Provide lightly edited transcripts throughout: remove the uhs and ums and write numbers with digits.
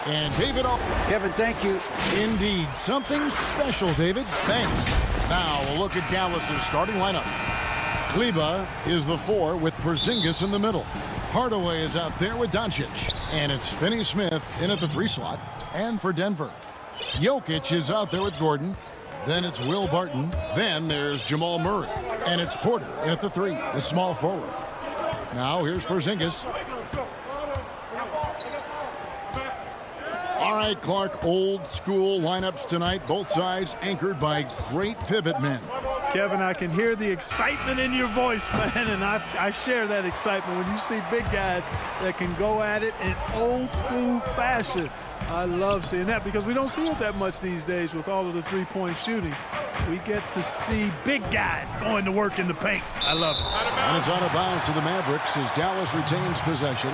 And David. Kevin, thank you. Indeed. Something special, David. Thanks. Now we'll look at Dallas's starting lineup. Kleba is the 4 with Porzingis in the middle. Hardaway is out there with Doncic. And it's Finney-Smith in at the 3 slot. And for Denver, Jokic is out there with Gordon. Then it's Will Barton. Then there's Jamal Murray. And it's Porter in at the 3, the small forward. Now here's Porzingis. All right, Clark, old school lineups tonight. Both sides anchored by great pivot men. Kevin, I can hear the excitement in your voice, man, and I share that excitement when you see big guys that can go at it in old school fashion. I love seeing that because we don't see it that much these days with all of the three-point shooting. We get to see big guys going to work in the paint. I love it. And it's out of bounds to the Mavericks as Dallas retains possession.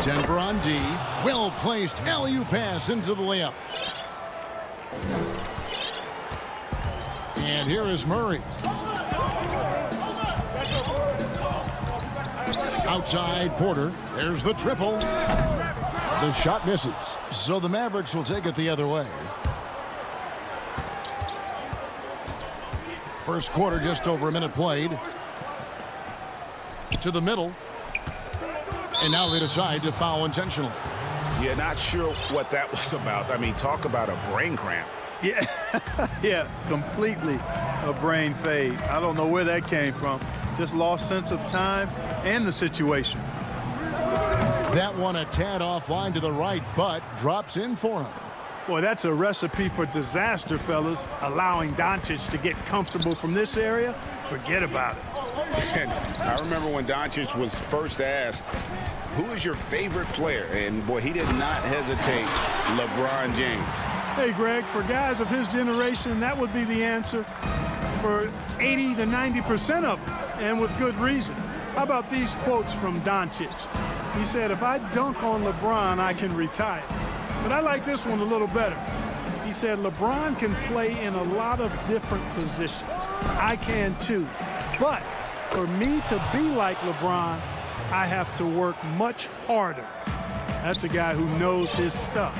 Denver on D. Well-placed alley-oop pass into the layup. And here is Murray. Outside Porter. There's the triple. The shot misses. So the Mavericks will take it the other way. First quarter, just over a minute played. To the middle. And now they decide to foul intentionally. Yeah, not sure what that was about. I mean, talk about a brain cramp. Yeah, yeah, completely a brain fade. I don't know where that came from. Just lost sense of time and the situation. That one a tad offline to the right, but drops in for him. Boy, that's a recipe for disaster, fellas. Allowing Doncic to get comfortable from this area, forget about it. And I remember when Doncic was first asked, who is your favorite player? And, boy, he did not hesitate. LeBron James. Hey, Greg, for guys of his generation, that would be the answer for 80 to 90% of them, and with good reason. How about these quotes from Doncic? He said, if I dunk on LeBron, I can retire. But I like this one a little better. He said, LeBron can play in a lot of different positions. I can too. But for me to be like LeBron, I have to work much harder. That's a guy who knows his stuff.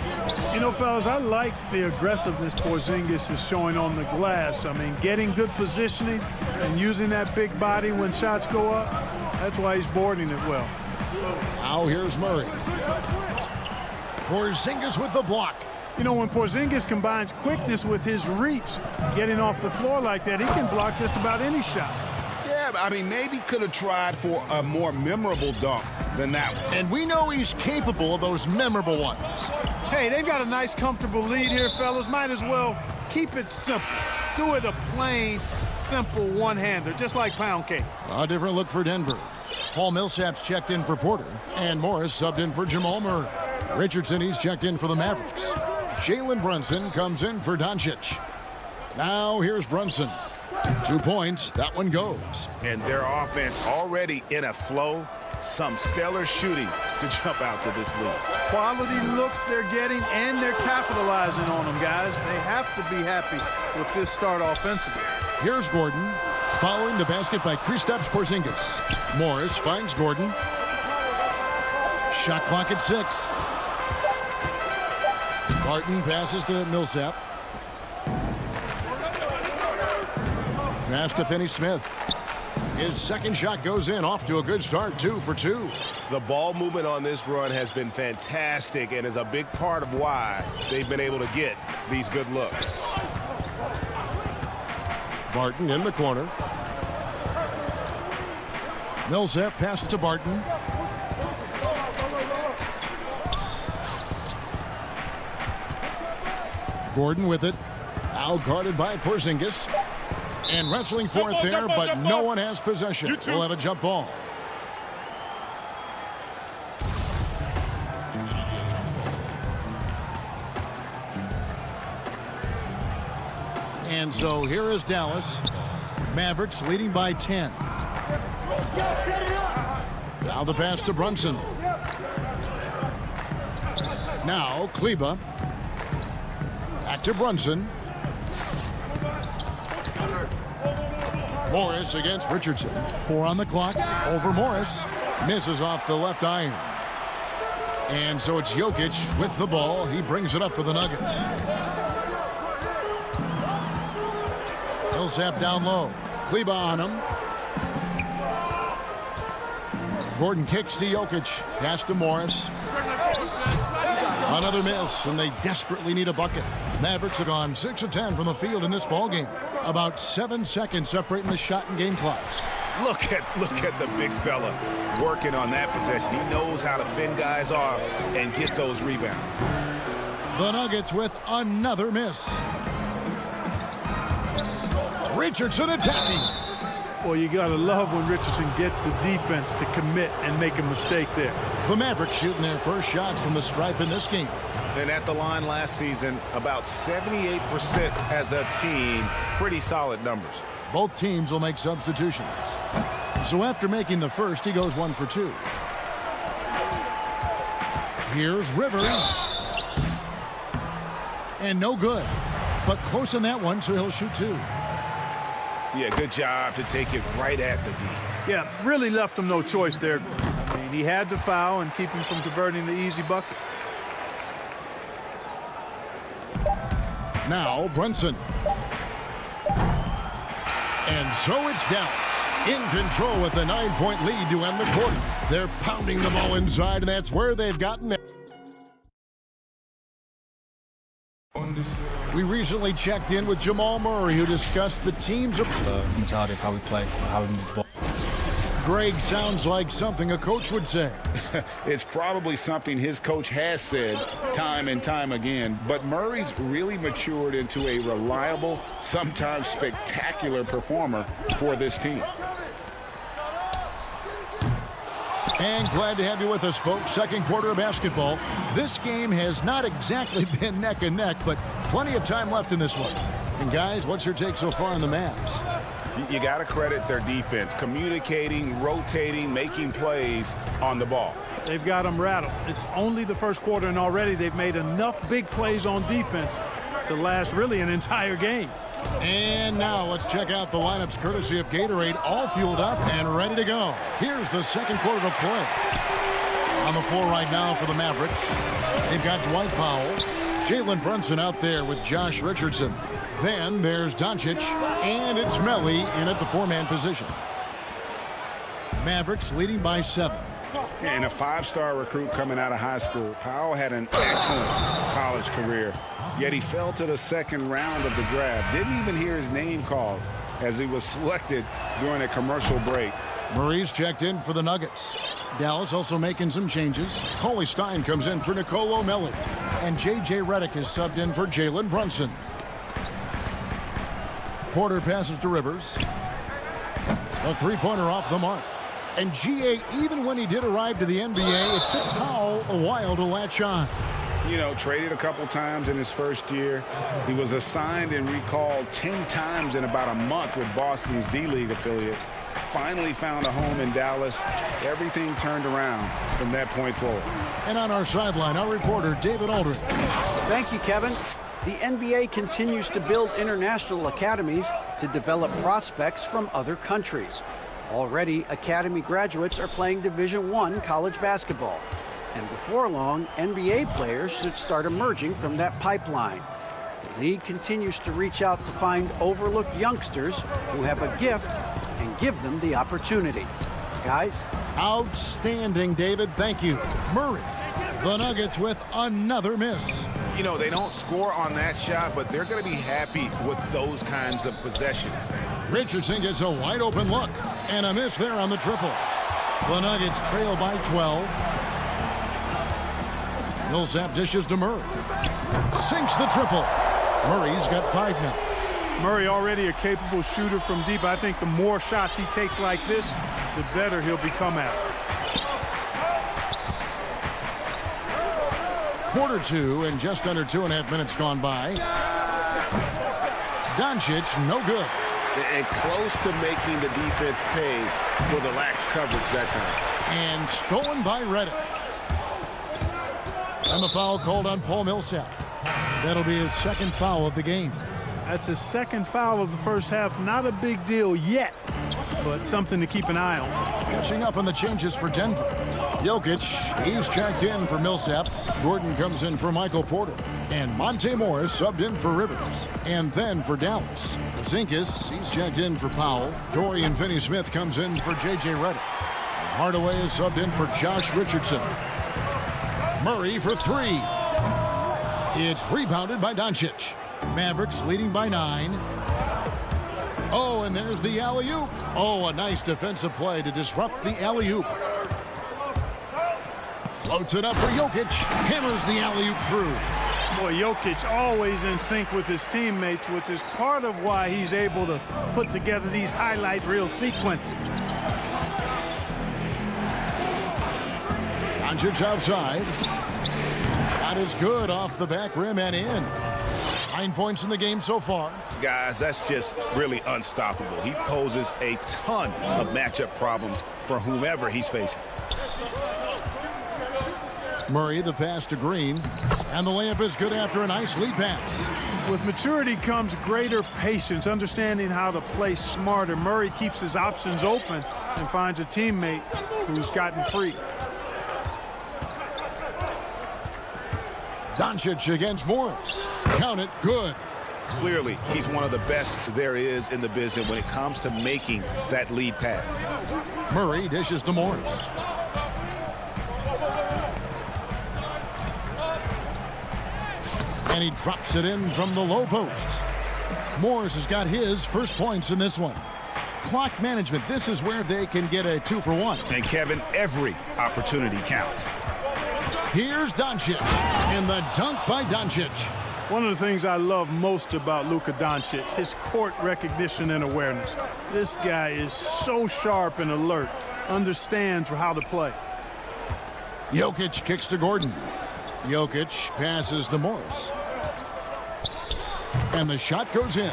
You know, fellas, I like the aggressiveness Porzingis is showing on the glass. I mean, getting good positioning and using that big body when shots go up, that's why he's boarding it well. Now here's Murray. Porzingis with the block. You know, when Porzingis combines quickness with his reach, getting off the floor like that, he can block just about any shot. Yeah, I mean, maybe could have tried for a more memorable dunk than that one. And we know he's capable of those memorable ones. Hey, they've got a nice, comfortable lead here, fellas. Might as well keep it simple. Do it a plain, simple one-hander, just like pound cake. A different look for Denver. Paul Millsap's checked in for Porter. And Morris subbed in for Jamal Murray. Richardson, he's checked in for the Mavericks. Jalen Brunson comes in for Doncic. Now here's Brunson. 2 points. That one goes. And their offense already in a flow. Some stellar shooting to jump out to this lead. Quality looks they're getting, and they're capitalizing on them, guys. They have to be happy with this start offensively. Here's Gordon. Following the basket by Kristaps Porzingis. Morris finds Gordon. Shot clock at 6. Barton passes to Millsap. Pass to Finney-Smith. His second shot goes in, off to a good start, 2 for 2. The ball movement on this run has been fantastic and is a big part of why they've been able to get these good looks. Barton in the corner. Millsap passes to Barton. Gordon with it. Out guarded by Porzingis. And wrestling for it there, but no one has possession. We'll have a jump ball. And so here is Dallas. Mavericks leading by 10. Now the pass to Brunson. Now Kleba. Back to Brunson. Morris against Richardson. 4 on the clock. Over Morris. Misses off the left iron. And so it's Jokic with the ball. He brings it up for the Nuggets. Millsap down low. Kleba on him. Gordon kicks to Jokic. Pass to Morris. Another miss, and they desperately need a bucket. Mavericks have gone 6 of 10 from the field in this ballgame. About 7 seconds separating the shot and game clocks. Look at the big fella working on that possession. He knows how to fend guys off and get those rebounds. The Nuggets with another miss. Richardson attacking. Well, you got to love when Richardson gets the defense to commit and make a mistake there. The Mavericks shooting their first shots from the stripe in this game. And at the line last season, about 78% as a team. Pretty solid numbers. Both teams will make substitutions. So after making the first, he goes 1 for 2. Here's Rivers. And no good. But close on that one, so he'll shoot 2. Yeah, good job to take it right at the D. Yeah, really left him no choice there. I mean, he had to foul and keep him from converting the easy bucket. Now Brunson. And so it's Dallas in control with a 9-point lead to end the quarter. They're pounding the ball inside, and that's where they've gotten it. We recently checked in with Jamal Murray, who discussed the team's mentality of how we play, how we move the ball. Greg sounds like something a coach would say. It's probably something his coach has said time and time again, but Murray's really matured into a reliable, sometimes spectacular performer for this team. And glad to have you with us, folks. Second quarter of basketball. This game has not exactly been neck and neck, but plenty of time left in this one. And guys, what's your take so far on the Mavs? You got to credit their defense, communicating, rotating, making plays on the ball. They've got them rattled. It's only the first quarter, and already they've made enough big plays on defense to last really an entire game. And now let's check out the lineups courtesy of Gatorade, all fueled up and ready to go. Here's the second quarter of play. On the floor right now for the Mavericks, they've got Dwight Powell, Jalen Brunson out there with Josh Richardson. Then there's Doncic, and it's Melli in at the 4-man position. Mavericks leading by 7. And a 5-star recruit coming out of high school. Powell had an excellent college career, yet he fell to the second round of the draft. Didn't even hear his name called as he was selected during a commercial break. Murray's checked in for the Nuggets. Dallas also making some changes. Cauley Stein comes in for Nicolo Melli. And J.J. Redick is subbed in for Jalen Brunson. Porter passes to Rivers. A 3-pointer off the mark. And G.A., even when he did arrive to the NBA, it took Powell a while to latch on. You know, traded a couple times in his first year. He was assigned and recalled 10 times in about a month with Boston's D-League affiliate. Finally found a home in Dallas. Everything turned around from that point forward. And on our sideline, our reporter, David Aldridge. Thank you, Kevin. The NBA continues to build international academies to develop prospects from other countries. Already, academy graduates are playing Division I college basketball. And before long, NBA players should start emerging from that pipeline. The league continues to reach out to find overlooked youngsters who have a gift and give them the opportunity. Guys? Outstanding, David. Thank you. Murray, the Nuggets with another miss. You know, they don't score on that shot, but they're going to be happy with those kinds of possessions. Richardson gets a wide open look and a miss there on the triple. The Nuggets trail by 12. Millsap dishes to Murray. Sinks the triple. Murray's got 5 now. Murray already a capable shooter from deep. I think the more shots he takes like this, the better he'll become at it. Quarter 2 and just under 2.5 minutes gone by. Doncic, no good. And close to making the defense pay for the lax coverage that time. And stolen by Reddick. And the foul called on Paul Millsap. That'll be his second foul of the game. That's his second foul of the first half. Not a big deal yet, but something to keep an eye on. Catching up on the changes for Denver. Jokic, he's checked in for Millsap. Gordon comes in for Michael Porter. And Monte Morris subbed in for Rivers. And then for Dallas. Porzingis, he's checked in for Powell. Dorian Finney-Smith comes in for J.J. Redick. Hardaway is subbed in for Josh Richardson. Murray for 3. It's rebounded by Doncic. Mavericks leading by 9. Oh, and there's the alley-oop. Oh, a nice defensive play to disrupt the alley-oop. Floats it up for Jokic. Hammers the alley-oop through. Boy, Jokic always in sync with his teammates, which is part of why he's able to put together these highlight reel sequences. Doncic outside. Shot is good off the back rim and in. 9 points in the game so far. Guys, that's just really unstoppable. He poses a ton of matchup problems for whomever he's facing. Murray, the pass to Green. And the layup is good after a nice lead pass. With maturity comes greater patience, understanding how to play smarter. Murray keeps his options open and finds a teammate who's gotten free. Doncic against Morris. Count it, good. Clearly, he's one of the best there is in the business when it comes to making that lead pass. Murray dishes to Morris. And he drops it in from the low post. Morris has got his first points in this one. Clock management, this is where they can get a 2-for-1. And Kevin, every opportunity counts. Here's Doncic, and the dunk by Doncic. One of the things I love most about Luka Doncic, his court recognition and awareness. This guy is so sharp and alert, understands how to play. Jokic kicks to Gordon. Jokic passes to Morris. And the shot goes in.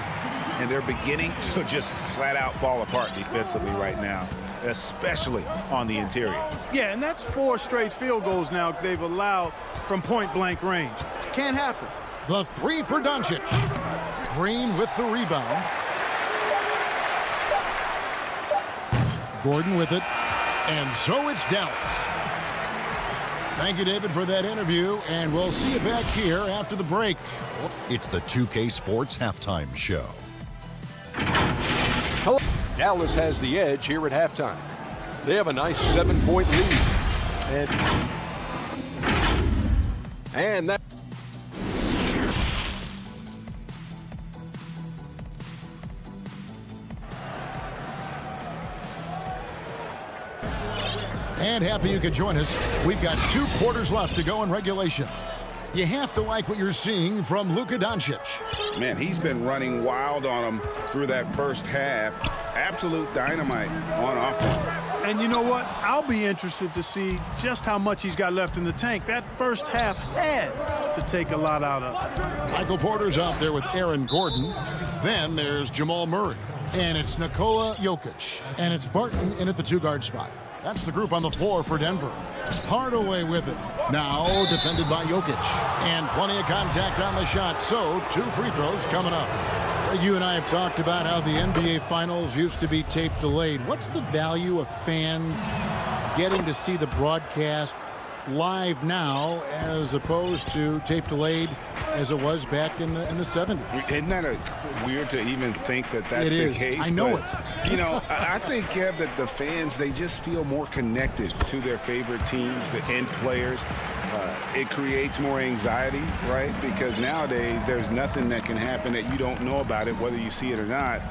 And they're beginning to just flat out fall apart defensively right now, especially on the interior. Yeah, and that's 4 straight field goals now they've allowed from point-blank range. Can't happen. The 3 for Doncic. Green with the rebound. Gordon with it. And so it's Dallas. Thank you, David, for that interview, and we'll see you back here after the break. It's the 2K Sports Halftime Show. Hello. Dallas has the edge here at halftime. They have a nice 7-point lead. And that. And happy you could join us. We've got 2 quarters left to go in regulation. You have to like what you're seeing from Luka Doncic. Man, he's been running wild on him through that first half. Absolute dynamite on offense. And you know what? I'll be interested to see just how much he's got left in the tank. That first half had to take a lot out of it. Michael Porter's out there with Aaron Gordon. Then there's Jamal Murray. And it's Nikola Jokic. And it's Barton in at the 2-guard spot. That's the group on the floor for Denver. Hardaway with it. Now defended by Jokic. And plenty of contact on the shot. So 2 free throws coming up. You and I have talked about how the NBA Finals used to be tape delayed. What's the value of fans getting to see the broadcast live now as opposed to tape delayed as it was back in the 70s? Isn't that weird to even think that that's the case? I know it. You know, I think, Kev, that the fans, they just feel more connected to their favorite teams, the end players. It creates more anxiety, right? Because nowadays there's nothing that can happen that you don't know about it, whether you see it or not.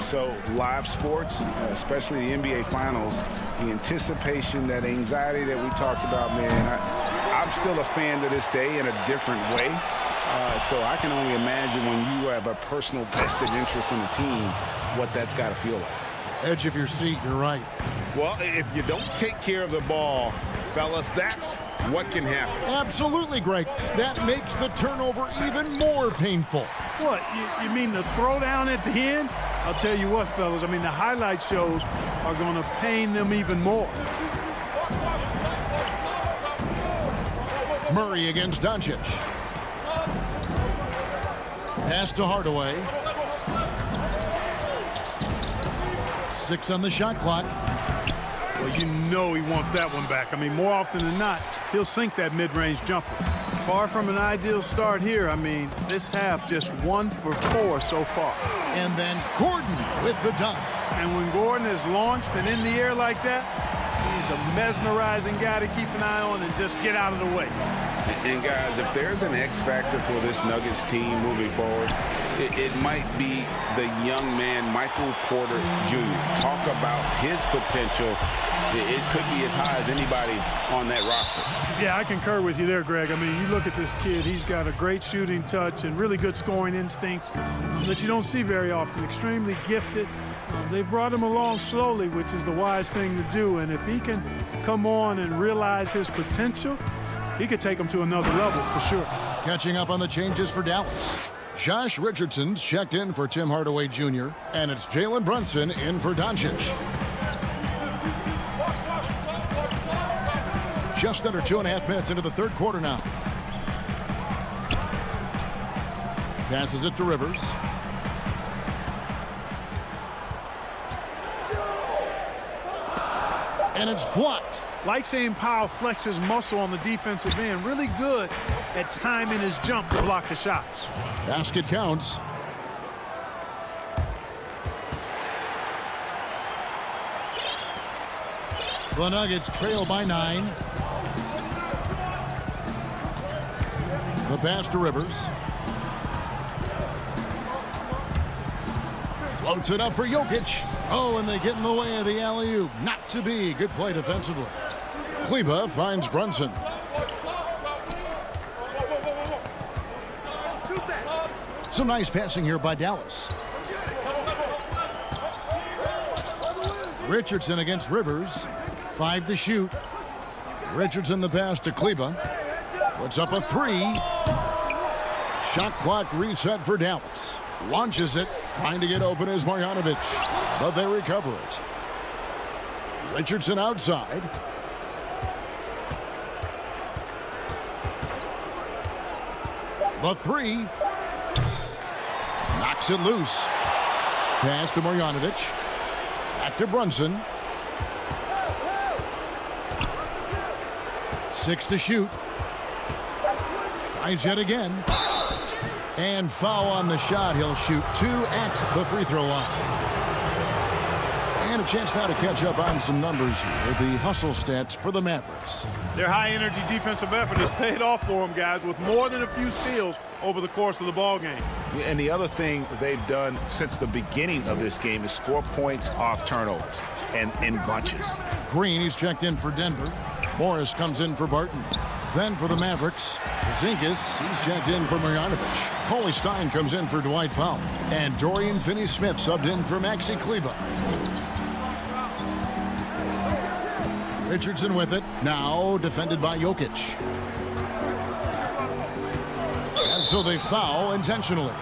So live sports, especially the NBA Finals, the anticipation, that anxiety that we talked about, man, I'm still a fan to this day in a different way. So I can only imagine when you have a personal vested interest in a team, what that's got to feel like. Edge of your seat, you're right. Well, if you don't take care of the ball, fellas, that's what can happen. Absolutely, Greg. That makes the turnover even more painful. What, you mean the throwdown at the end? I'll tell you what, fellas, I mean, the highlight shows are going to pain them even more. Murray against Doncic. Pass to Hardaway. 6 on the shot clock. Well, you know he wants that one back. I mean, more often than not, he'll sink that mid-range jumper. Far from an ideal start here. I mean, this half just 1 for 4 so far. And then Gordon with the dunk. And when Gordon is launched and in the air like that, he's a mesmerizing guy to keep an eye on and just get out of the way. And guys, if there's an X factor for this Nuggets team moving forward, it might be the young man, Michael Porter Jr. Talk about his potential. It could be as high as anybody on that roster. Yeah, I concur with you there, Greg. I mean, you look at this kid, he's got a great shooting touch and really good scoring instincts that you don't see very often. Extremely gifted. They've brought him along slowly, which is the wise thing to do. And if he can come on and realize his potential, he could take him to another level for sure. Catching up on the changes for Dallas. Josh Richardson's checked in for Tim Hardaway Jr., and it's Jalen Brunson in for Doncic. Just under 2.5 minutes into the third quarter now. Passes it to Rivers. And it's blocked. Like seeing Powell flex his muscle on the defensive end. Really good at timing his jump to block the shots. Basket counts. The Nuggets trail by 9. The pass to Rivers. Floats it up for Jokic. Oh, and they get in the way of the alley-oop. Not to be. Good play defensively. Kleba finds Brunson. Some nice passing here by Dallas. Richardson against Rivers. 5 to shoot. Richardson the pass to Kleba. Puts up a 3. Shot clock reset for Dallas. Launches it. Trying to get open is Marjanovic. But they recover it. Richardson outside. The 3. Knocks it loose. Pass to Marjanovic. Back to Brunson. 6 to shoot. Tries yet again. And foul on the shot. He'll shoot 2 at the free throw line. And a chance now to catch up on some numbers here. The hustle stats for the Mavericks. Their high-energy defensive effort has paid off for them, guys, with more than a few steals over the course of the ball game. And the other thing they've done since the beginning of this game is score points off turnovers and in bunches. Green, he's checked in for Denver. Morris comes in for Barton. Then for the Mavericks, Porzingis, he's checked in for Marjanovic. Coley Stein comes in for Dwight Powell. And Dorian Finney-Smith subbed in for Maxi Kleba. Richardson with it, now defended by Jokic. And so they foul intentionally.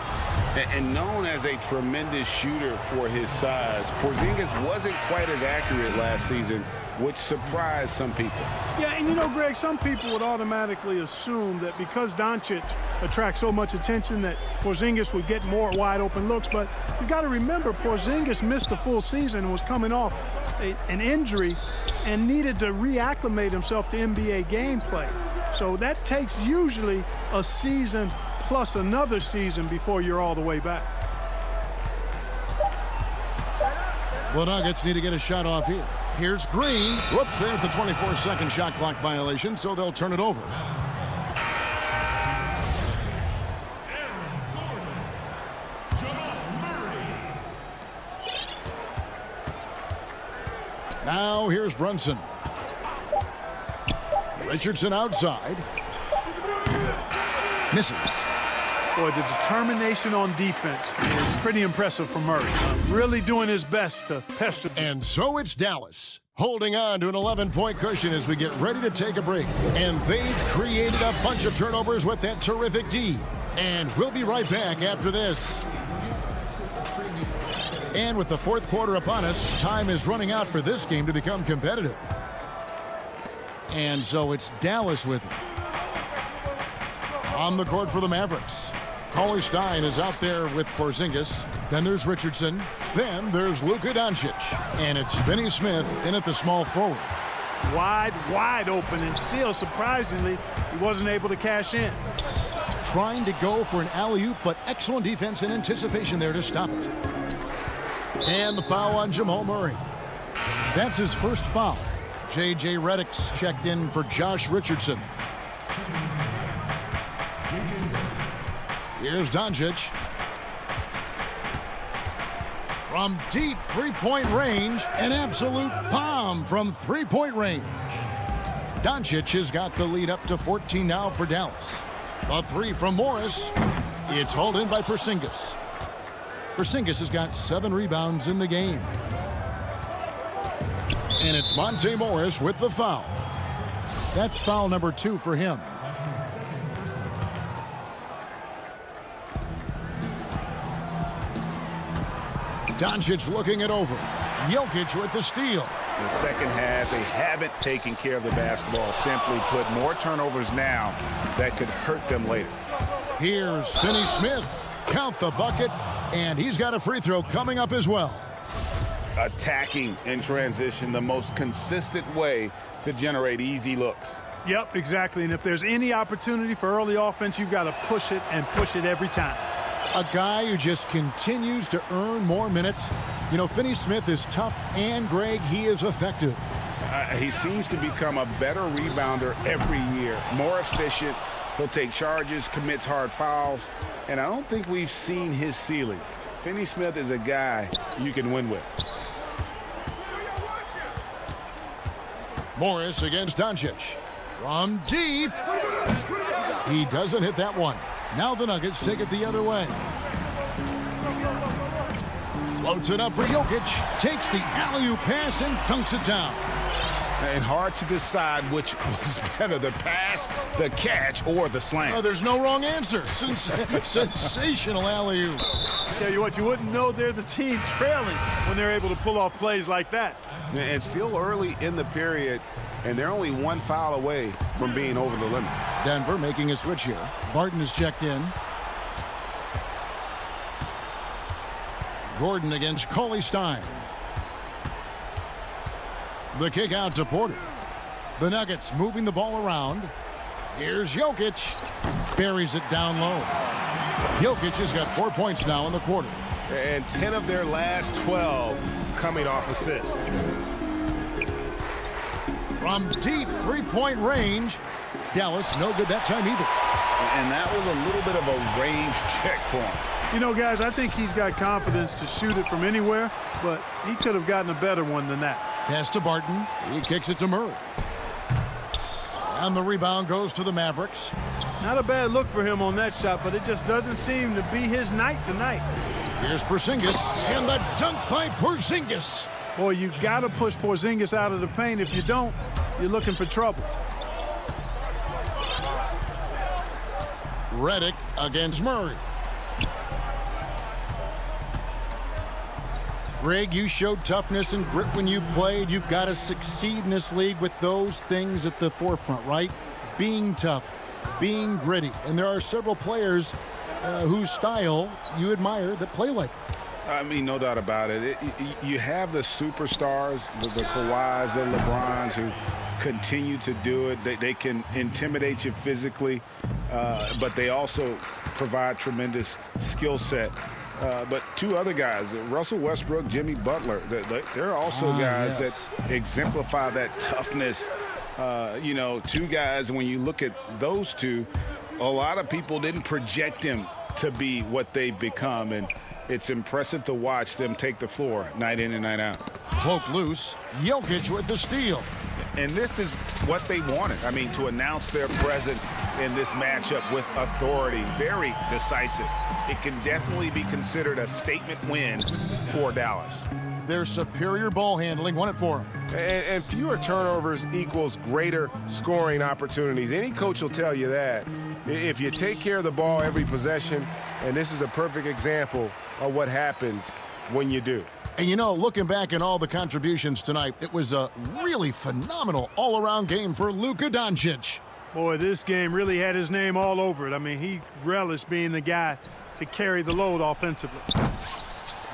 And known as a tremendous shooter for his size, Porzingis wasn't quite as accurate last season, which surprised some people. Yeah, and you know, Greg, some people would automatically assume that because Doncic attracts so much attention that Porzingis would get more wide open looks. But you got to remember, Porzingis missed a full season and was coming off an injury and needed to reacclimate himself to NBA gameplay. So that takes usually a season plus another season before you're all the way back. The Nuggets need to get a shot off here. Here's Green. Whoops, there's the 24-second shot clock violation, so they'll turn it over. Now here's Brunson. Richardson outside. Misses. Boy, the determination on defense is pretty impressive from Murray. Really doing his best to pester. And so it's Dallas, holding on to an 11-point cushion as we get ready to take a break. And they've created a bunch of turnovers with that terrific D. And we'll be right back after this. And with the fourth quarter upon us, time is running out for this game to become competitive. And so it's Dallas with it. On the court for the Mavericks. Cauley Stein is out there with Porzingis. Then there's Richardson. Then there's Luka Doncic. And it's Finney Smith in at the small forward. Wide open, and still, surprisingly, he wasn't able to cash in. Trying to go for an alley-oop, but excellent defense and anticipation there to stop it. And the foul on Jamal Murray. That's his first foul. J.J. Redick's checked in for Josh Richardson. Here's Doncic. From deep three-point range, an absolute bomb from three-point range. Doncic has got the lead up to 14 now for Dallas. A three from Morris. It's hauled in by Porzingis. Porzingis has got 7 rebounds in the game. And it's Monte Morris with the foul. That's foul number 2 for him. Doncic looking it over. Jokic with the steal. The second half, they haven't taken care of the basketball. Simply put, more turnovers now that could hurt them later. Here's Finney Smith. Count the bucket, and he's got a free throw coming up as well. Attacking in transition, the most consistent way to generate easy looks. Yep, exactly. And if there's any opportunity for early offense, you've got to push it and push it every time. A guy who just continues to earn more minutes. You know, Finney Smith is tough, and Greg, he is effective. He seems to become a better rebounder every year, more efficient. He'll take charges, commits hard fouls, and I don't think we've seen his ceiling. Finney Smith is a guy you can win with. Morris against Doncic. From deep. He doesn't hit that one. Now the Nuggets take it the other way. Floats it up for Jokic. Takes the alley-oop pass and dunks it down. And hard to decide which was better, the pass, the catch, or the slam. Oh, there's no wrong answer. Sensational alley-oop. Tell you what, you wouldn't know they're the team trailing when they're able to pull off plays like that. It's still early in the period, and they're only 1 foul away from being over the limit. Denver making a switch here. Barton is checked in. Gordon against Cauley Stein. The kick out to Porter. The Nuggets moving the ball around. Here's Jokic. Buries it down low. Jokic has got 4 points now in the quarter. And 10 of their last 12 coming off assists. From deep three-point range. Dallas no good that time either. And that was a little bit of a range check for him. You know, guys, I think he's got confidence to shoot it from anywhere, but he could have gotten a better one than that. Pass to Barton. He kicks it to Murray. And the rebound goes to the Mavericks. Not a bad look for him on that shot, but it just doesn't seem to be his night tonight. Here's Porzingis, and the dunk by Porzingis. Boy, you got to push Porzingis out of the paint. If you don't, you're looking for trouble. Redick against Murray. Greg, you showed toughness and grit when you played. You've got to succeed in this league with those things at the forefront, right? Being tough, being gritty. And there are several players whose style you admire that play like that. I mean, no doubt about it. You have the superstars, the Kawhis, the LeBrons, who continue to do it. They can intimidate you physically, but they also provide tremendous skill set. But 2 other guys, Russell Westbrook, Jimmy Butler, they're also guys that exemplify that toughness. You know, 2 guys, when you look at those 2, a lot of people didn't project them to be what they've become. And it's impressive to watch them take the floor night in and night out. Poked loose. Jokic with the steal. And this is what they wanted. I mean, to announce their presence in this matchup with authority, very decisive. It can definitely be considered a statement win for Dallas. Their superior ball handling won it for them. And fewer turnovers equals greater scoring opportunities. Any coach will tell you that. If you take care of the ball every possession, and this is a perfect example of what happens when you do. And you know, looking back at all the contributions tonight, it was a really phenomenal all-around game for Luka Doncic. Boy, this game really had his name all over it. I mean, he relished being the guy to carry the load offensively.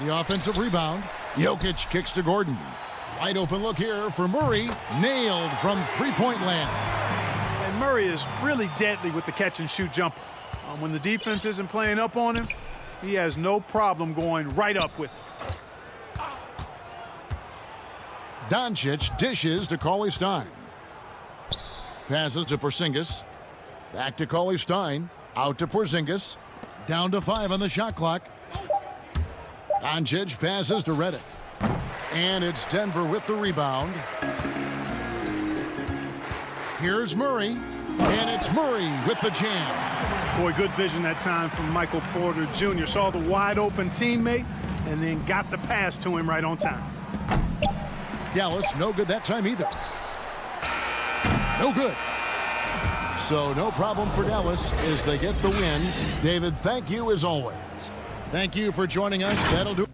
The offensive rebound. Jokic kicks to Gordon. Wide open look here for Murray. Nailed from three-point land. And Murray is really deadly with the catch-and-shoot jumper. When the defense isn't playing up on him, he has no problem going right up with it. Doncic dishes to Cauley-Stein. Passes to Porzingis. Back to Cauley-Stein. Out to Porzingis. Down to 5 on the shot clock. Doncic passes to Redick. And it's Denver with the rebound. Here's Murray. And it's Murray with the jam. Boy, good vision that time from Michael Porter Jr. Saw the wide open teammate and then got the pass to him right on time. Dallas, no good that time either. No good. So no problem for Dallas as they get the win. David, thank you as always. Thank you for joining us. That'll do.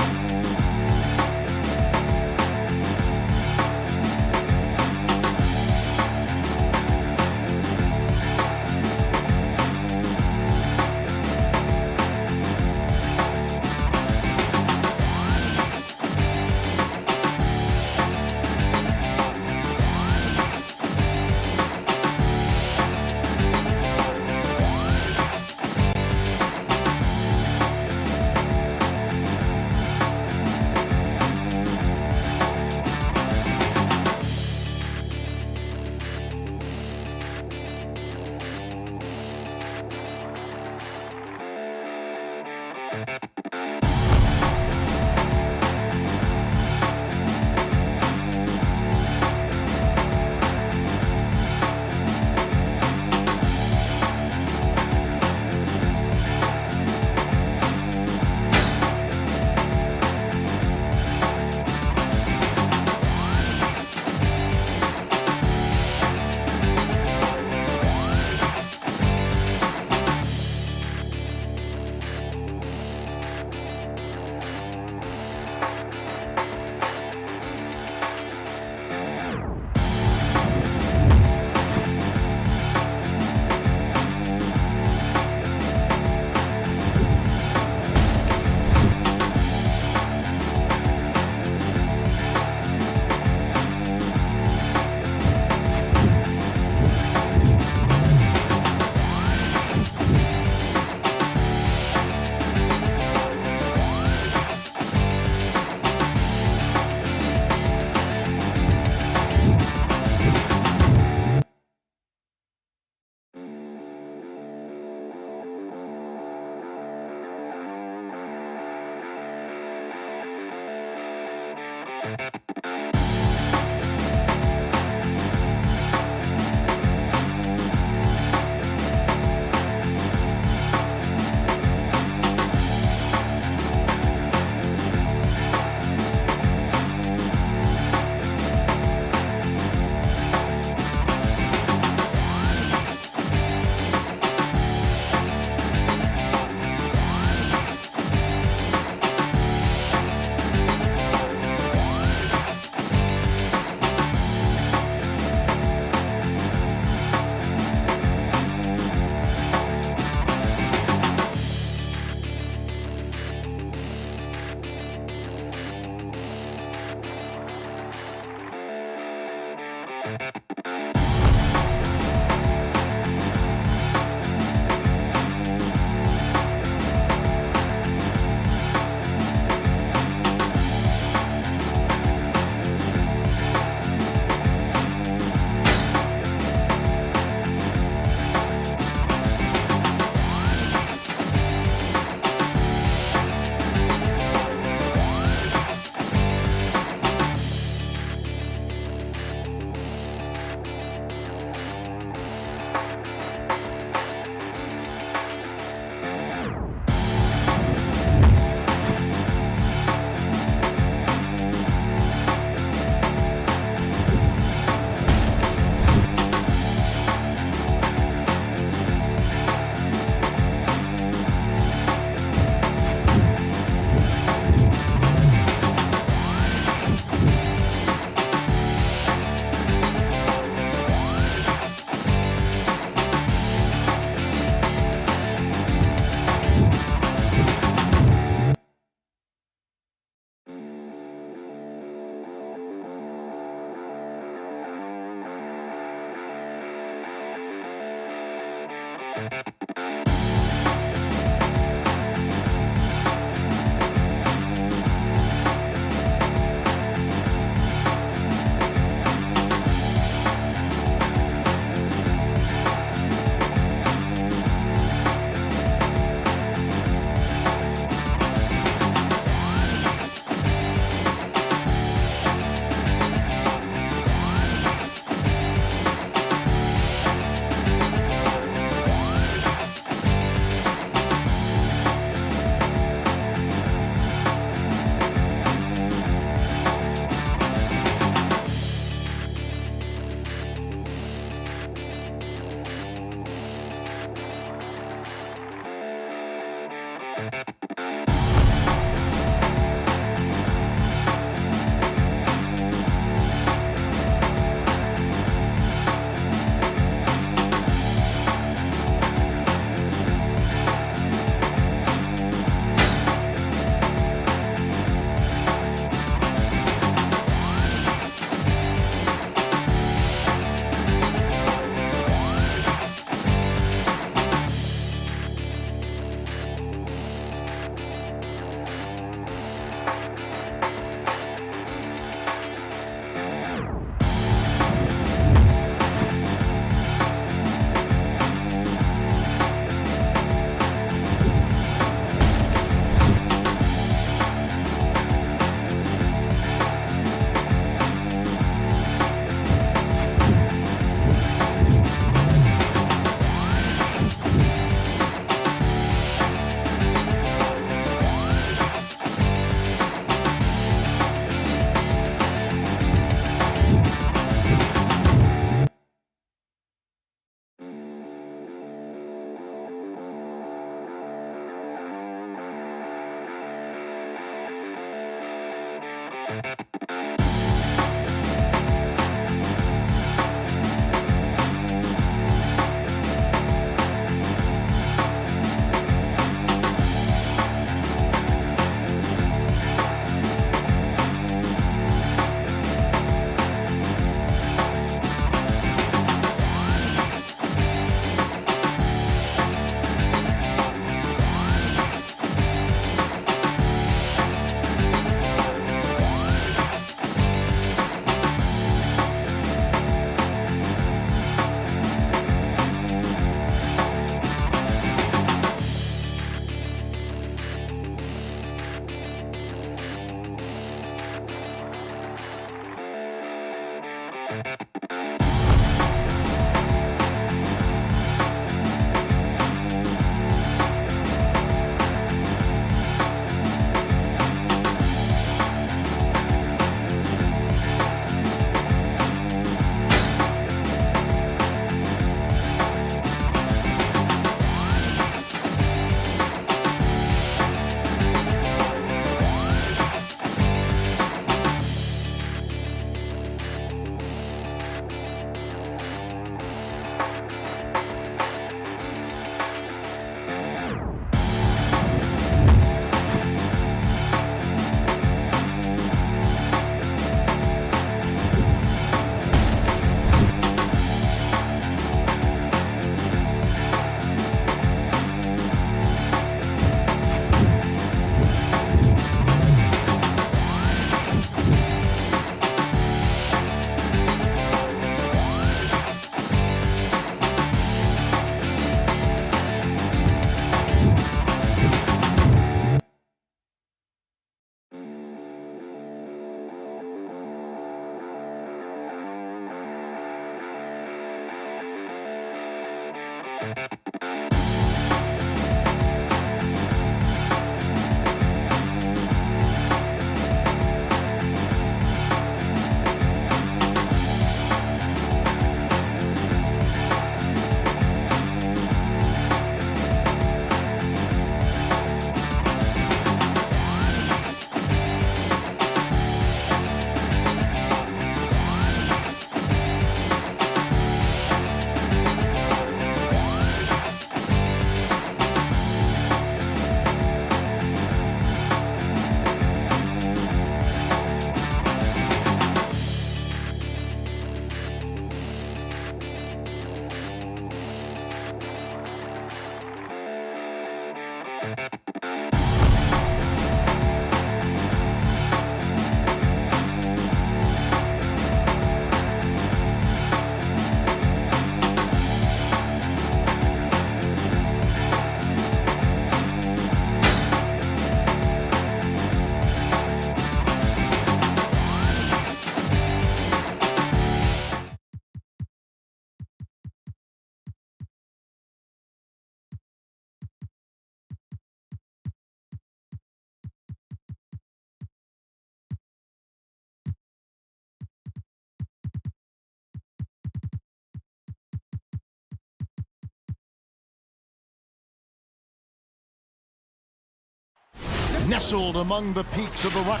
nestled among the peaks of the rock.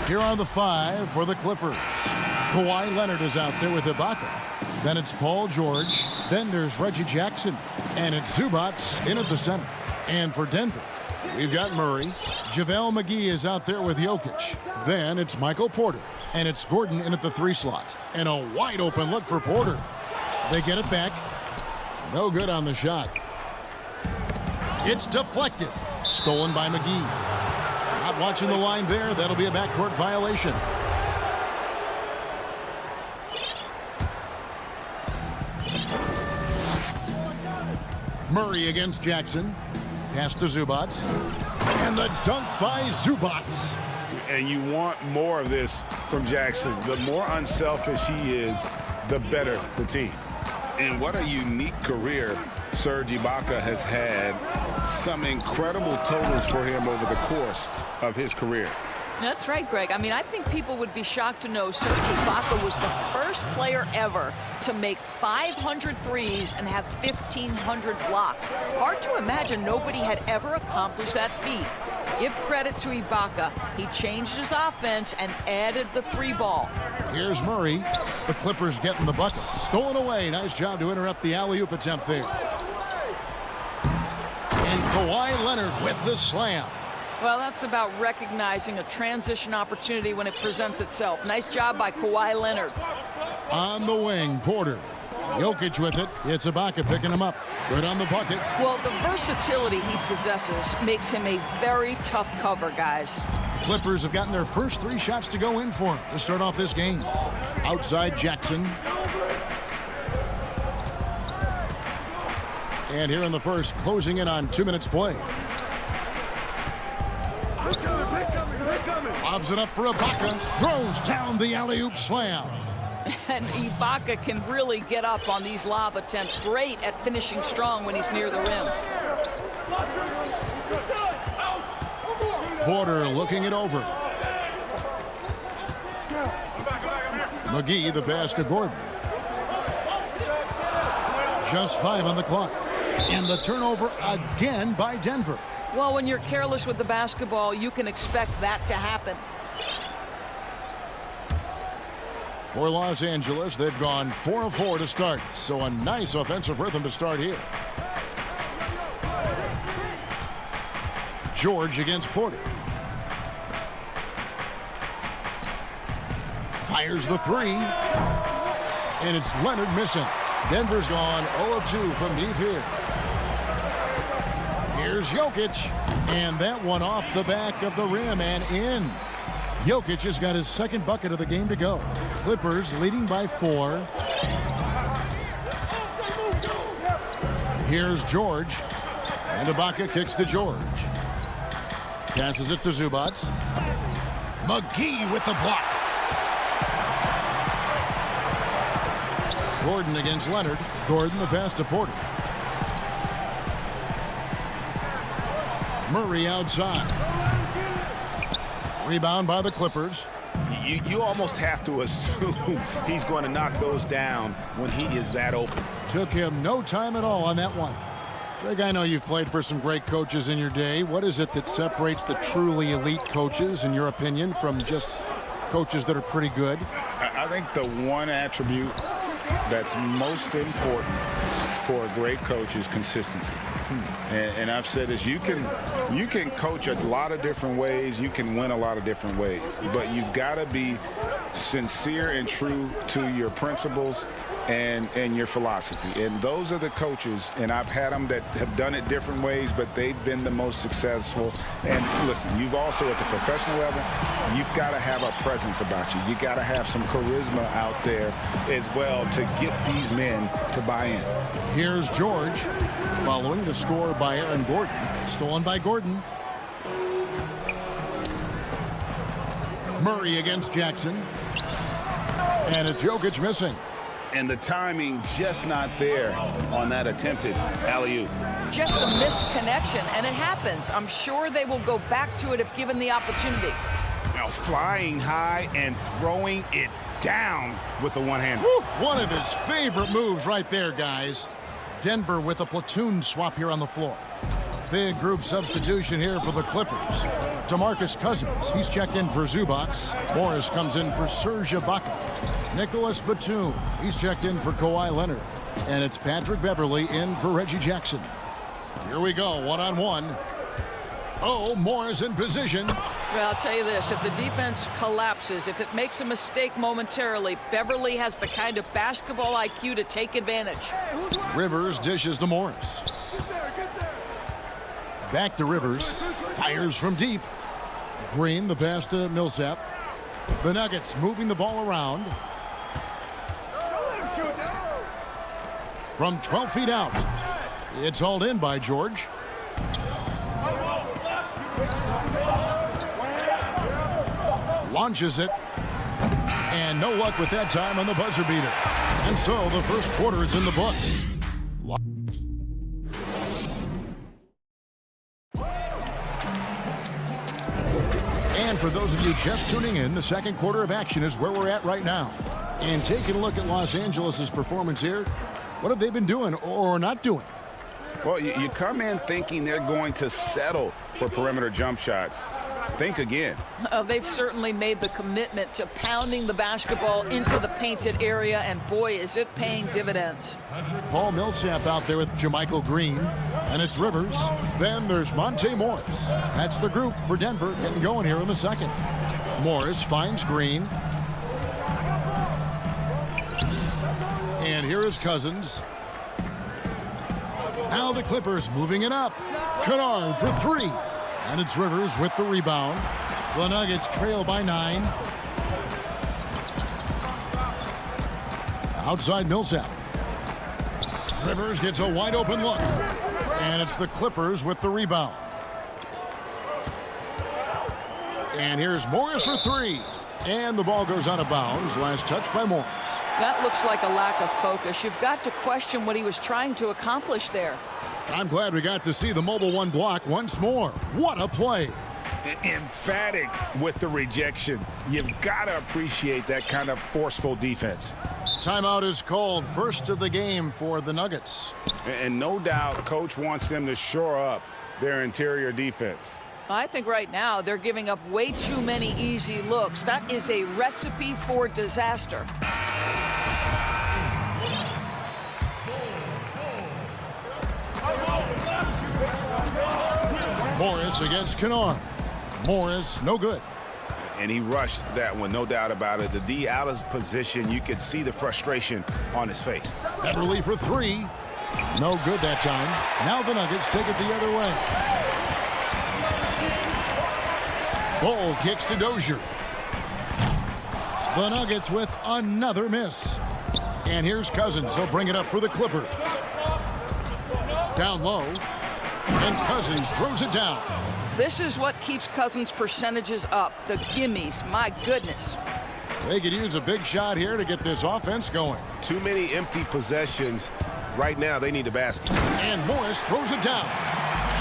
Here are the 5 for the Clippers. Kawhi Leonard is out there with Ibaka. Then it's Paul George. Then there's Reggie Jackson. And it's Zubats in at the center. And for Denver, we've got Murray. JaVale McGee is out there with Jokic. Then it's Michael Porter. And it's Gordon in at the 3 slot. And a wide open look for Porter. They get it back. No good on the shot. It's deflected. Stolen by McGee. Not watching the line there. That'll be a backcourt violation. Murray against Jackson. Pass to Zubats. And the dunk by Zubats. And you want more of this from Jackson. The more unselfish he is, the better the team. And what a unique career Serge Ibaka has had. Some incredible totals for him over the course of his career. That's right, Greg. I mean, I think people would be shocked to know Serge Ibaka was the first player ever to make 500 threes and have 1,500 blocks. Hard to imagine nobody had ever accomplished that feat. Give credit to Ibaka. He changed his offense and added the 3 ball. Here's Murray. The Clippers getting the bucket. Stolen away. Nice job to interrupt the alley-oop attempt there. And Kawhi Leonard with the slam. Well, that's about recognizing a transition opportunity when it presents itself. Nice job by Kawhi Leonard. On the wing, Porter. Jokic with it. It's Ibaka picking him up. Good on the bucket. Well, the versatility he possesses makes him a very tough cover, guys. The Clippers have gotten their first 3 shots to go in for him to start off this game. Outside Jackson. And here in the first, closing in on 2 minutes play. Lobs it up for Ibaka. Throws down the alley-oop slam. And Ibaka can really get up on these lob attempts. Great at finishing strong when he's near the rim. Porter looking it over. McGee the pass to Gordon. Just 5 on the clock. And the turnover again by Denver. Well, when you're careless with the basketball, you can expect that to happen. For Los Angeles, they've gone 4 of 4 to start. So a nice offensive rhythm to start here. George against Porter. Fires the 3. And it's Leonard missing. Denver's gone 0 of 2 from deep here. Here's Jokic. And that one off the back of the rim and in. Jokic has got his second bucket of the game to go. Clippers leading by 4. Here's George. And Ibaka kicks to George. Passes it to Zubats. McGee with the block. Gordon against Leonard. Gordon the pass to Porter. Murray outside. Rebound by the Clippers. You almost have to assume he's going to knock those down when he is that open. Took him no time at all on that one. Greg, I know you've played for some great coaches in your day. What is it that separates the truly elite coaches, in your opinion, from just coaches that are pretty good? I think the one attribute that's most important for a great coach is consistency. And I've said this, you can coach a lot of different ways, you can win a lot of different ways, but you've got to be sincere and true to your principles and your philosophy. And those are the coaches, and I've had them that have done it different ways, but they've been the most successful. And listen, you've also at the professional level, you've got to have a presence about you. You got to have some charisma out there as well to get these men to buy in. Here's George following the score by Aaron Gordon. Stolen by Gordon. Murray against Jackson. And it's Jokic missing. And the timing just not there on that attempted alley-oop. Just a missed connection, and it happens. I'm sure they will go back to it if given the opportunity. Now flying high and throwing it down with the one-hander. One of his favorite moves right there, guys. Denver with a platoon swap here on the floor. Big group substitution here for the Clippers. DeMarcus Cousins, he's checked in for Zubac. Morris comes in for Serge Ibaka. Nicholas Batum, he's checked in for Kawhi Leonard. And it's Patrick Beverley in for Reggie Jackson. Here we go, one-on-one. Oh, Morris in position. Well, I'll tell you this, if the defense collapses, if it makes a mistake momentarily, Beverley has the kind of basketball IQ to take advantage. Rivers dishes to Morris. Back to Rivers. Fires from deep. Green, the pass to Millsap. The Nuggets moving the ball around. From 12 feet out. It's hauled in by George. Launches it. And no luck with that time on the buzzer beater. And so the first quarter is in the books. And for those of you just tuning in, the second quarter of action is where we're at right now. And taking a look at Los Angeles' performance here, what have they been doing or not doing? Well, you come in thinking they're going to settle for perimeter jump shots. Think again. They've certainly made the commitment to pounding the basketball into the painted area, and boy, is it paying dividends. Paul Millsap out there with Jermichael Green, and it's Rivers. Then there's Monte Morris. That's the group for Denver getting going here in the second. Morris finds Green. And here is Cousins. Now the Clippers moving it up. Kennard for three. And it's Rivers with the rebound. The Nuggets trail by 9. Outside Millsap. Rivers gets a wide open look. And it's the Clippers with the rebound. And here's Morris for three. And the ball goes out of bounds. Last touch by Morris. That looks like a lack of focus. You've got to question what he was trying to accomplish there. I'm glad we got to see the mobile one block once more. What a play. Emphatic with the rejection. You've got to appreciate that kind of forceful defense. Timeout is called. First of the game for the Nuggets. And no doubt, Coach wants them to shore up their interior defense. I think right now they're giving up way too many easy looks. That is a recipe for disaster. Morris against Kennard. Morris, no good. And he rushed that one, no doubt about it. The D out of position, you could see the frustration on his face. Beverley for three. No good that time. Now the Nuggets take it the other way. Ball kicks to Dozier. The Nuggets with another miss. And here's Cousins. He'll bring it up for the Clippers. Down low. And Cousins throws it down. This is what keeps Cousins' percentages up. The gimmies. My goodness. They could use a big shot here to get this offense going. Too many empty possessions. Right now, they need a basket. And Morris throws it down.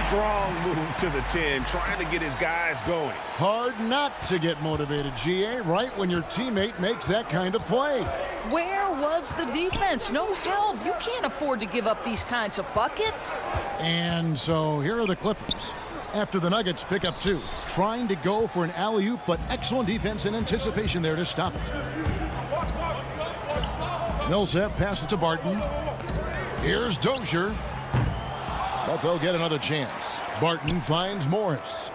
Strong move to the 10, trying to get his guys going. Hard not to get motivated, GA, right when your teammate makes that kind of play. Where was the defense? No help. You can't afford to give up these kinds of buckets. And so here are the Clippers. After the Nuggets pick up 2, trying to go for an alley-oop, but excellent defense and anticipation there to stop it. Millsap passes to Barton. Here's Dozier. But they'll get another chance. Barton finds Morris.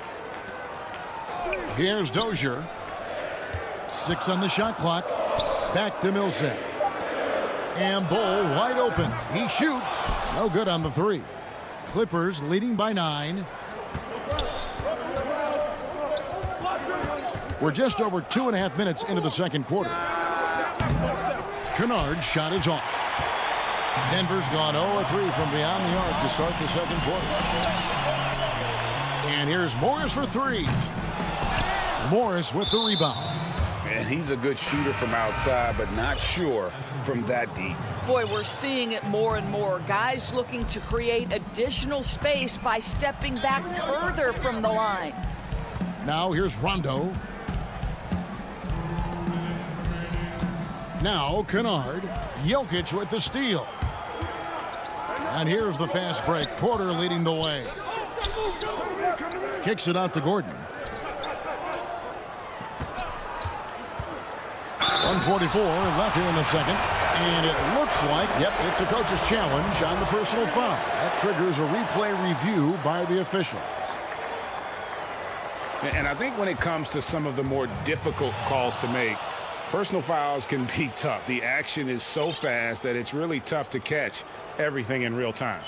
Here's Dozier. 6 on the shot clock. Back to Millsap. And Bull wide open. He shoots. No good on the 3. Clippers leading by 9. We're just over 2.5 minutes into the second quarter. Kennard's shot is off. Denver's gone 0-3 from beyond the arc to start the second quarter. And here's Morris for 3. Morris with the rebound. And he's a good shooter from outside, but not sure from that deep. Boy, we're seeing it more and more. Guys looking to create additional space by stepping back further from the line. Now here's Rondo. Now Kennard. Jokic with the steal. And here's the fast break. Porter leading the way. Kicks it out to Gordon. 1:44 left here in the second. And it looks like, yep, it's a coach's challenge on the personal foul. That triggers a replay review by the officials. And I think when it comes to some of the more difficult calls to make, personal fouls can be tough. The action is so fast that it's really tough to catch everything in real time.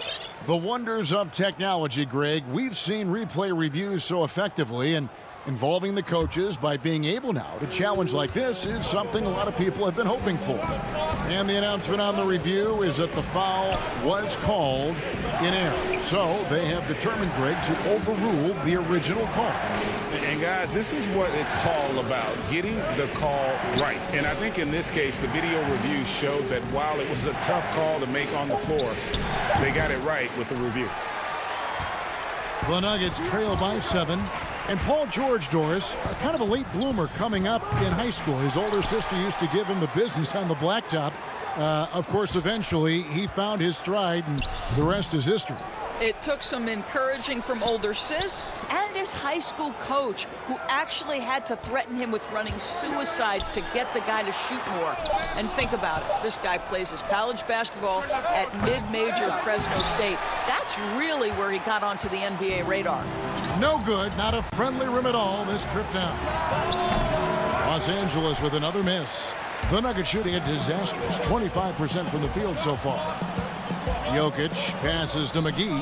The wonders of technology, Greg. We've seen replay reviews so effectively, and involving the coaches by being able now to challenge like this is something a lot of people have been hoping for. And the announcement on the review is that the foul was called in error. So they have determined, Greg, to overrule the original call. And guys, this is what it's all about, getting the call right. And I think in this case, the video review showed that while it was a tough call to make on the floor, they got it right with the review. The Nuggets trail by 7. And Paul George, Doris, kind of a late bloomer coming up in high school. His older sister used to give him the business on the blacktop. Of course, eventually, he found his stride, and the rest is history. It took some encouraging from older sis and his high school coach, who actually had to threaten him with running suicides to get the guy to shoot more. And think about it. This guy plays his college basketball at mid-major Fresno State. That's really where he got onto the NBA radar. No good. Not a friendly rim at all this trip down. Los Angeles with another miss. The Nuggets shooting a disastrous 25% from the field so far. Jokic passes to McGee.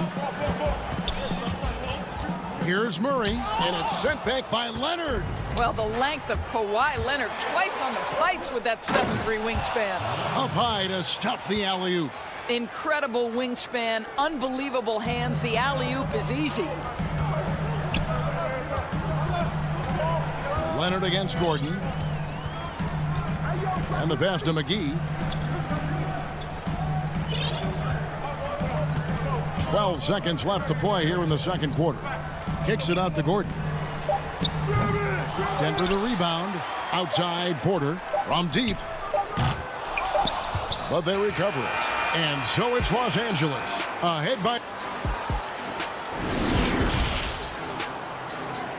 Here's Murray, and it's sent back by Leonard. Well, the length of Kawhi Leonard twice on the pipes with that 7'3" wingspan. Up high to stuff the alley-oop. Incredible wingspan, unbelievable hands. The alley-oop is easy. Leonard against Gordon. And the pass to McGee. 12 seconds left to play here in the second quarter. Kicks it out to Gordon. Denver the rebound. Outside Porter from deep. But they recover it. And so it's Los Angeles. Ahead by...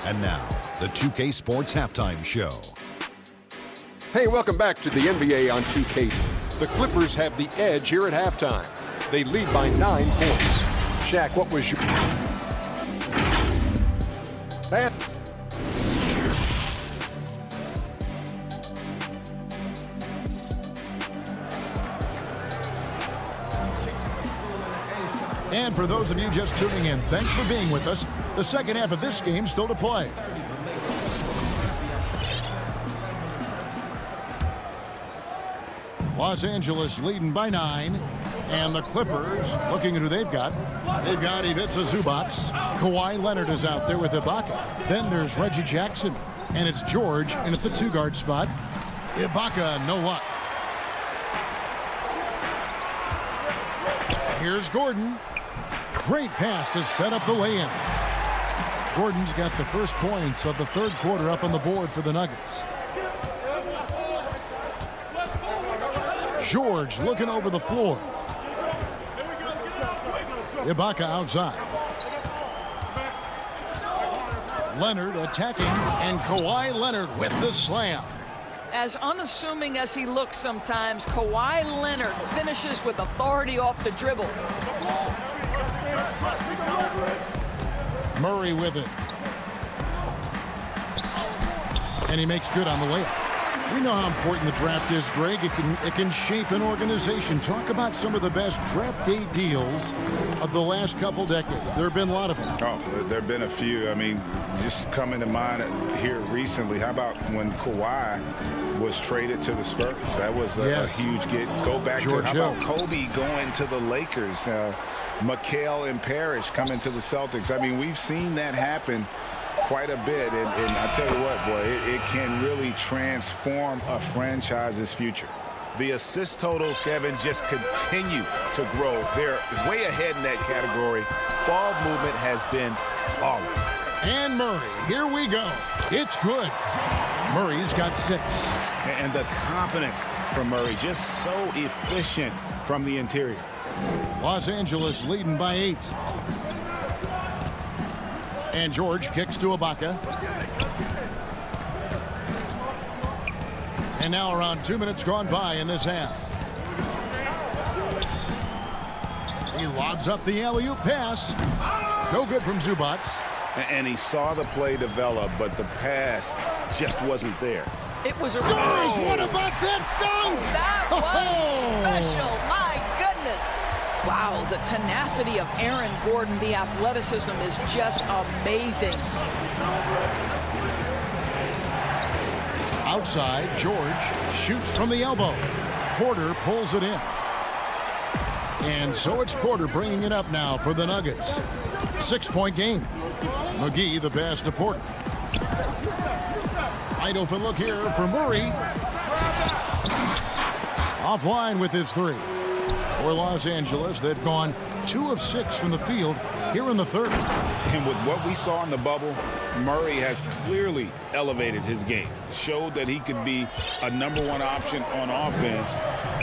And now, the 2K Sports Halftime Show. Hey, welcome back to the NBA on 2K. The Clippers have the edge here at halftime. They lead by 9 points. Shaq, what was your... That... And for those of you just tuning in, thanks for being with us. The second half of this game still to play. Los Angeles leading by 9. And the Clippers, looking at who they've got. They've got Ivica Zubac. Kawhi Leonard is out there with Ibaka. Then there's Reggie Jackson. And it's George in at the 2-guard spot. Ibaka, no luck. Here's Gordon. Great pass to set up the lay-in. Gordon's got the first points of the third quarter up on the board for the Nuggets. George looking over the floor. Ibaka outside. Leonard attacking, and Kawhi Leonard with the slam. As unassuming as he looks sometimes, Kawhi Leonard finishes with authority off the dribble. Murray with it. And he makes good on the layup. We know how important the draft is, Greg. It can shape an organization. Talk about some of the best draft day deals of the last couple decades. There have been a lot of them. Oh, there have been a few. I mean, just coming to mind here recently, how about when Kawhi was traded to the Spurs? That was a huge get. Go back George to, how Hill. about Kobe going to the Lakers? McHale and Parrish coming to the Celtics. I mean, we've seen that happen quite a bit, and I tell you what, boy, it can really transform a franchise's future. The assist totals, Kevin, just continue to grow. They're way ahead in that category. Ball movement has been flawless. And Murray, here we go. It's good. Murray's got 6. And the confidence from Murray, just so efficient from the interior. Los Angeles leading by 8. And George kicks to Ibaka. And now around 2 minutes gone by in this half. He lobs up the alley-oop pass. No good from Zubac. And he saw the play develop, but the pass just wasn't there. It was a... Oh, what about that dunk? That was special. My goodness. Wow, the tenacity of Aaron Gordon, the athleticism is just amazing. Outside, George shoots from the elbow. Porter pulls it in. And so it's Porter bringing it up now for the Nuggets. 6-point game. McGee the pass to Porter. Wide open look here for Murray. Offline with his three. For Los Angeles, they've gone 2 of 6 from the field here in the third. And with what we saw in the bubble, Murray has clearly elevated his game. Showed that he could be a #1 option on offense.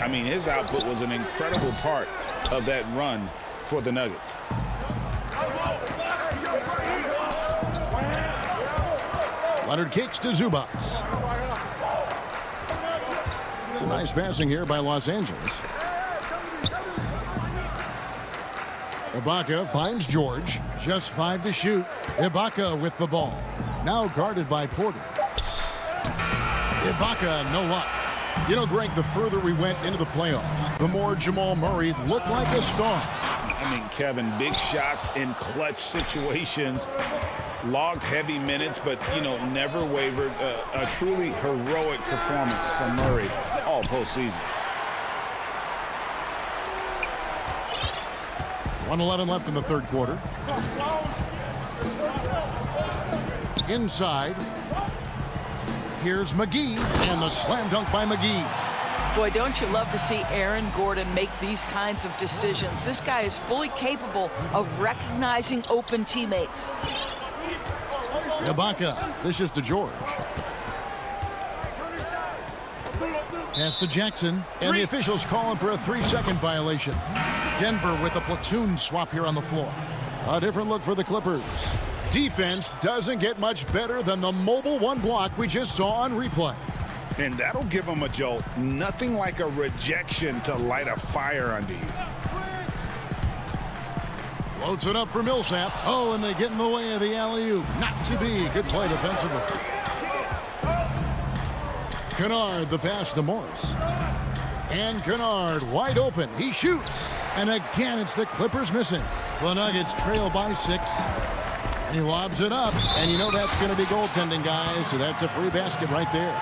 I mean, his output was an incredible part of that run for the Nuggets. Leonard kicks to Zubac. Some nice passing here by Los Angeles. Ibaka finds George. Just 5 to shoot. Ibaka with the ball. Now guarded by Porter. Ibaka, no luck. You know, Greg, the further we went into the playoffs, the more Jamal Murray looked like a star. I mean, Kevin, big shots in clutch situations. Logged heavy minutes, but, you know, never wavered. A truly heroic performance from Murray all postseason. 1:11 left in the third quarter. Inside. Here's McGee, and the slam dunk by McGee. Boy, don't you love to see Aaron Gordon make these kinds of decisions. This guy is fully capable of recognizing open teammates. Ibaka, this is to George. Pass to Jackson, and the officials calling for a 3-second violation. Denver with a platoon swap here on the floor. A different look for the Clippers. Defense doesn't get much better than the mobile one block we just saw on replay. And that'll give them a jolt. Nothing like a rejection to light a fire under you. Floats it up for Millsap. Oh, and they get in the way of the alley-oop. Not to be. Good play defensively. Kennard the pass to Morris. And Kennard wide open. He shoots. And again, it's the Clippers missing. The Nuggets trail by 6. He lobs it up. And you know that's going to be goaltending, guys. So that's a free basket right there.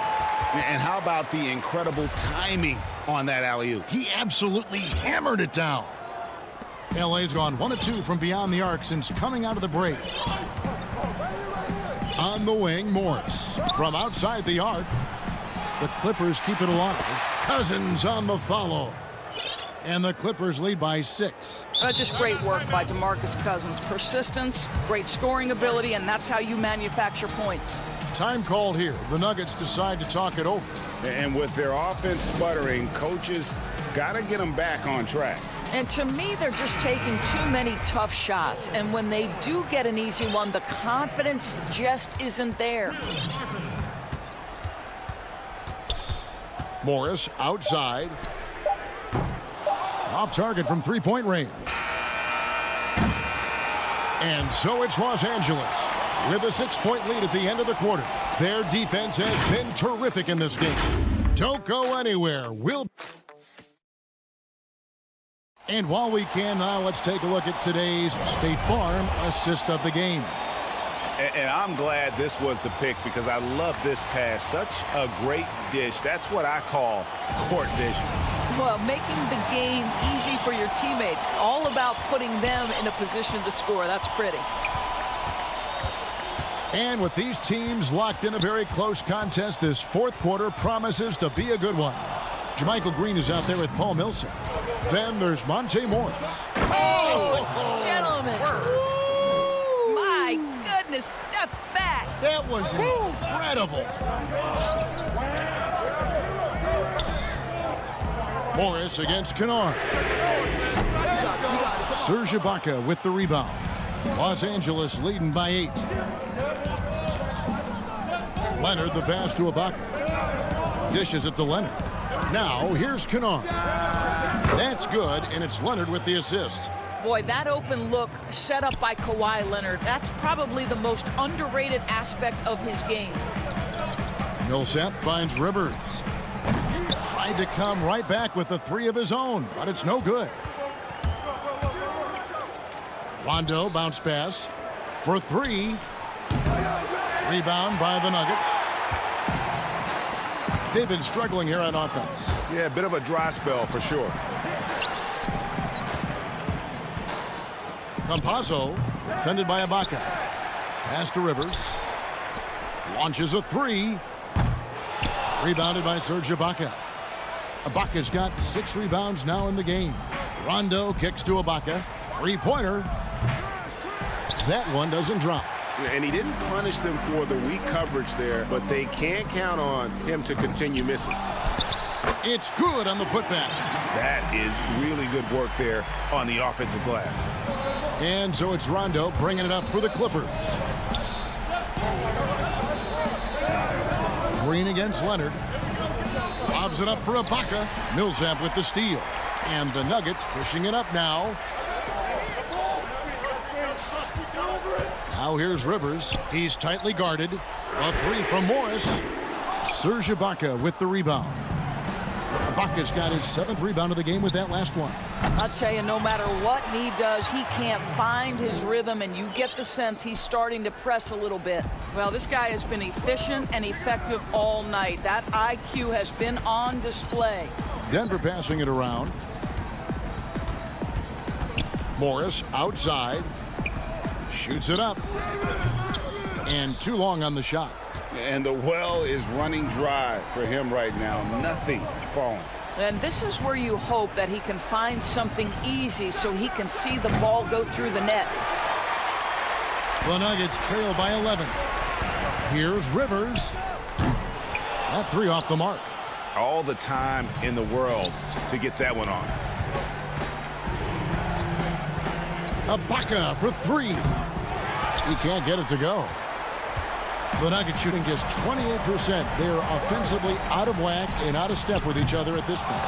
And how about the incredible timing on that alley-oop? He absolutely hammered it down. LA's gone 1 of 2 from beyond the arc since coming out of the break. On the wing, Morris. From outside the arc, the Clippers keep it alive. Cousins on the follow. And the Clippers lead by 6. Just great work by DeMarcus Cousins. Persistence, great scoring ability, and that's how you manufacture points. Time called here. The Nuggets decide to talk it over. And with their offense sputtering, coaches got to get them back on track. And to me, they're just taking too many tough shots. And when they do get an easy one, the confidence just isn't there. Morris outside. Off target from 3-point range. And so it's Los Angeles with a 6-point lead at the end of the quarter. Their defense has been terrific in this game. Don't go anywhere. And while we can now, let's take a look at today's State Farm assist of the game. And I'm glad this was the pick because I love this pass. Such a great dish. That's what I call court vision. Well, making the game easy for your teammates. All about putting them in a position to score. That's pretty. And with these teams locked in a very close contest, this fourth quarter promises to be a good one. Jermichael Green is out there with Paul Millsap. Then there's Monte Morris. Oh, gentlemen. My goodness, step back. That was incredible. Morris against Kennard. Serge Ibaka with the rebound. Los Angeles leading by 8. Leonard the pass to Ibaka. Dishes it to Leonard. Now here's Kennard. That's good, and it's Leonard with the assist. Boy, that open look set up by Kawhi Leonard, that's probably the most underrated aspect of his game. Millsap finds Rivers. Tried to come right back with the 3 of his own, but it's no good. Rondo bounce pass for 3. Rebound by the Nuggets. They've been struggling here on offense. Yeah, a bit of a dry spell for sure. Campazzo defended by Ibaka. Pass to Rivers. Launches a 3. Rebounded by Serge Ibaka. Ibaka's got 6 rebounds now in the game. Rondo kicks to Ibaka. 3-pointer. That one doesn't drop. And he didn't punish them for the weak coverage there, but they can't count on him to continue missing. It's good on the putback. That is really good work there on the offensive glass. And so it's Rondo bringing it up for the Clippers. Green against Leonard. Lobs it up for Ibaka. Millsap with the steal. And the Nuggets pushing it up now. Now here's Rivers. He's tightly guarded. A 3 from Morris. Serge Ibaka with the rebound. Ibaka's got his 7th rebound of the game with that last one. I'll tell you, no matter what he does, he can't find his rhythm, and you get the sense he's starting to press a little bit. Well, this guy has been efficient and effective all night. That IQ has been on display. Denver passing it around. Morris outside. Shoots it up. And too long on the shot. And the well is running dry for him right now. Nothing falling. And this is where you hope that he can find something easy so he can see the ball go through the net. The Nuggets trail by 11. Here's Rivers. That 3 off the mark. All the time in the world to get that one off. Ibaka for 3. He can't get it to go. The Nuggets shooting just 28%. They're offensively out of whack and out of step with each other at this point.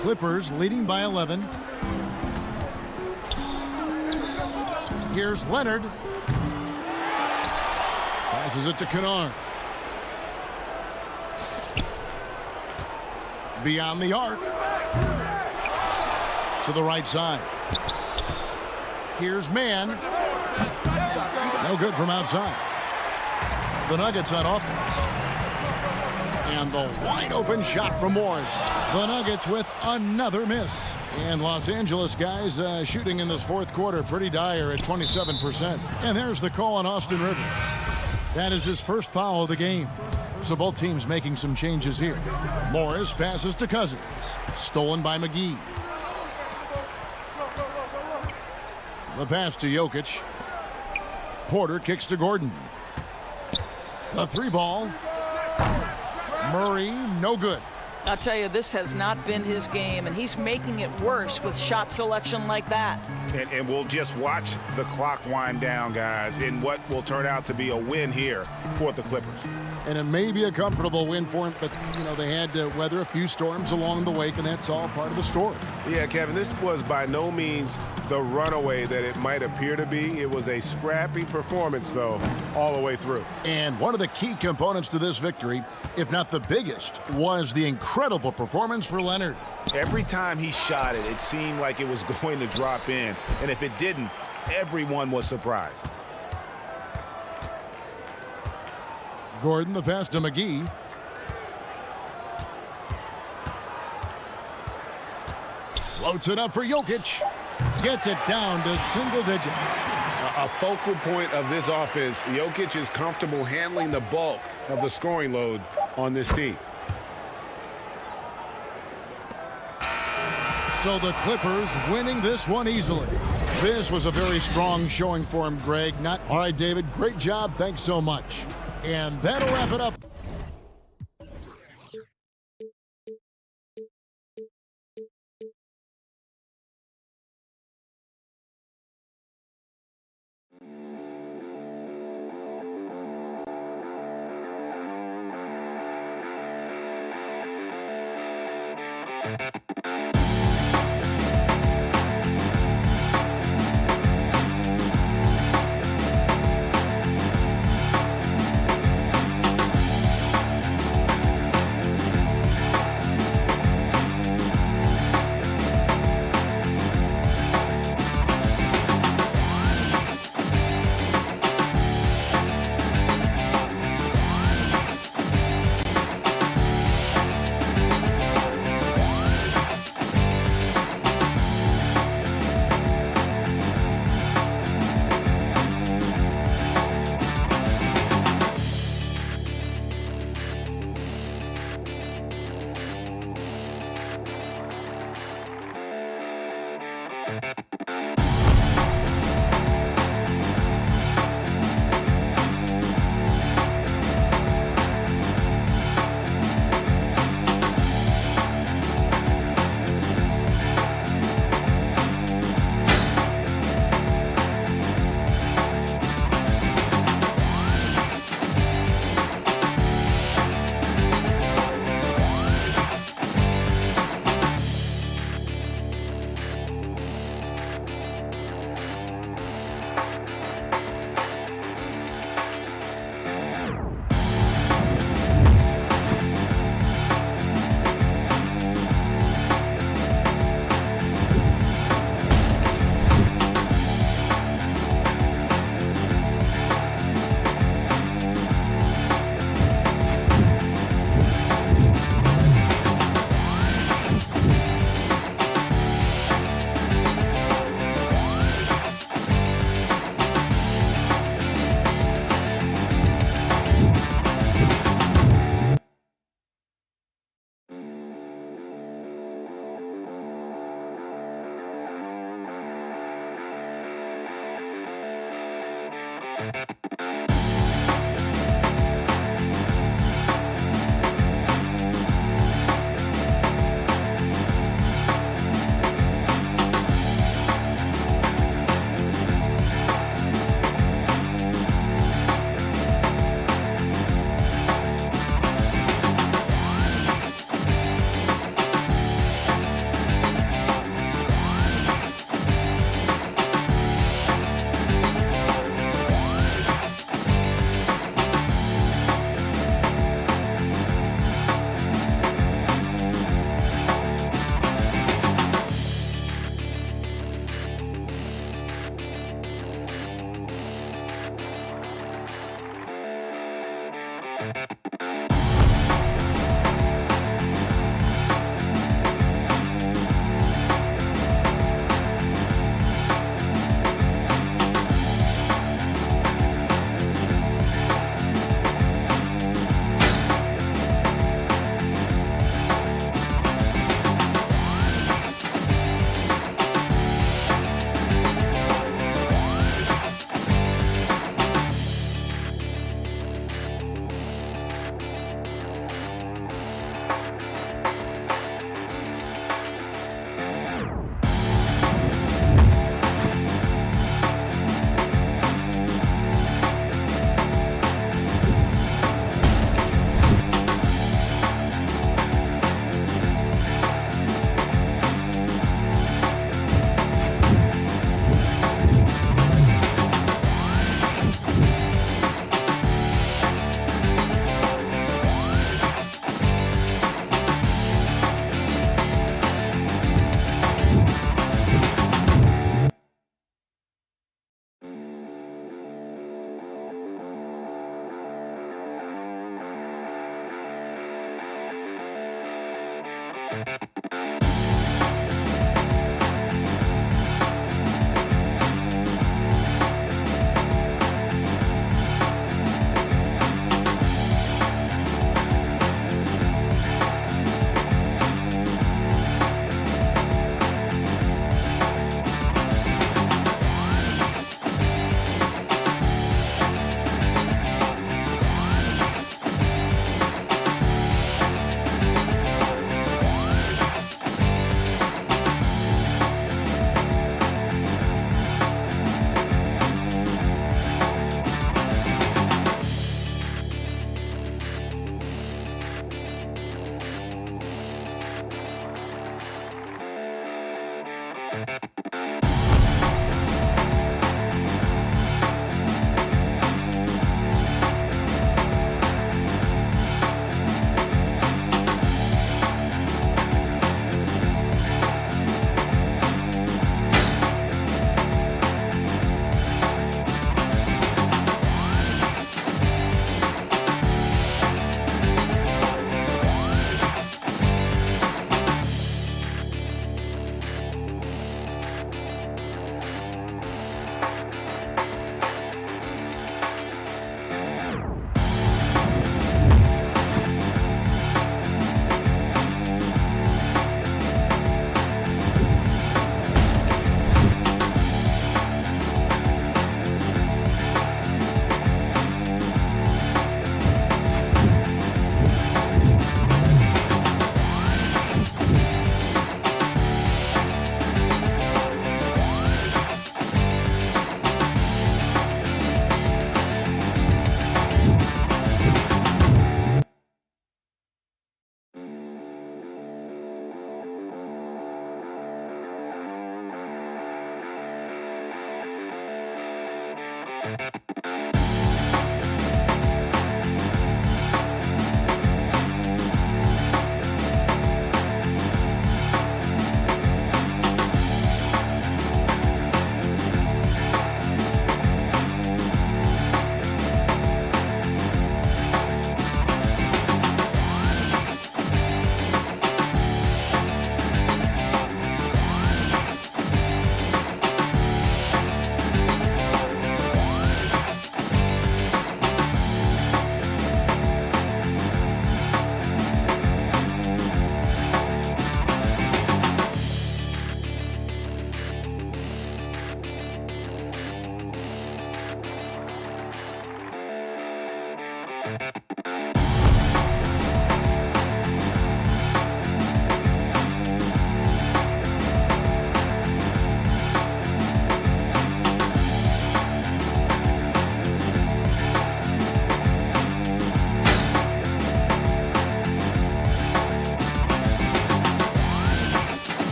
Clippers leading by 11. Here's Leonard. Passes it to Kennard. Beyond the arc. To the right side. Here's Mann. No good from outside. The Nuggets on offense. And the wide open shot from Morris. The Nuggets with another miss. And Los Angeles guys shooting in this 4th quarter pretty dire at 27%. And there's the call on Austin Rivers. That is his first foul of the game. So both teams making some changes here. Morris passes to Cousins. Stolen by McGee. The pass to Jokic. Porter kicks to Gordon. The 3 ball. Murray, no good. I'll tell you, this has not been his game, and he's making it worse with shot selection like that. And we'll just watch the clock wind down, guys, in what will turn out to be a win here for the Clippers. And it may be a comfortable win for him, but, you know, they had to weather a few storms along the way, and that's all part of the story. Yeah, Kevin, this was by no means the runaway that it might appear to be. It was a scrappy performance, though, all the way through. And one of the key components to this victory, if not the biggest, was the incredible performance for Leonard. Every time he shot it, it seemed like it was going to drop in. And if it didn't, everyone was surprised. Gordon, the pass to McGee. Floats it up for Jokic. Gets it down to single digits. A focal point of this offense, Jokic is comfortable handling the bulk of the scoring load on this team. So the Clippers winning this one easily. This was a very strong showing for him, Greg. All right, David, great job. Thanks so much. And that'll wrap it up.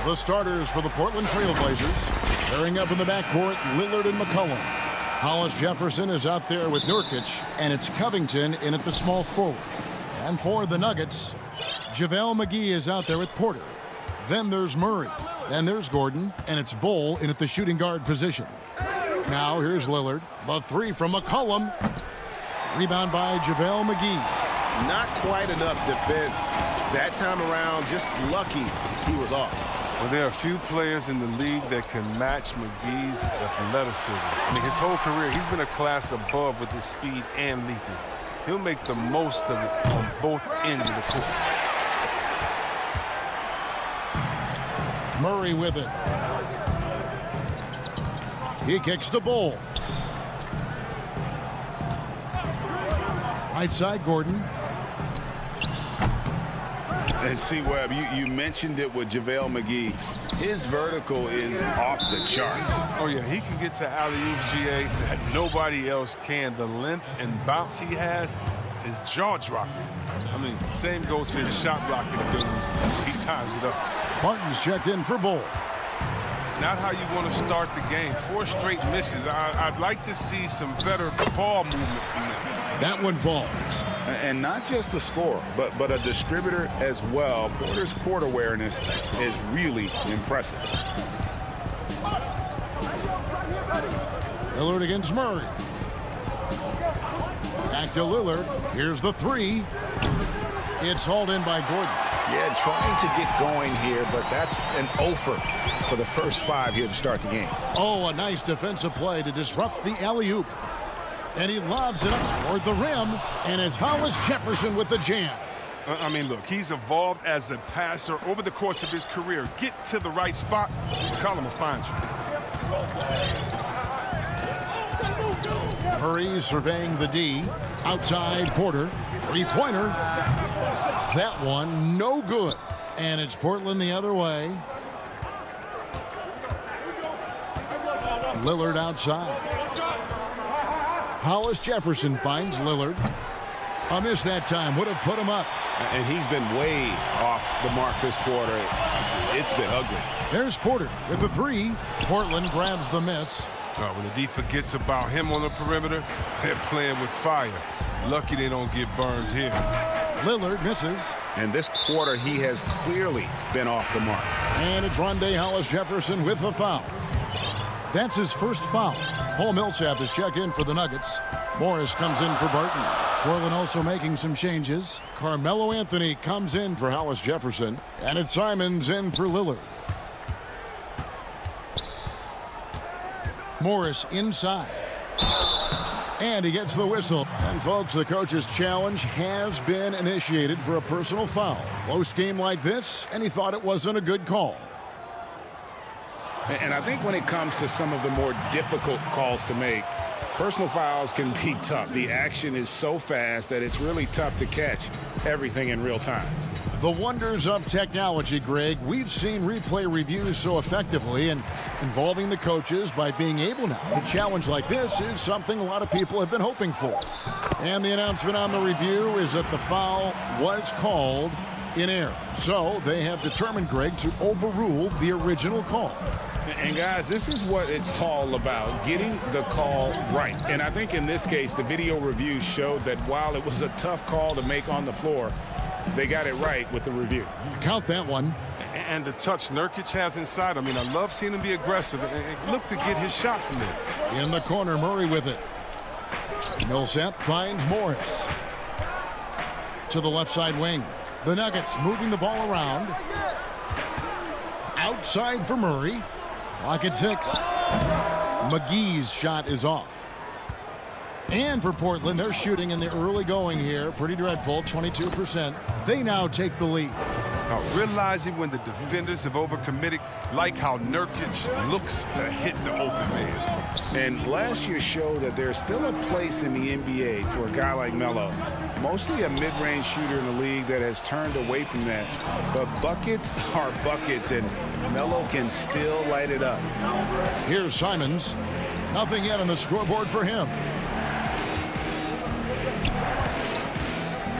The starters for the Portland Trail Blazers. Pairing up in the backcourt, Lillard and McCollum. Hollis Jefferson is out there with Nurkic, and it's Covington in at the small forward. And for the Nuggets, JaVale McGee is out there with Porter. Then there's Murray. Then there's Gordon, and it's Bull in at the shooting guard position. Now here's Lillard. The three from McCollum. Rebound by JaVale McGee. Not quite enough defense that time around. Just lucky he was off. Well, there are a few players in the league that can match McGee's athleticism. I mean, his whole career, he's been a class above with his speed and leaping. He'll make the most of it on both ends of the court. Murray with it. He kicks the Bull. Right side, Gordon. And see, Webb, you mentioned it with JaVale McGee. His vertical is off the charts. Oh, yeah, he can get to alley-oops, GA, that nobody else can. The length and bounce he has is jaw-dropping. I mean, same goes for his shot blocking ability. He times it up. Martin's checked in for Bull. Not how you want to start the game. 4 straight misses. I'd like to see some better ball movement from him. That one falls. And not just a scorer, but a distributor as well. Porter's court awareness is really impressive. Lillard against Murray. Back to Lillard. Here's the three. It's hauled in by Gordon. Yeah, trying to get going here, but that's an offer for the first 5 here to start the game. Oh, a nice defensive play to disrupt the alley-oop. And he lobs it up toward the rim, and it's Hollis Jefferson with the jam. I mean, look, he's evolved as a passer over the course of his career. Get to the right spot, McCollum will find you. Murray surveying the D. Outside, Porter. Three-pointer. That one, no good. And it's Portland the other way. Lillard outside. Hollis Jefferson finds Lillard. A miss that time. Would have put him up. And he's been way off the mark this quarter. It's been ugly. There's Porter with the three. Portland grabs the miss. When the D forgets about him on the perimeter, they're playing with fire. Lucky they don't get burned here. Lillard misses. And this quarter, he has clearly been off the mark. And it's Rondé Hollis Jefferson with the foul. That's his first foul. Paul Millsap has checked in for the Nuggets. Morris comes in for Barton. Portland also making some changes. Carmelo Anthony comes in for Hollis Jefferson. And it's Simons in for Lillard. Morris inside. And he gets the whistle. And folks, the coach's challenge has been initiated for a personal foul. Close game like this, and he thought it wasn't a good call. And I think when it comes to some of the more difficult calls to make, personal fouls can be tough. The action is so fast that it's really tough to catch everything in real time. The wonders of technology, Greg. We've seen replay reviews so effectively, and involving the coaches by being able now. A challenge like this is something a lot of people have been hoping for. And the announcement on the review is that the foul was called in error. So they have determined, Greg, to overrule the original call. And guys, this is what it's all about, getting the call right. And I think in this case, the video review showed that while it was a tough call to make on the floor, they got it right with the review. Count that one. And the touch Nurkic has inside. I mean, I love seeing him be aggressive and look to get his shot from there. In the corner, Murray with it. Millsap finds Morris. To the left side wing. The Nuggets moving the ball around. Outside for Murray. Clock at 6. McGee's shot is off. And for Portland, they're shooting in the early going here. Pretty dreadful, 22%. They now take the lead. Now, realizing when the defenders have overcommitted, like how Nurkic looks to hit the open man. And last year showed that there's still a place in the NBA for a guy like Melo. Mostly a mid-range shooter in the league that has turned away from that. But buckets are buckets, and Melo can still light it up. Here's Simons. Nothing yet on the scoreboard for him.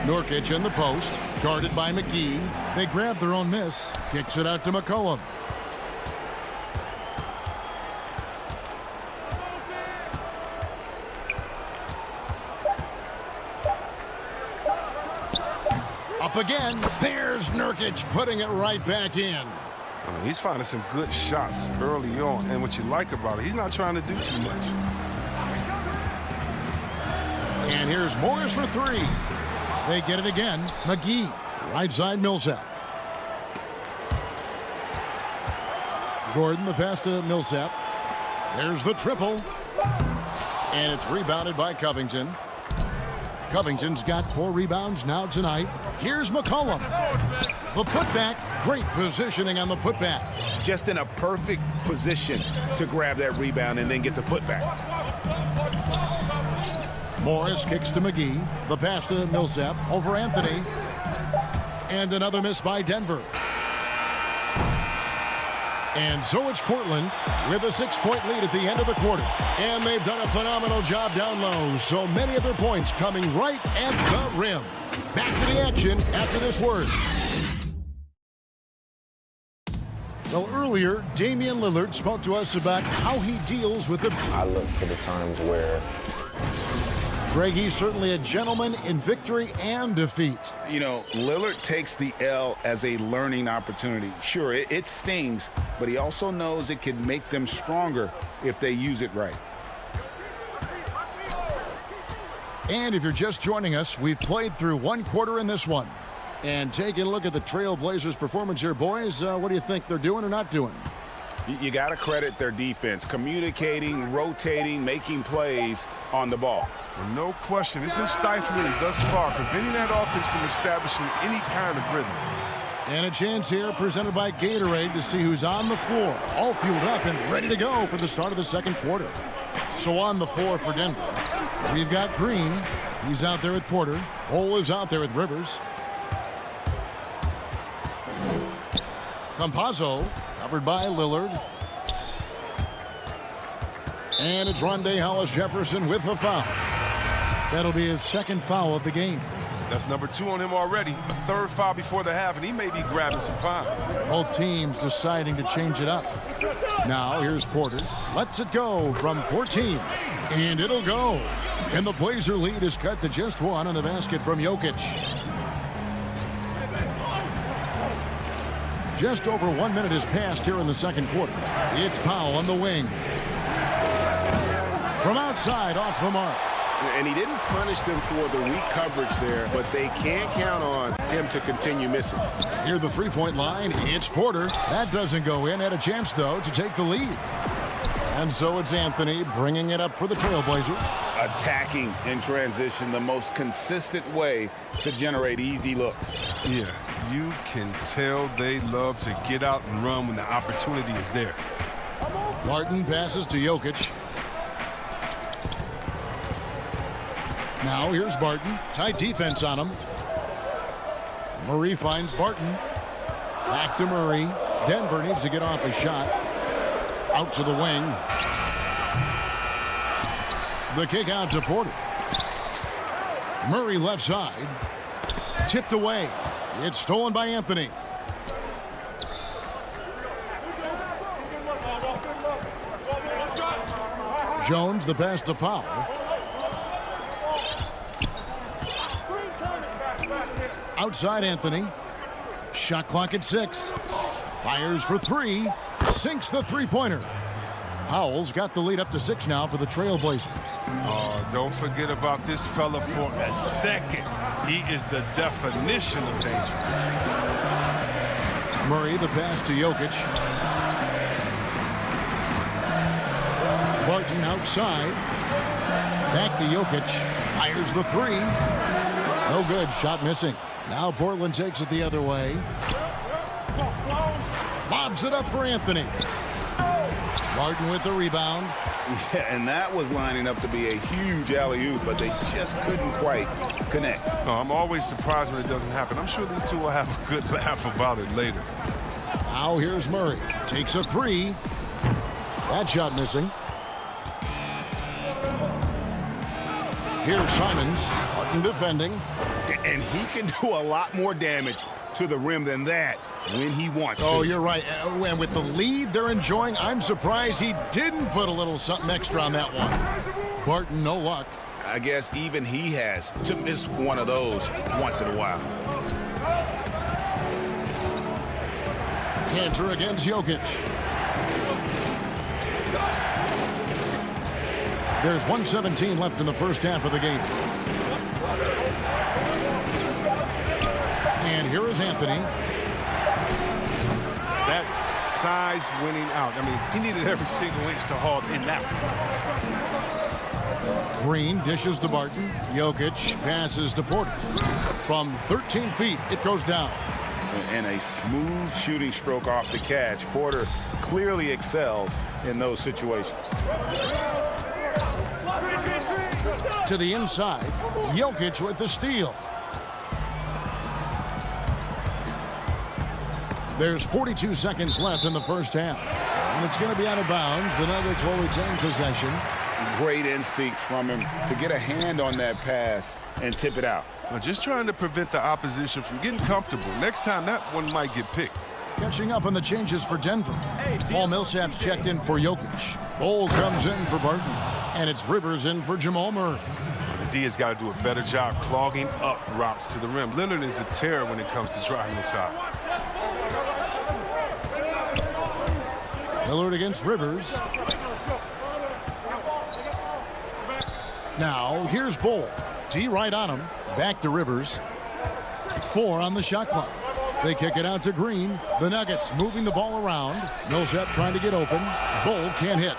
Nurkic in the post, guarded by McGee. They grab their own miss. Kicks it out to McCollum. Up again. There's Nurkic putting it right back in. He's finding some good shots early on, and what you like about it, he's not trying to do too much. And here's Morris for 3. They get it again. McGee, right side Millsap. Gordon, the pass to Millsap. There's the triple. And it's rebounded by Covington. Covington's got 4 rebounds now tonight. Here's McCollum. The putback. Great positioning on the putback. Just in a perfect position to grab that rebound and then get the putback. Morris kicks to McGee. The pass to Millsap over Anthony. And another miss by Denver. And so it's Portland with a 6-point lead at the end of the quarter. And they've done a phenomenal job down low. So many of their points coming right at the rim. Back to the action after this word. Well, earlier, Damian Lillard spoke to us about how he deals with the... I look to the times where... Greg, he's certainly a gentleman in victory and defeat. You know, Lillard takes the L as a learning opportunity. Sure, it stings, but he also knows it can make them stronger if they use it right. And if you're just joining us, we've played through 1 quarter in this one. And taking a look at the Trailblazers' performance here, boys, what do you think they're doing or not doing? You got to credit their defense, communicating, rotating, making plays on the ball. Well, no question. It's been stifling thus far, preventing that offense from establishing any kind of rhythm. And a chance here presented by Gatorade to see who's on the floor, all fueled up and ready to go for the start of the second quarter. So on the floor for Denver, we've got Green. He's out there with Porter. Ole is out there with Rivers. Campazzo covered by Lillard. And it's Rondé Hollis-Jefferson with the foul. That'll be his 2nd foul of the game. That's number 2 on him already. A 3rd foul before the half, and he may be grabbing some time. Both teams deciding to change it up. Now here's Porter. Lets it go from 14. And it'll go. And the Blazer lead is cut to just 1 on the basket from Jokic. Just over 1 minute has passed here in the second quarter. It's Powell on the wing. From outside, off the mark. And he didn't punish them for the weak coverage there, but they can't count on him to continue missing. Near the three-point line, it's Porter. That doesn't go in. Had a chance, though, to take the lead. And so it's Anthony bringing it up for the Trailblazers. Attacking in transition, the most consistent way to generate easy looks. Yeah, you can tell they love to get out and run when the opportunity is there. Martin passes to Jokic. Now here's Barton. Tight defense on him. Murray finds Barton. Back to Murray. Denver needs to get off a shot. Out to the wing. The kick out to Porter. Murray left side. Tipped away. It's stolen by Anthony. Jones, the pass to Powell. Outside Anthony. Shot clock at 6. Fires for 3. Sinks the three-pointer. Powell's got the lead up to 6 now for the Trailblazers. Oh, don't forget about this fella for a second. He is the definition of danger. Murray, the pass to Jokic. Barton outside. Back to Jokic. Fires the three. No good. Shot missing. Now Portland takes it the other way. Lobs it up for Anthony. Barton with the rebound. Yeah, and that was lining up to be a huge alley-oop, but they just couldn't quite connect. No, I'm always surprised when it doesn't happen. I'm sure these two will have a good laugh about it later. Now here's Murray. Takes a three. That shot missing. Here's Simons. Barton defending. And he can do a lot more damage to the rim than that when he wants to. Oh, you're right. And with the lead they're enjoying, I'm surprised he didn't put a little something extra on that one. Barton, no luck. I guess even he has to miss one of those once in a while. Cantor against Jokic. There's 1:17 left in the first half of the game. And here is Anthony. That's size winning out. I mean, he needed every single inch to haul in that one. Green dishes to Barton. Jokic passes to Porter. From 13 feet, it goes down. And a smooth shooting stroke off the catch. Porter clearly excels in those situations. To the inside, Jokic with the steal. There's 42 seconds left in the first half. And it's going to be out of bounds. The Nuggets will retain possession. Great instincts from him to get a hand on that pass and tip it out. Just trying to prevent the opposition from getting comfortable. Next time, that one might get picked. Catching up on the changes for Denver. Paul Millsap's checked in for Jokic. Bol comes in for Barton. And it's Rivers in for Jamal Murray. The D has got to do a better job clogging up routes to the rim. Lillard is a terror when it comes to driving inside. Lillard against Rivers. Now, here's Bol. D right on him. Back to Rivers. 4 on the shot clock. They kick it out to Green. The Nuggets moving the ball around. Millsap trying to get open. Bol can't hit.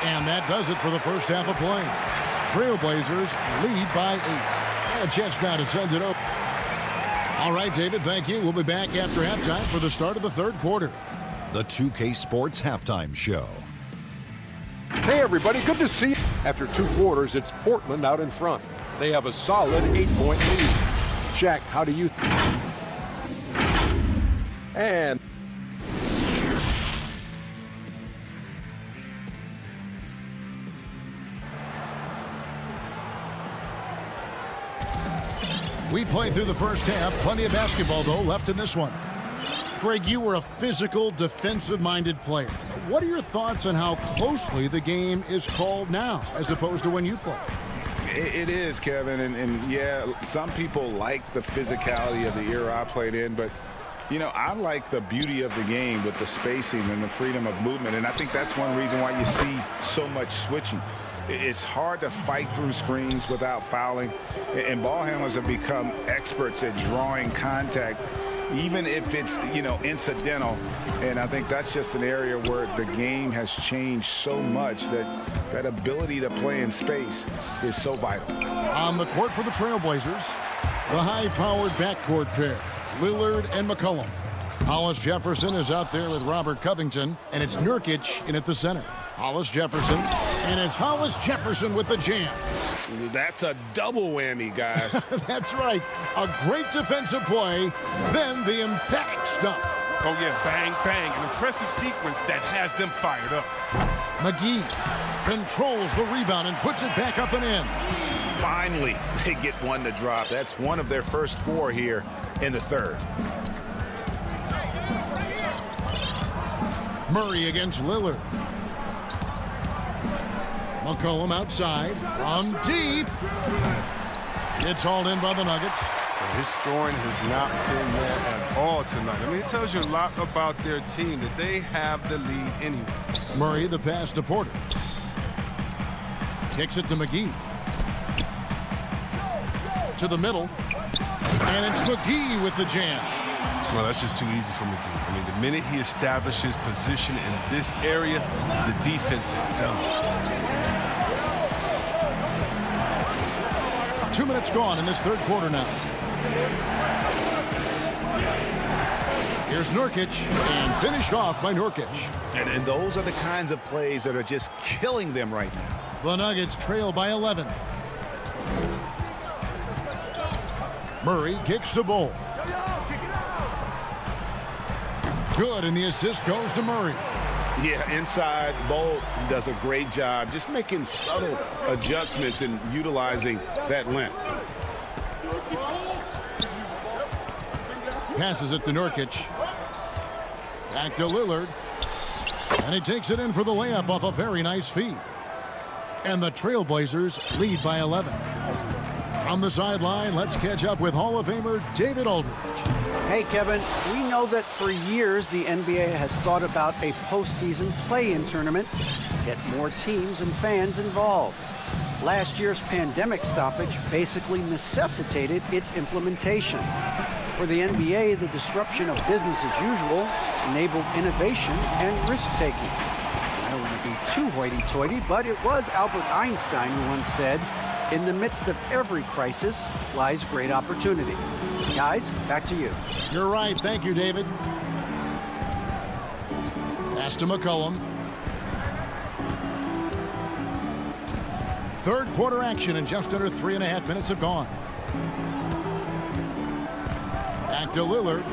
And that does it for the first half of play. Trailblazers lead by 8. And a chance now to send it over. All right, David, thank you. We'll be back after halftime for the start of the third quarter. The 2K Sports Halftime Show. Hey, everybody, good to see you. After 2 quarters, it's Portland out in front. They have a solid 8-point lead. Shaq, how do you think? And we played through the first half. Plenty of basketball, though, left in this one. Greg, you were a physical, defensive-minded player. What are your thoughts on how closely the game is called now as opposed to when you played? It is, Kevin, and yeah, some people like the physicality of the era I played in, but, you know, I like the beauty of the game with the spacing and the freedom of movement, and I think that's one reason why you see so much switching. It's hard to fight through screens without fouling, and ball handlers have become experts at drawing contact, even if it's, you know, incidental. And I think that's just an area where the game has changed so much that that ability to play in space is so vital. On the court for the Trailblazers, the high-powered backcourt pair, Lillard and McCollum. Hollis Jefferson is out there with Robert Covington, and it's Nurkic in at the center. Hollis Jefferson, and it's Hollis Jefferson with the jam. That's a double whammy, guys. That's right. A great defensive play, then the emphatic stuff. Oh, yeah, bang, bang. An impressive sequence that has them fired up. McGee controls the rebound and puts it back up and in. Finally, they get one to drop. That's one of their first 4 here in the third. Murray against Lillard. McCollum outside from deep. It's hauled in by the Nuggets. His scoring has not been there at all tonight. I mean, it tells you a lot about their team that they have the lead anyway. Murray, the pass to Porter. Kicks it to McGee. To the middle. And it's McGee with the jam. Well, that's just too easy for McGee. I mean, the minute he establishes position in this area, the defense is done. 2 minutes gone in this third quarter now. Here's Nurkic, and finished off by Nurkic. And those are the kinds of plays that are just killing them right now. The Nuggets trail by 11. Murray kicks to Bol. Good, and the assist goes to Murray. Yeah, inside, Bol does a great job just making subtle adjustments and utilizing that length. Passes it to Nurkic. Back to Lillard. And he takes it in for the layup off a very nice feed. And the Trailblazers lead by 11. On the sideline, let's catch up with Hall of Famer David Aldridge. Hey, Kevin, we know that for years the NBA has thought about a postseason play-in tournament to get more teams and fans involved. Last year's pandemic stoppage basically necessitated its implementation. For the NBA, the disruption of business as usual enabled innovation and risk-taking. I don't want to be too hoity-toity, but it was Albert Einstein who once said, "In the midst of every crisis lies great opportunity." Guys, back to you. You're right. Thank you, David. Pass to McCollum. Third quarter action, and just under 3.5 minutes have gone. Back to Lillard.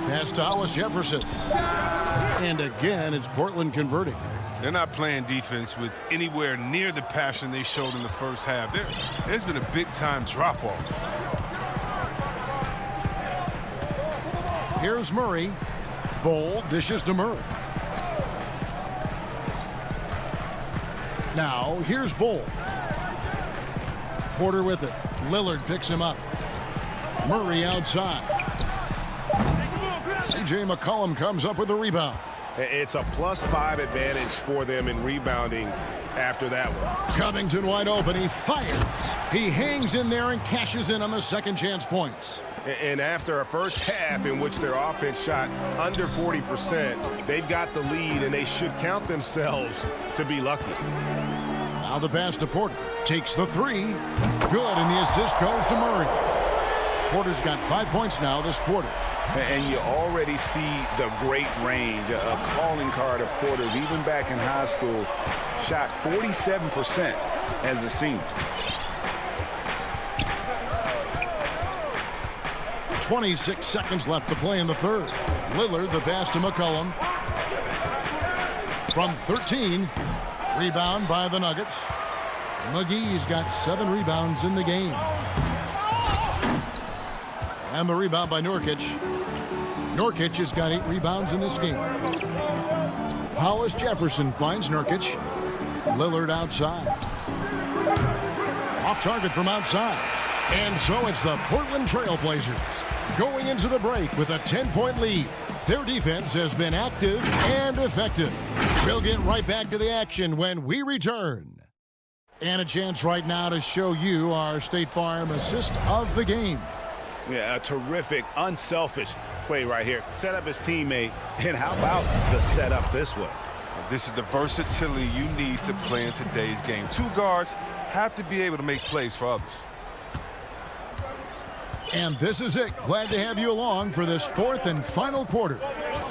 Pass to Hollis Jefferson. And again, it's Portland converting. They're not playing defense with anywhere near the passion they showed in the first half. There's been a big-time drop-off. Here's Murray. Bol dishes to Murray. Now, here's Bol. Porter with it. Lillard picks him up. Murray outside. C.J. McCollum comes up with the rebound. It's a +5 advantage for them in rebounding after that one. Covington wide open. He fires. He hangs in there and cashes in on the second chance points. And after a first half in which their offense shot under 40%, they've got the lead, and they should count themselves to be lucky. Now the pass to Porter. Takes the three. Good, and the assist goes to Murray. Porter's got 5 points now this quarter. And you already see the great range, a calling card of Porter's, even back in high school. Shot 47% as a senior. 26 seconds left to play in the third. Lillard, the pass to McCollum. From 13, rebound by the Nuggets. McGee's got 7 rebounds in the game. And the rebound by Nurkic. Nurkic has got 8 rebounds in this game. Hollis Jefferson finds Nurkic. Lillard outside. Off target from outside. And so it's the Portland Trailblazers going into the break with a 10-point lead. Their defense has been active and effective. We'll get right back to the action when we return. And a chance right now to show you our State Farm assist of the game. Yeah, a terrific, unselfish play right here. Set up his teammate, and how about the setup this was? This is the versatility you need to play in today's game. 2 guards have to be able to make plays for others. And this is it. Glad to have you along for this 4th and final quarter.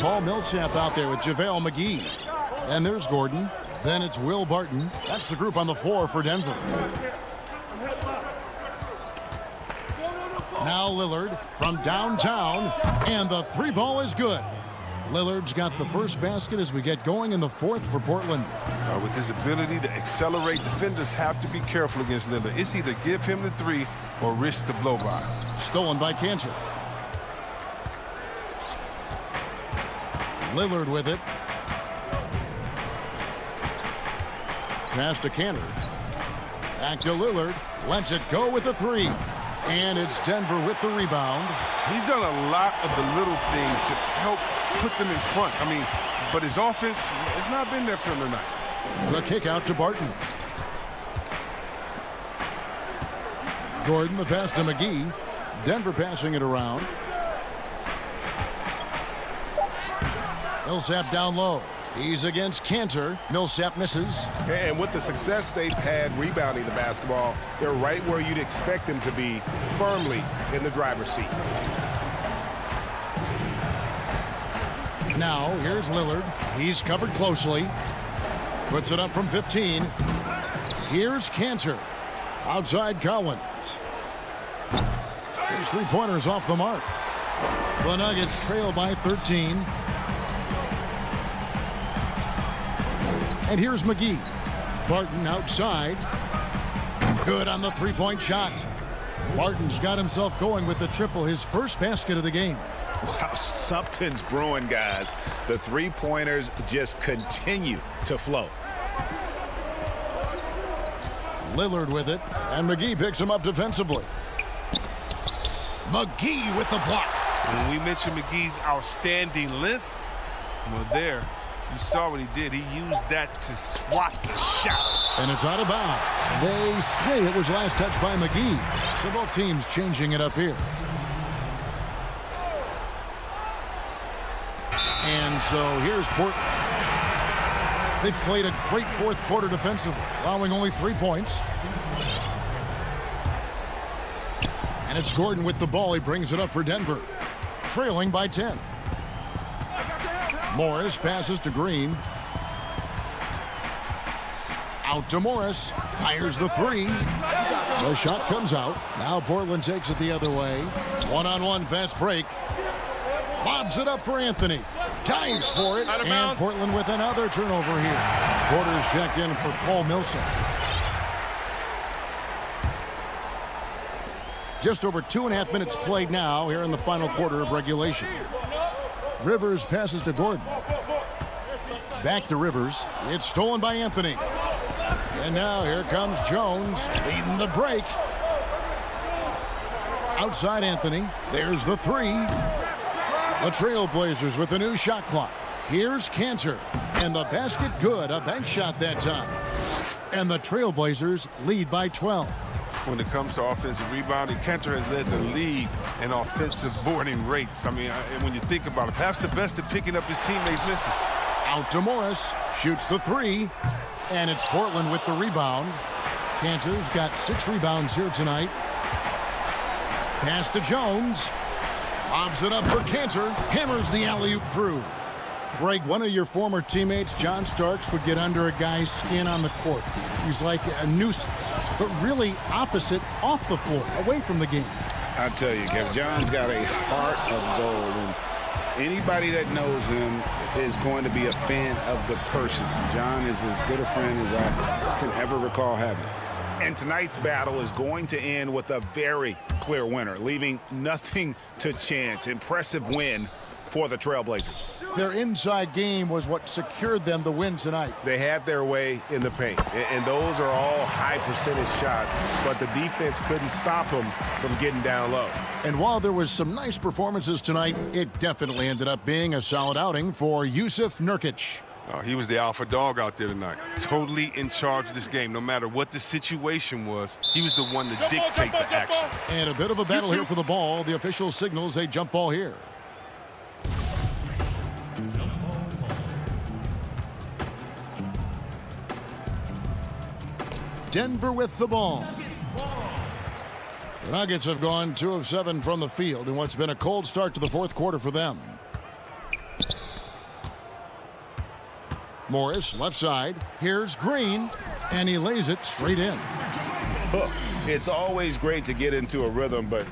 Paul Millsap out there with JaVale McGee. And there's Gordon. Then it's Will Barton. That's the group on the floor for Denver. Now Lillard from downtown, and the 3 ball is good. Lillard's got the first basket as we get going in the 4th for Portland. With his ability to accelerate, defenders have to be careful against Lillard. It's either give him the 3 or risk the blow-by. Stolen by Cantor. Lillard with it. Pass to Cantor. Back to Lillard. Lets it go with the 3. And it's Denver with the rebound. He's done a lot of the little things to help put them in front. I mean, but his offense has not been there for him tonight. The kick out to Barton. Gordon, the pass to McGee. Denver passing it around. Millsap down low. He's against Cantor. Millsap misses. And with the success they've had rebounding the basketball, they're right where you'd expect them to be, firmly in the driver's seat. Now, here's Lillard. He's covered closely. Puts it up from 15. Here's Cantor. Outside Collins. His three-pointers off the mark. The Nuggets trail by 13. And here's McGee. Barton outside. Good on the three-point shot. Barton's got himself going with the triple, his first basket of the game. Wow, something's brewing, guys. The three-pointers just continue to flow. Lillard with it, and McGee picks him up defensively. McGee with the block. When we mentioned McGee's outstanding length, well, there, you saw what he did. He used that to swat the shot. And it's out of bounds. They say it was last touched by McGee. So both teams changing it up here. And so here's Portland. They've played a great fourth quarter defensively, allowing only 3 points. And it's Gordon with the ball. He brings it up for Denver, trailing by 10. Morris passes to Green. Out to Morris. Fires the three. The shot comes out. Now Portland takes it the other way. One-on-one fast break. Lobs it up for Anthony. Dives for it. And Portland with another turnover here. Porter's checked in for Paul Millsap. Just over 2.5 minutes played now here in the final quarter of regulation. Rivers passes to Gordon. Back to Rivers. It's stolen by Anthony. And now here comes Jones leading the break. Outside Anthony. There's the three. The Trailblazers with a new shot clock. Here's Cantor. And the basket good. A bank shot that time. And the Trailblazers lead by 12. When it comes to offensive rebounding, Cantor has led the league in offensive boarding rates. I mean, when you think about it, perhaps the best at picking up his teammates' misses. Out to Morris. Shoots the three. And it's Portland with the rebound. Cantor's got 6 rebounds here tonight. Pass to Jones. Lobs it up for Cantor. Hammers the alley-oop through. Greg, one of your former teammates, John Starks, would get under a guy's skin on the court. He's like a nuisance, but really opposite off the floor, away from the game. I tell you, Kevin, John's got a heart of gold, and anybody that knows him is going to be a fan of the person. John is as good a friend as I can ever recall having. And tonight's battle is going to end with a very clear winner, leaving nothing to chance. Impressive win for the Trailblazers. Their inside game was what secured them the win tonight. They had their way in the paint, and those are all high percentage shots, but the defense couldn't stop them from getting down low. And while there was some nice performances tonight, it definitely ended up being a solid outing for Jusuf Nurkic. He was the alpha dog out there tonight. Totally in charge of this game. No matter what the situation was, he was the one to dictate the action. And a bit of a battle here for the ball. The official signals a jump ball here. Denver with the ball. The Nuggets have gone 2 of 7 from the field in what's been a cold start to the fourth quarter for them. Morris, left side. Here's Green, and he lays it straight in. It's always great to get into a rhythm, but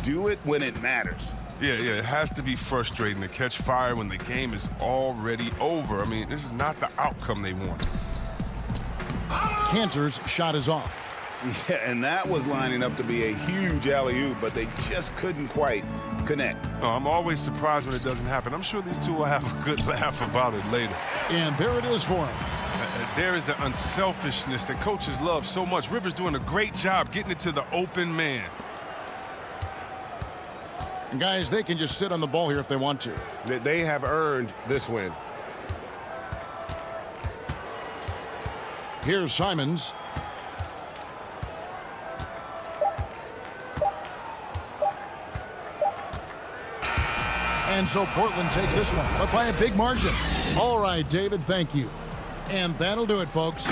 do it when it matters. Yeah, it has to be frustrating to catch fire when the game is already over. I mean, this is not the outcome they wanted. Cantor's shot is off. Yeah, and that was lining up to be a huge alley-oop, but they just couldn't quite connect. Oh, I'm always surprised when it doesn't happen. I'm sure these two will have a good laugh about it later. And there it is for him. There is the unselfishness that coaches love so much. Rivers doing a great job getting it to the open man. And guys, they can just sit on the ball here if they want to. They have earned this win. Here's Simons. And so Portland takes this one, but by a big margin. All right, David, thank you. And that'll do it, folks.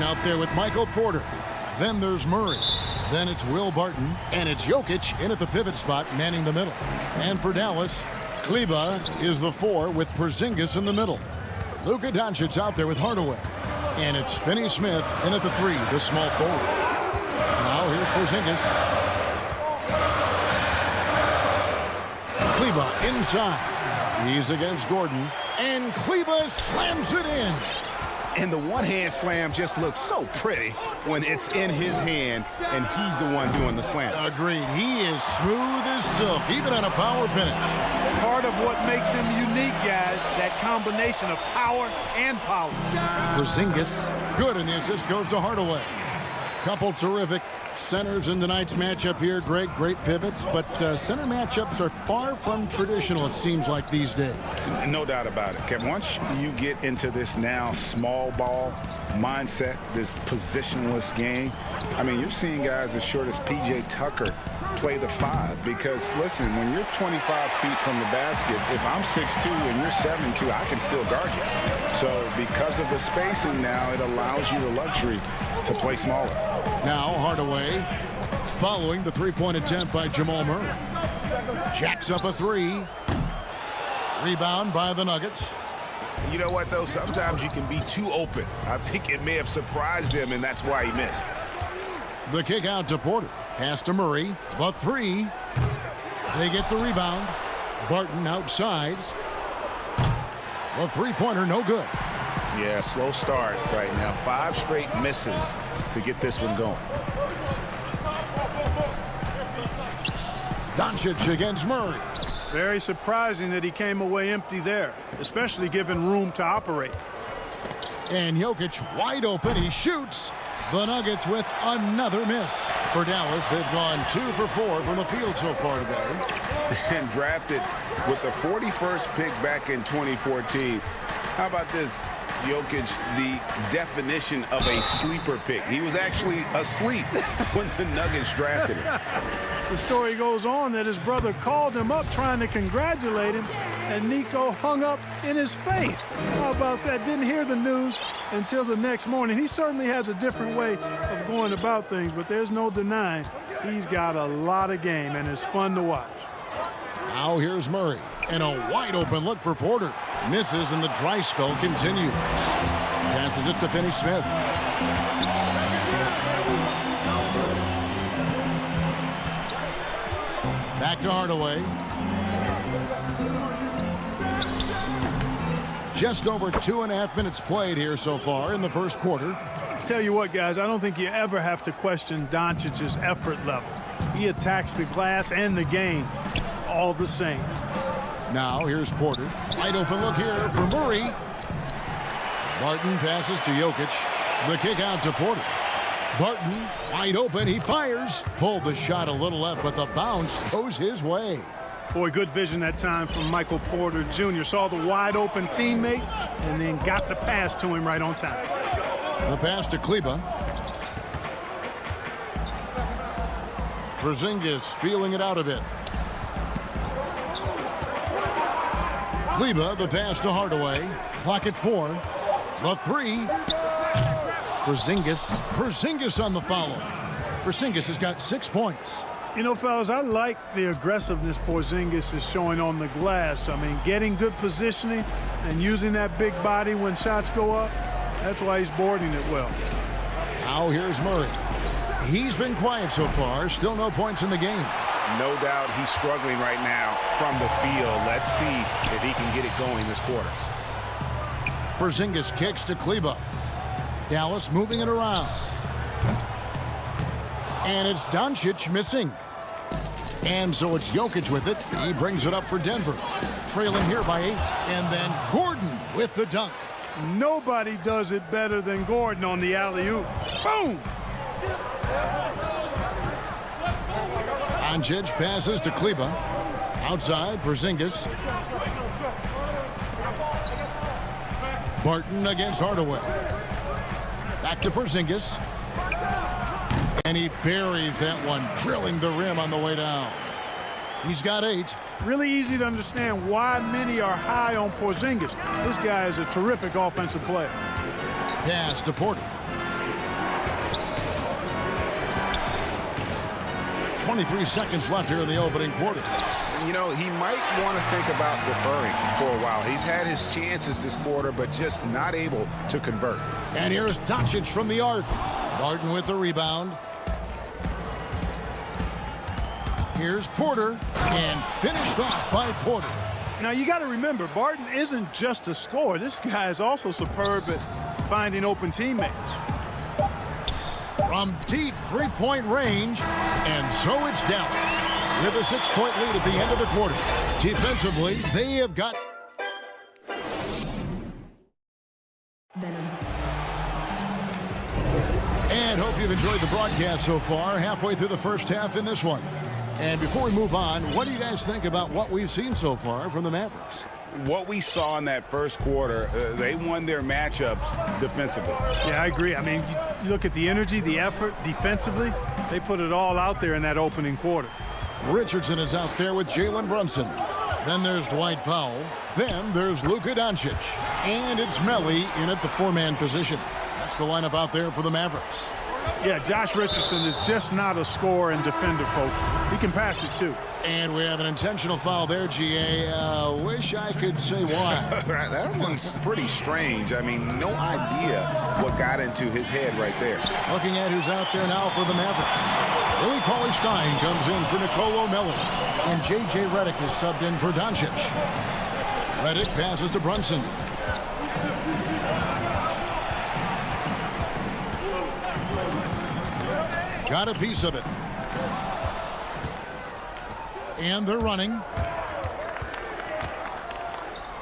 Out there with Michael Porter. Then there's Murray. Then it's Will Barton. And it's Jokic in at the pivot spot, manning the middle. And for Dallas, Kleber is the 4 with Porzingis in the middle. Luka Doncic out there with Hardaway. And it's Finney-Smith in at the 3, the small forward. Now here's Porzingis. Kleber inside. He's against Gordon. And Kleber slams it in. And the one-hand slam just looks so pretty when it's in his hand and he's the one doing the slam. Agreed. He is smooth as silk, even on a power finish. Part of what makes him unique, guys, that combination of power and polish. Porzingis, good, and the assist goes to Hardaway. Couple terrific centers in tonight's matchup here. Great pivots, but center matchups are far from traditional, it seems like, these days. No doubt about it, Kevin. Once you get into this now small ball mindset, this positionless game, I mean, you're seeing guys as short as P.J. Tucker play the 5 because, listen, when you're 25 feet from the basket, if I'm 6'2 and you're 7'2, I can still guard you. So because of the spacing now, it allows you the luxury to play smaller. Now Hardaway following the three-point attempt by Jamal Murray. Jacks up a 3. Rebound by the Nuggets. You know what, though? Sometimes you can be too open. I think it may have surprised him, and that's why he missed. The kick out to Porter. Pass to Murray. The 3. They get the rebound. Barton outside. The three-pointer no good. Yeah, slow start right now. 5 straight misses to get this one going. Doncic against Murray. Very surprising that he came away empty there, especially given room to operate. And Jokic wide open. He shoots. The Nuggets with another miss. For Dallas, they've gone 2 for 4 from the field so far today. And drafted with the 41st pick back in 2014. How about this? Jokic the definition of a sleeper pick. He was actually asleep when the Nuggets drafted him. The story goes on that his brother called him up trying to congratulate him, and Nico hung up in his face. How about that? Didn't hear the news until the next morning. He certainly has a different way of going about things, but there's no denying he's got a lot of game, and it's fun to watch. Now here's Murray, and a wide-open look for Porter. Misses, and the dry spell continues. Passes it to Finney-Smith. Back to Hardaway. Just over 2.5 minutes played here so far in the first quarter. Tell you what, guys, I don't think you ever have to question Doncic's effort level. He attacks the glass and the game all the same. Now here's Porter. Wide open look here for Murray. Barton passes to Jokic. The kick out to Porter. Barton wide open. He fires. Pulled the shot a little left, but the bounce goes his way. Boy, good vision that time from Michael Porter Jr. Saw the wide open teammate and then got the pass to him right on time. The pass to Kleba. Porzingis feeling it out a bit. Kleba, the pass to Hardaway. Clock at 4. The 3. Porzingis on the follow. Porzingis has got 6 points. You know, fellas, I like the aggressiveness Porzingis is showing on the glass. I mean, getting good positioning and using that big body when shots go up. That's why he's boarding it well. Now here's Murray. He's been quiet so far. Still no points in the game. No doubt he's struggling right now from the field. Let's see if he can get it going this quarter. Porzingis kicks to Kleba. Dallas moving it around. And it's Doncic missing. And so it's Jokic with it. He brings it up for Denver. Trailing here by 8. And then Gordon with the dunk. Nobody does it better than Gordon on the alley-oop. Boom! Doncic passes to Kleba. Outside, Porzingis. Barton against Hardaway. Back to Porzingis. And he buries that one, drilling the rim on the way down. He's got 8. Really easy to understand why many are high on Porzingis. This guy is a terrific offensive player. Pass to Porter. 23 seconds left here in the opening quarter. You know, he might want to think about deferring for a while. He's had his chances this quarter, but just not able to convert. And here's Doncic from the arc. Barton with the rebound. Here's Porter, and finished off by Porter. Now, you got to remember, Barton isn't just a scorer. This guy is also superb at finding open teammates. From deep three-point range, and so it's Dallas with a 6-point lead at the end of the quarter. Defensively, they have got... And hope you've enjoyed the broadcast so far, halfway through the first half in this one. And before we move on, what do you guys think about what we've seen so far from the Mavericks? What we saw in that first quarter, they won their matchups defensively. Yeah, I agree. I mean, you look at the energy, the effort defensively, they put it all out there in that opening quarter. Richardson is out there with Jalen Brunson. Then there's Dwight Powell. Then there's Luka Doncic. And it's Melly in at the 4-man position. That's the lineup out there for the Mavericks. Yeah, Josh Richardson is just not a scorer and defender, folks. He can pass it, too. And we have an intentional foul there, GA. Wish I could say why. That one's pretty strange. I mean, no idea what got into his head right there. Looking at who's out there now for the Mavericks. Willie Cauley-Stein comes in for Nicolo Melli. And J.J. Redick is subbed in for Doncic. Redick passes to Brunson. Got a piece of it. And they're running.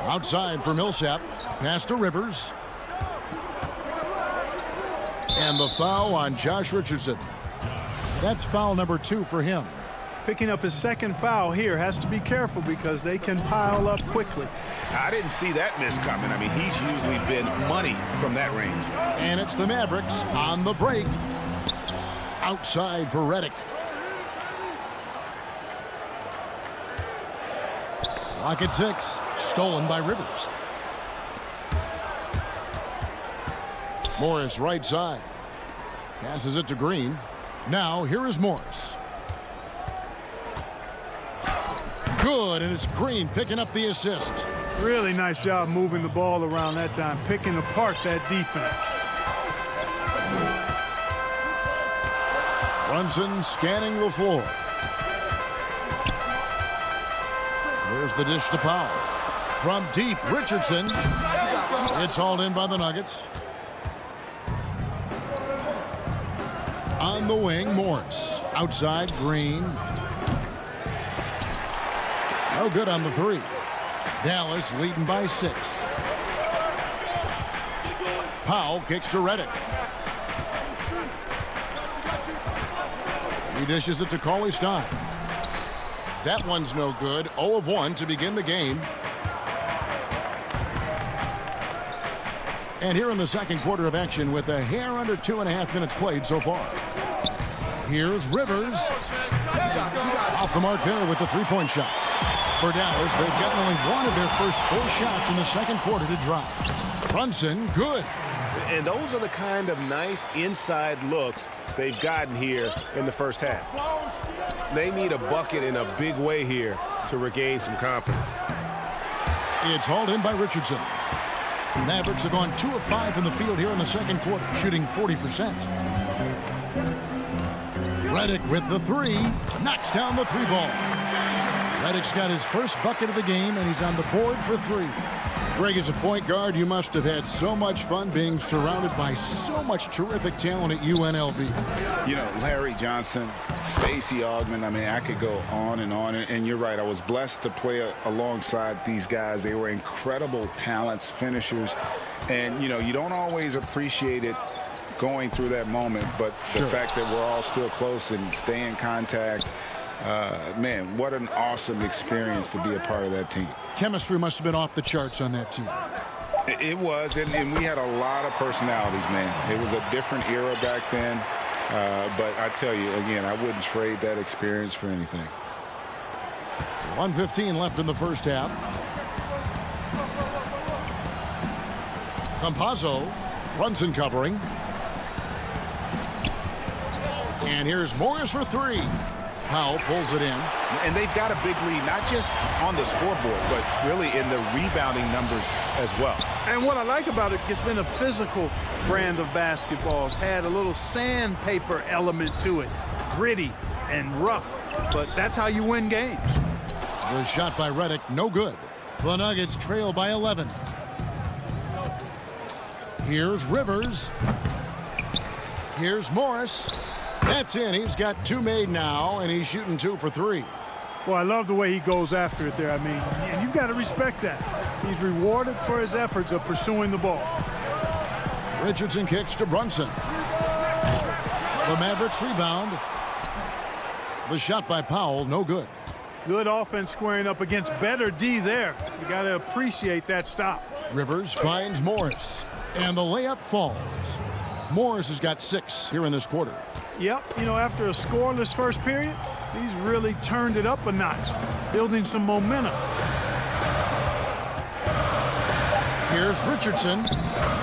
Outside for Millsap. Pass to Rivers. And the foul on Josh Richardson. That's foul number 2 for him. Picking up his second foul here, has to be careful because they can pile up quickly. I didn't see that miss coming. I mean, he's usually been money from that range. And it's the Mavericks on the break. Outside for Redick. Clock at 6. Stolen by Rivers. Morris right side. Passes it to Green. Now here is Morris. Good, and it's Green picking up the assist. Really nice job moving the ball around that time, picking apart that defense. Brunson scanning the floor. There's the dish to Powell. From deep, Richardson. It's hauled in by the Nuggets. On the wing, Morris. Outside, Green. No good on the 3. Dallas leading by 6. Powell kicks to Redick. He dishes it to Cauley Stein. That one's no good. 0 of 1 to begin the game. And here in the second quarter of action with a hair under 2.5 minutes played so far. Here's Rivers. Off the mark there with the three-point shot. For Dallas, they've gotten only one of their first 4 shots in the second quarter to drop. Brunson, good. And those are the kind of nice inside looks they've gotten here in the first half. They need a bucket in a big way here to regain some confidence. It's hauled in by Richardson. Mavericks have gone 2 of 5 from the field here in the second quarter, shooting 40%. Redick with the 3, knocks down the 3 ball. Redick's got his first bucket of the game, and he's on the board for 3. Greg, as a point guard, you must have had so much fun being surrounded by so much terrific talent at UNLV. You know, Larry Johnson, Stacey Augmon, I mean, I could go on. And you're right, I was blessed to play alongside these guys. They were incredible talents, finishers. And, you know, you don't always appreciate it going through that moment, but the fact that we're all still close and stay in contact, man, what an awesome experience to be a part of that team. Chemistry must have been off the charts on that team. It was, and we had a lot of personalities, man. It was a different era back then, but I tell you, again, I wouldn't trade that experience for anything. 1:15 left in the first half. Campazzo, Brunson covering. And here's Morris for 3. Powell pulls it in. And they've got a big lead, not just on the scoreboard, but really in the rebounding numbers as well. And what I like about it, it's been a physical brand of basketball. It's had a little sandpaper element to it. Gritty and rough, but that's how you win games. The shot by Redick, no good. The Nuggets trail by 11. Here's Rivers. Here's Morris. That's in. He's got 2 made now, and he's shooting 2 for 3. Well, I love the way he goes after it there. I mean, and you've got to respect that. He's rewarded for his efforts of pursuing the ball. Richardson kicks to Brunson. The Mavericks rebound. The shot by Powell, no good. Good offense squaring up against better D there. You got to appreciate that stop. Rivers finds Morris, and the layup falls. Morris has got 6 here in this quarter. Yep, you know, after a scoreless first period, he's really turned it up a notch, building some momentum. Here's Richardson,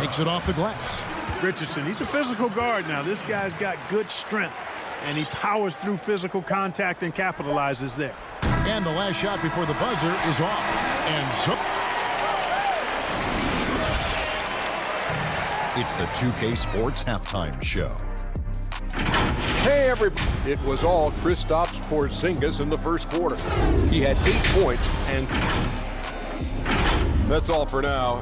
makes it off the glass. Richardson, he's a physical guard now. This guy's got good strength, and he powers through physical contact and capitalizes there. And the last shot before the buzzer is off. And so It's the 2K Sports Halftime Show. Hey, everybody. It was all Kristaps Porzingis in the first quarter. He had 8 points, and that's all for now.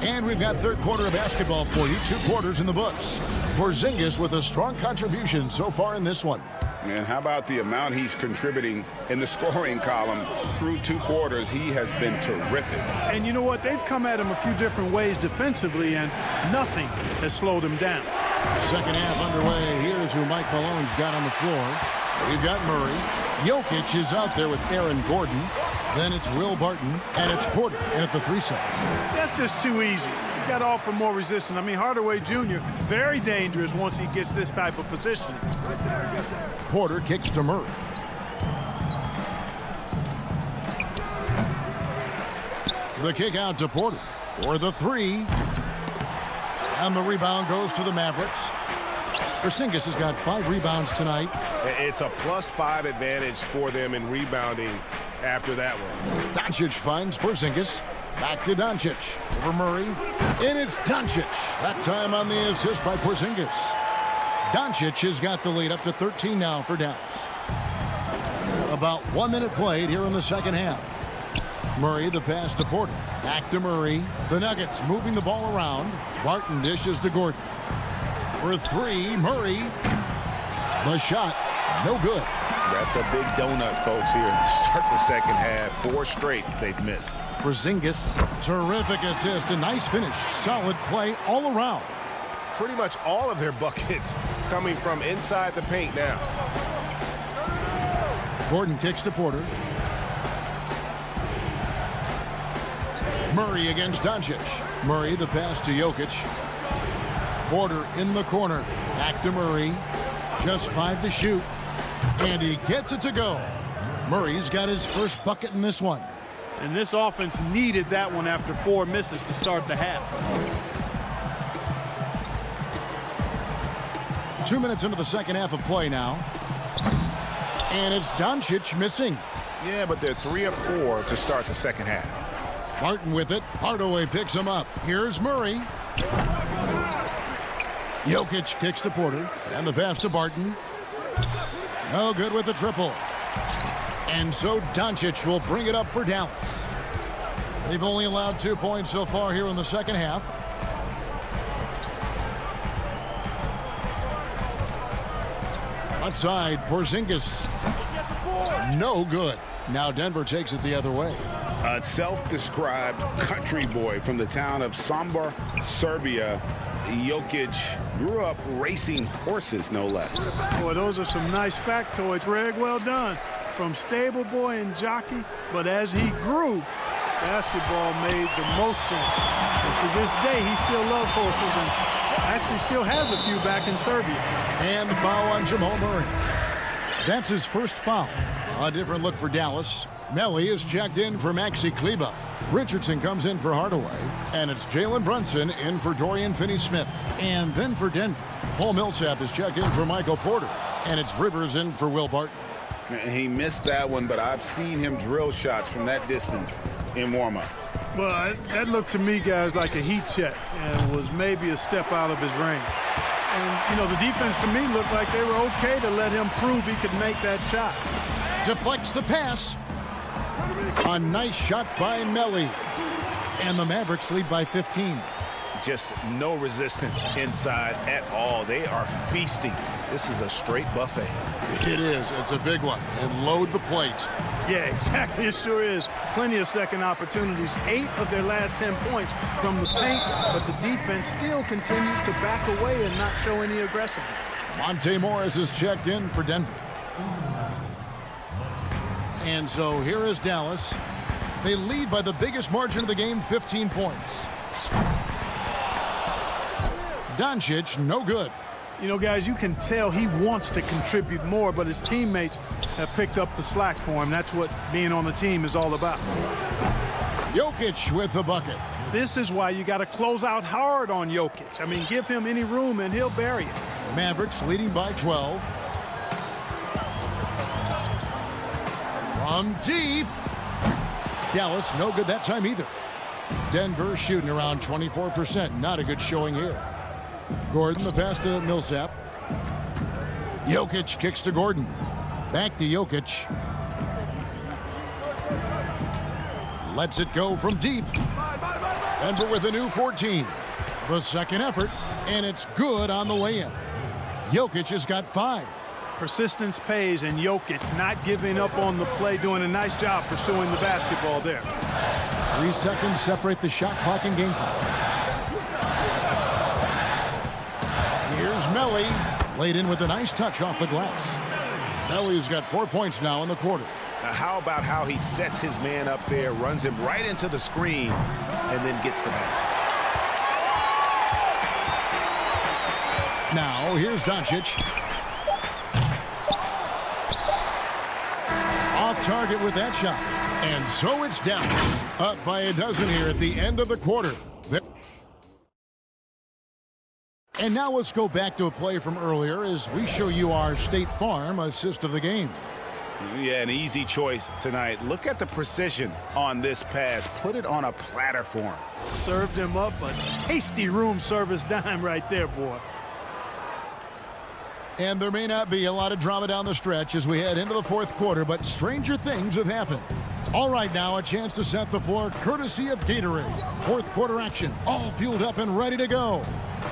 And we've got third quarter of basketball for you. 2 quarters in the books. Porzingis with a strong contribution so far in this one. And how about the amount he's contributing in the scoring column through 2 quarters? He has been terrific. And you know what? They've come at him a few different ways defensively, and nothing has slowed him down. Second half underway. Here's who Mike Malone's got on the floor. We've got Murray. Jokic is out there with Aaron Gordon. Then it's Will Barton, and it's Porter in at the 3 side. That's just too easy. You've got to offer more resistance. I mean, Hardaway Jr., very dangerous once he gets this type of positioning. Porter kicks to Murray. The kick out to Porter for the 3. And the rebound goes to the Mavericks. Porzingis has got 5 rebounds tonight. It's a +5 advantage for them in rebounding after that one. Doncic finds Porzingis. Back to Doncic. Over Murray. And it's Doncic. That time on the assist by Porzingis. Doncic has got the lead up to 13 now for Dallas. About 1 minute played here in the second half. Murray, the pass to Porter. Back to Murray. The Nuggets moving the ball around. Barton dishes to Gordon. For 3, Murray. The shot, no good. That's a big donut, folks, here to start the second half. 4 straight they've missed. Porzingis, terrific assist. A nice finish. Solid play all around. Pretty much all of their buckets coming from inside the paint now. Gordon kicks to Porter. Murray against Doncic. Murray, the pass to Jokic. Porter in the corner. Back to Murray. Just 5 to shoot. And he gets it to go. Murray's got his first bucket in this one. And this offense needed that one after 4 misses to start the half. 2 minutes into the second half of play now. And it's Doncic missing. Yeah, but they're 3 of 4 to start the second half. Barton with it. Hardaway picks him up. Here's Murray. Jokic kicks to Porter. And the pass to Barton. No good with the triple. And so Doncic will bring it up for Dallas. They've only allowed 2 points so far here in the second half. Outside, Porzingis. No good. Now Denver takes it the other way. A self-described country boy from the town of Sombor, Serbia. Jokic grew up racing horses, no less. Boy, those are some nice factoids, Greg. Well done. From stable boy and jockey, but as he grew, basketball made the most sense. And to this day, he still loves horses and actually still has a few back in Serbia. And the foul on Jamal Murray. That's his first foul. A different look for Dallas. Melly is checked in for Maxi Kleber. Richardson comes in for Hardaway. And it's Jalen Brunson in for Dorian Finney-Smith. And then for Denver, Paul Millsap is checked in for Michael Porter. And it's Rivers in for Will Barton. He missed that one, but I've seen him drill shots from that distance in warm-up. Well, that looked to me, guys, like a heat check and was maybe a step out of his range. And, you know, the defense to me looked like they were okay to let him prove he could make that shot. Deflects the pass. A nice shot by Melly. And the Mavericks lead by 15. Just no resistance inside at all. They are feasting. This is a straight buffet. It is. It's a big one. And load the plate. Yeah, exactly. It sure is. Plenty of second opportunities. 8 of their last 10 points from the paint, but the defense still continues to back away and not show any aggressiveness. Monte Morris is checked in for Denver. And so here is Dallas. They lead by the biggest margin of the game, 15 points. Doncic, no good. You know, guys, you can tell he wants to contribute more, but his teammates have picked up the slack for him. That's what being on the team is all about. Jokic with the bucket. This is why you got to close out hard on Jokic. I mean, give him any room and he'll bury it. Mavericks leading by 12. From deep. Dallas, no good that time either. Denver shooting around 24%. Not a good showing here. Gordon, the pass to Millsap. Jokic kicks to Gordon. Back to Jokic. Lets it go from deep. Denver with a new 14. The second effort, and it's good on the way in. Jokic has got 5. Persistence pays, and Jokic not giving up on the play, doing a nice job pursuing the basketball there. 3 seconds separate the shot clock and game clock. Here's Melly, laid in with a nice touch off the glass. Melly's got 4 points now in the quarter. Now, how about how he sets his man up there, runs him right into the screen, and then gets the basket. Now, here's Doncic. Off target with that shot. And so it's down. Up by a dozen here at the end of the quarter. And now let's go back to a play from earlier as we show you our State Farm assist of the game. Yeah, an easy choice tonight. Look at the precision on this pass. Put it on a platter for him. Served him up a tasty room service dime right there, boy. And there may not be a lot of drama down the stretch as we head into the fourth quarter, but stranger things have happened. All right, now a chance to set the floor courtesy of Gatorade. Fourth quarter action, all fueled up and ready to go.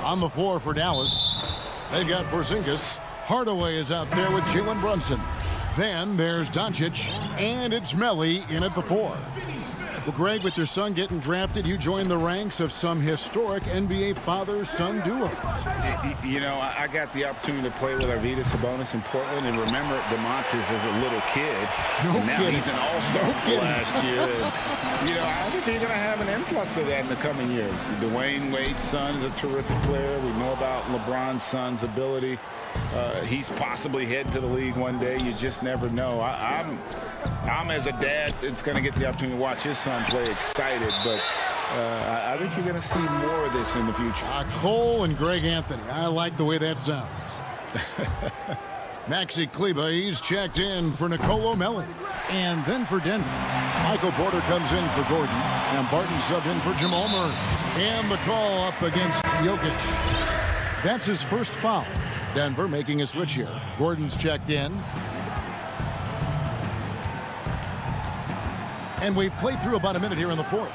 On the floor for Dallas, they've got Porzingis. Hardaway is out there with Jalen Brunson. Then there's Doncic, and it's Melly in at the 4. Well, Greg, with your son getting drafted, you joined the ranks of some historic NBA father-son duo. You know, I got the opportunity to play with Arvydas Sabonis in Portland, and remember DeMontis as a little kid. Now he's an all-star last year. And, you know, I think you're going to have an influx of that in the coming years. Dwayne Wade's son is a terrific player. We know about LeBron's son's ability. He's possibly heading to the league one day. You just never know. I'm as a dad that's going to get the opportunity to watch his son play excited, but I think you're going to see more of this in the future. Cole and Greg Anthony. I like the way that sounds. Maxi Kleber, he's checked in for Nicolo Melli. And then for Denver, Michael Porter comes in for Gordon. And Barton subbed in for Jamal Murray. And the call up against Jokic. That's his first foul. Denver making a switch here. Gordon's checked in. And we've played through about a minute here in the fourth.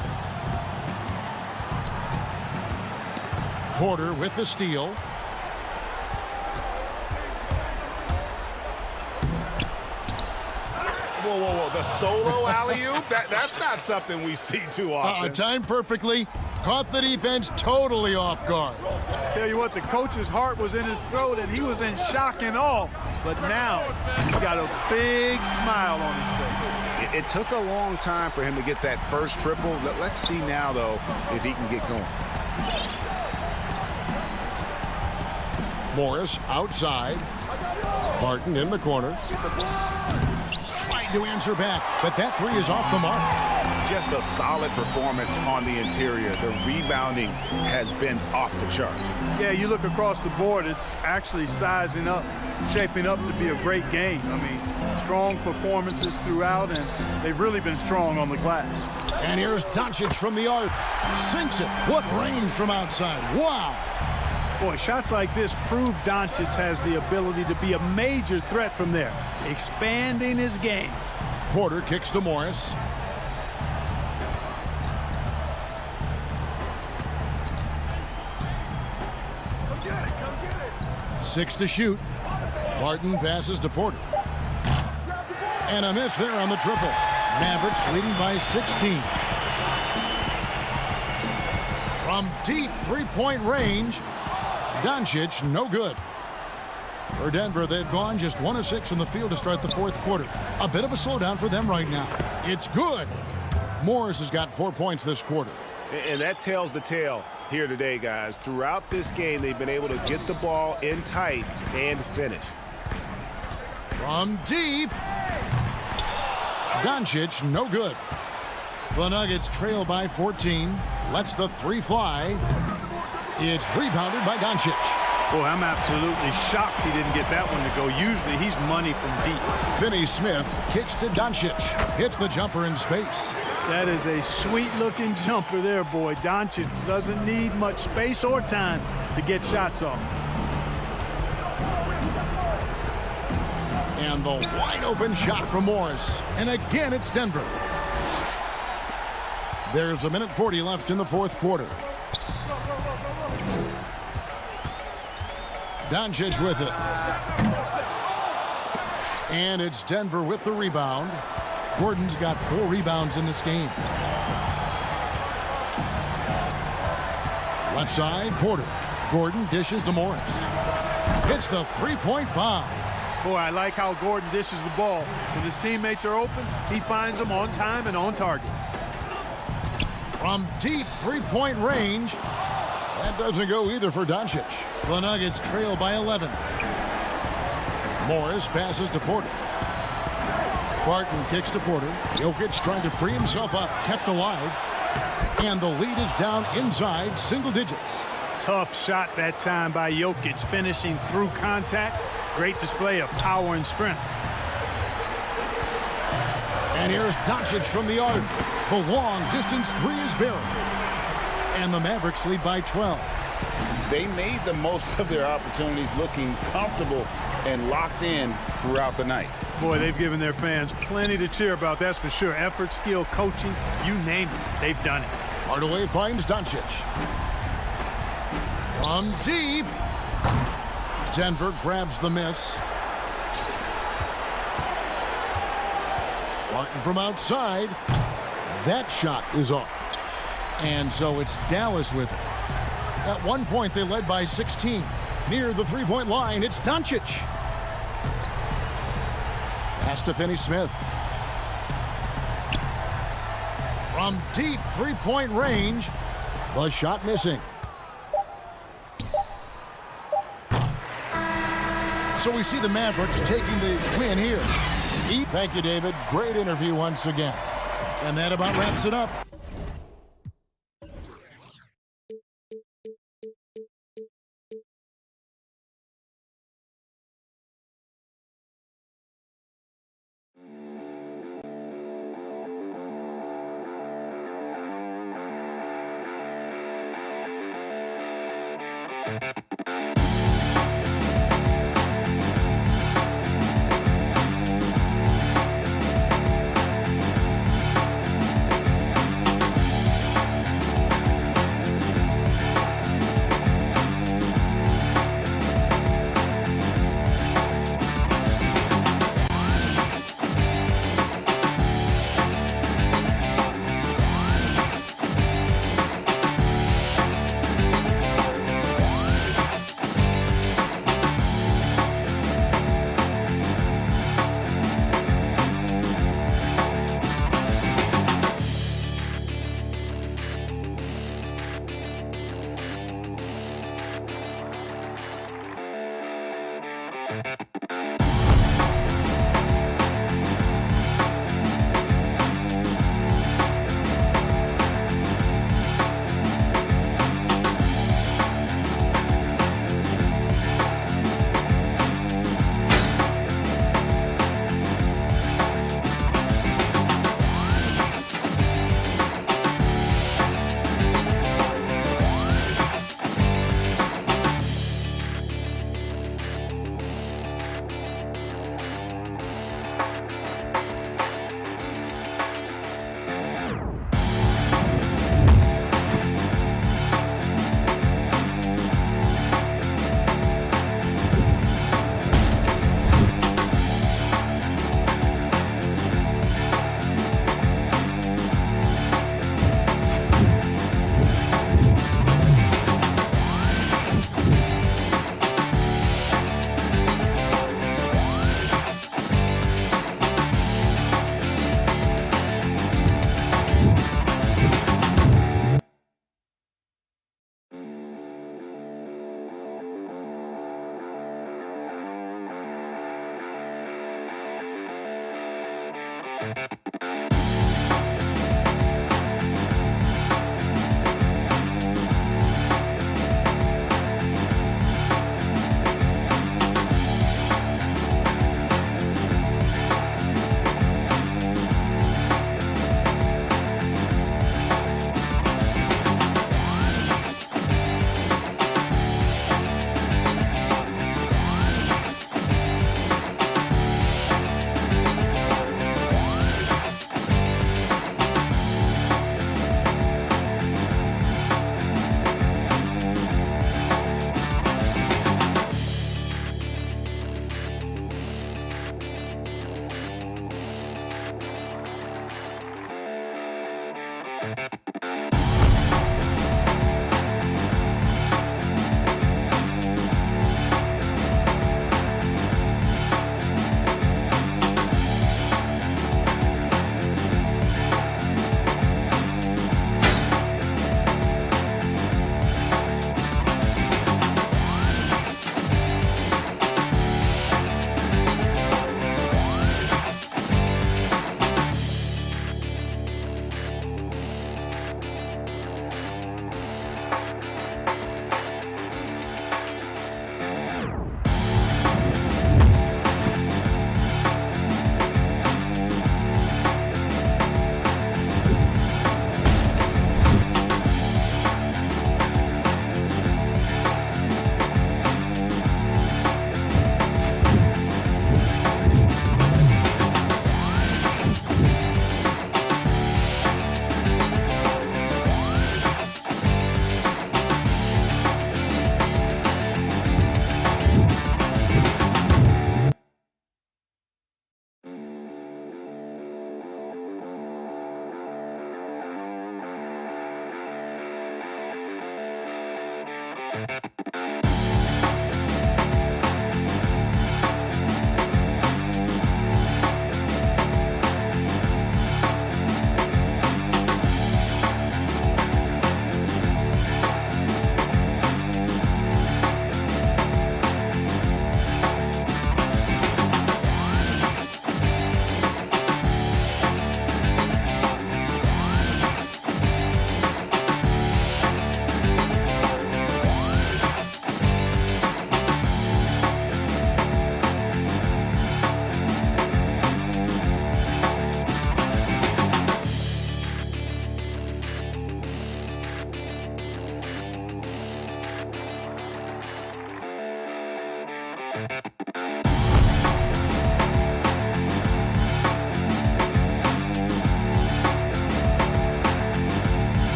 Porter with the steal. Whoa, whoa, whoa. The solo alley-oop? That's not something we see too often. Timed perfectly. Caught the defense totally off guard. Tell you what, the coach's heart was in his throat, and he was in shock and awe. But now he's got a big smile on his face. It took a long time for him to get that first triple. Let's see now, though, if he can get going. Morris outside. Barton in the corner. Trying to answer back, but that three is off the mark. Just a solid performance on the interior. The rebounding has been off the charts. Yeah, you look across the board, it's actually sizing up, shaping up to be a great game. I mean, strong performances throughout, and they've really been strong on the glass. And here's Doncic from the arc. Sinks it. What range from outside. Wow. Boy, shots like this prove Doncic has the ability to be a major threat from there, expanding his game. Porter kicks to Morris. Come get it. 6 to shoot. Barton passes to Porter. And a miss there on the triple. Mavericks leading by 16. From deep three-point range, Doncic, no good. For Denver, they've gone just 1 of 6 in the field to start the fourth quarter. A bit of a slowdown for them right now. It's good. Morris has got 4 points this quarter. And that tells the tale here today, guys. Throughout this game, they've been able to get the ball in tight and finish. From deep, Doncic, no good. The Nuggets trail by 14. Lets the three fly. It's rebounded by Doncic. Boy, I'm absolutely shocked he didn't get that one to go. Usually he's money from deep. Finney-Smith kicks to Doncic. Hits the jumper in space. That is a sweet-looking jumper there, boy. Doncic doesn't need much space or time to get shots off. And the wide-open shot from Morris. And again, it's Denver. There's a minute 40 left in the fourth quarter. Doncic with it. And it's Denver with the rebound. Gordon's got 4 rebounds in this game. Left side, Porter. Gordon dishes to Morris. Hits the three-point bomb. Boy, I like how Gordon dishes the ball. When his teammates are open, he finds them on time and on target. From deep three-point range, that doesn't go either for Doncic. The Nuggets trail by 11. Morris passes to Porter. Barton kicks to Porter. Jokic trying to free himself up, kept alive. And the lead is down inside single digits. Tough shot that time by Jokic, finishing through contact. Great display of power and strength. And here's Doncic from the arc. The long-distance three is buried. And the Mavericks lead by 12. They made the most of their opportunities, looking comfortable and locked in throughout the night. Boy, they've given their fans plenty to cheer about, that's for sure. Effort, skill, coaching, you name it, they've done it. Hardaway finds Doncic. From deep. Denver grabs the miss. Martin from outside. That shot is off. And so it's Dallas with it. At one point, they led by 16. Near the three-point line, it's Doncic. Pass to Finney-Smith. From deep three-point range, the shot missing. So we see the Mavericks taking the win here. Thank you, David. Great interview once again. And that about wraps it up.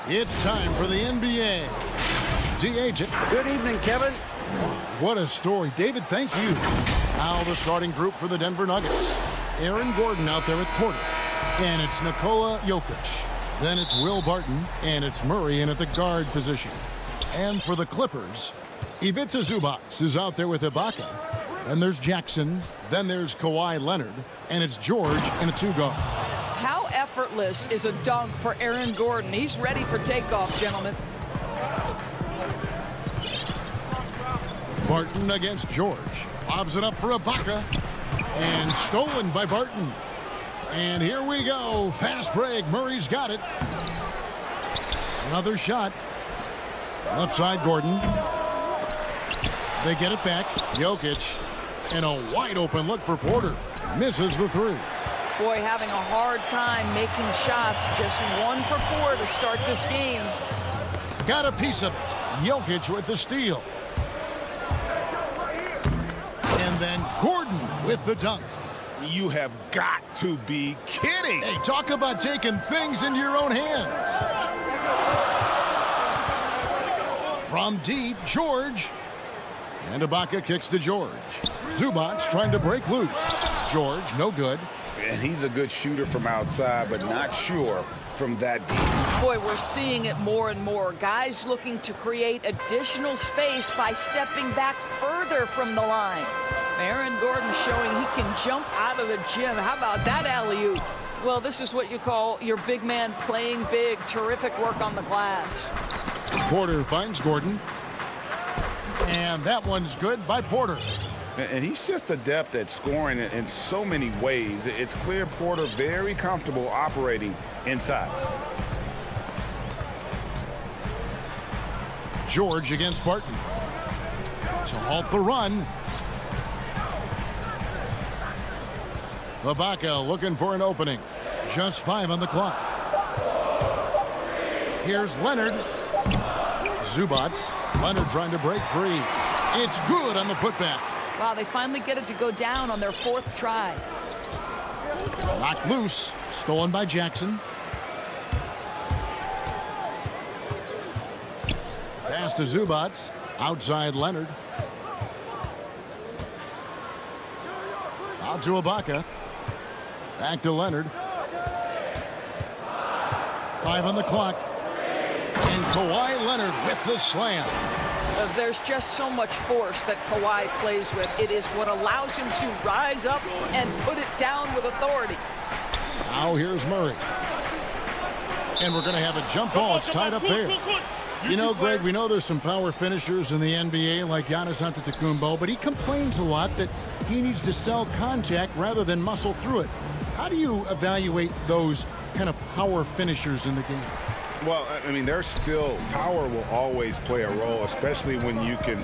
It's time for the NBA. D-Agent. Good evening, Kevin. What a story. David, thank you. Now the starting group for the Denver Nuggets. Aaron Gordon out there at quarter. And it's Nikola Jokic. Then it's Will Barton. And it's Murray in at the guard position. And for the Clippers, Ivica Zubac is out there with Ibaka. Then there's Jackson. Then there's Kawhi Leonard. And it's George in a two-guard. How effortless is a dunk for Aaron Gordon? He's ready for takeoff, gentlemen. Barton against George. Lobs it up for Ibaka. And stolen by Barton. And here we go. Fast break. Murray's got it. Another shot. Left side, Gordon. They get it back. Jokic. And a wide open look for Porter. Misses the three. Boy, having a hard time making shots. Just 1 for 4 to start this game. Got a piece of it. Jokic with the steal. And then Gordon with the dunk. You have got to be kidding. Hey, talk about taking things into your own hands. From deep, George. And Ibaka kicks to George. Zubac trying to break loose. George, no good. And he's a good shooter from outside, but not sure from that deep. Boy, we're seeing it more and more. Guys looking to create additional space by stepping back further from the line. Aaron Gordon showing he can jump out of the gym. How about that alley-oop? Well, this is what you call your big man playing big. Terrific work on the glass. Porter finds Gordon. And that one's good by Porter. And he's just adept at scoring in so many ways. It's clear Porter very comfortable operating inside. George against Barton. To halt the run. Ibaka looking for an opening. Just 5 on the clock. Here's Leonard. Zubats. Leonard trying to break free. It's good on the putback. Wow, they finally get it to go down on their 4th try. Knocked loose. Stolen by Jackson. Pass to Zubats. Outside Leonard. Out to Ibaka. Back to Leonard. 5 on the clock. And Kawhi Leonard with the slam. There's just so much force that Kawhi plays with. It is what allows him to rise up and put it down with authority. Now here's Murray. And we're going to have a jump ball. It's tied up there. You know, Greg, we know there's some power finishers in the NBA like Giannis Antetokounmpo, but he complains a lot that he needs to sell contact rather than muscle through it. How do you evaluate those kind of power finishers in the game? Well, I mean, there's still power will always play a role, especially when you can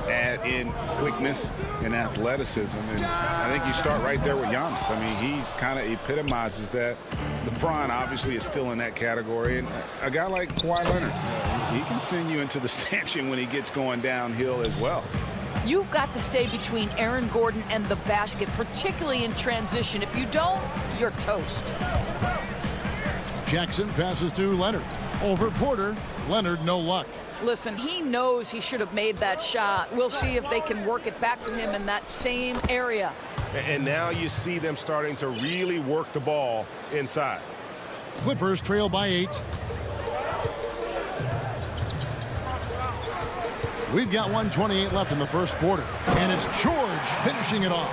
add in quickness and athleticism. And I think you start right there with Giannis. I mean, he's kind of epitomizes that. LeBron obviously is still in that category. And a guy like Kawhi Leonard, he can send you into the stanchion when he gets going downhill as well. You've got to stay between Aaron Gordon and the basket, particularly in transition. If you don't, you're toast. Jackson passes to Leonard. Over Porter. Leonard, no luck. Listen, he knows he should have made that shot. We'll see if they can work it back to him in that same area. And now you see them starting to really work the ball inside. Clippers trail by 8. We've got 1:28 left in the first quarter. And it's George finishing it off.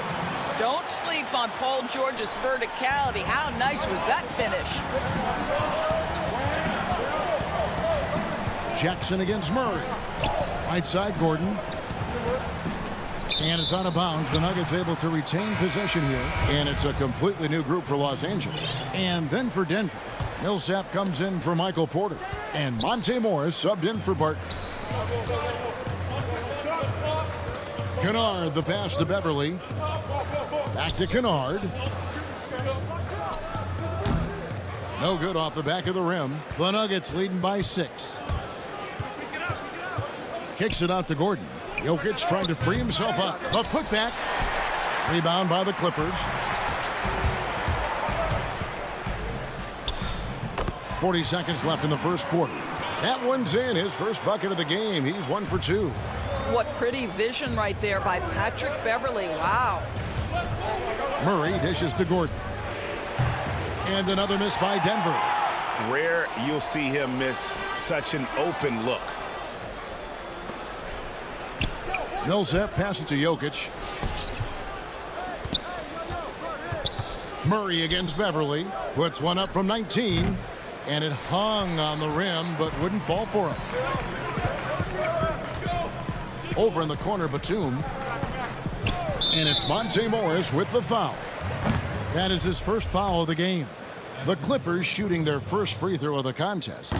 Don't sleep on Paul George's verticality. How nice was that finish? Jackson against Murray. Right side, Gordon. And it's out of bounds. The Nuggets able to retain possession here. And it's a completely new group for Los Angeles. And then for Denver. Millsap comes in for Michael Porter. And Monte Morris subbed in for Barton. Kennard, the pass to Beverly. Back to Kennard. No good off the back of the rim. The Nuggets leading by 6. Kicks it out to Gordon. Jokic trying to free himself up. A putback. Rebound by the Clippers. 40 seconds left in the first quarter. That one's in. His first bucket of the game. He's 1 for 2. What pretty vision right there by Patrick Beverly. Wow. Murray dishes to Gordon. And another miss by Denver. Rare you'll see him miss such an open look. Millsap passes to Jokic. Murray against Beverly. Puts one up from 19. And it hung on the rim, but wouldn't fall for him. Over in the corner, Batum. And it's Monte Morris with the foul. That is his first foul of the game. The Clippers shooting their first free throw of the contest.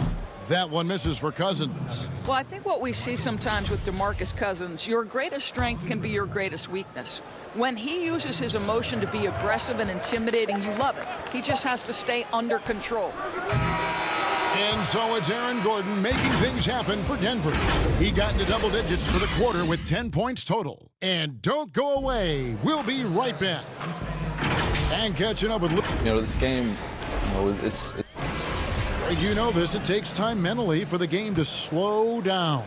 That one misses for Cousins. Well, I think what we see sometimes with DeMarcus Cousins, your greatest strength can be your greatest weakness. When he uses his emotion to be aggressive and intimidating, you love it. He just has to stay under control. And so it's Aaron Gordon making things happen for Denver. He got into double digits for the quarter with 10 points total. And don't go away. We'll be right back. And catching up with... this game, it's You know this. It takes time mentally for the game to slow down.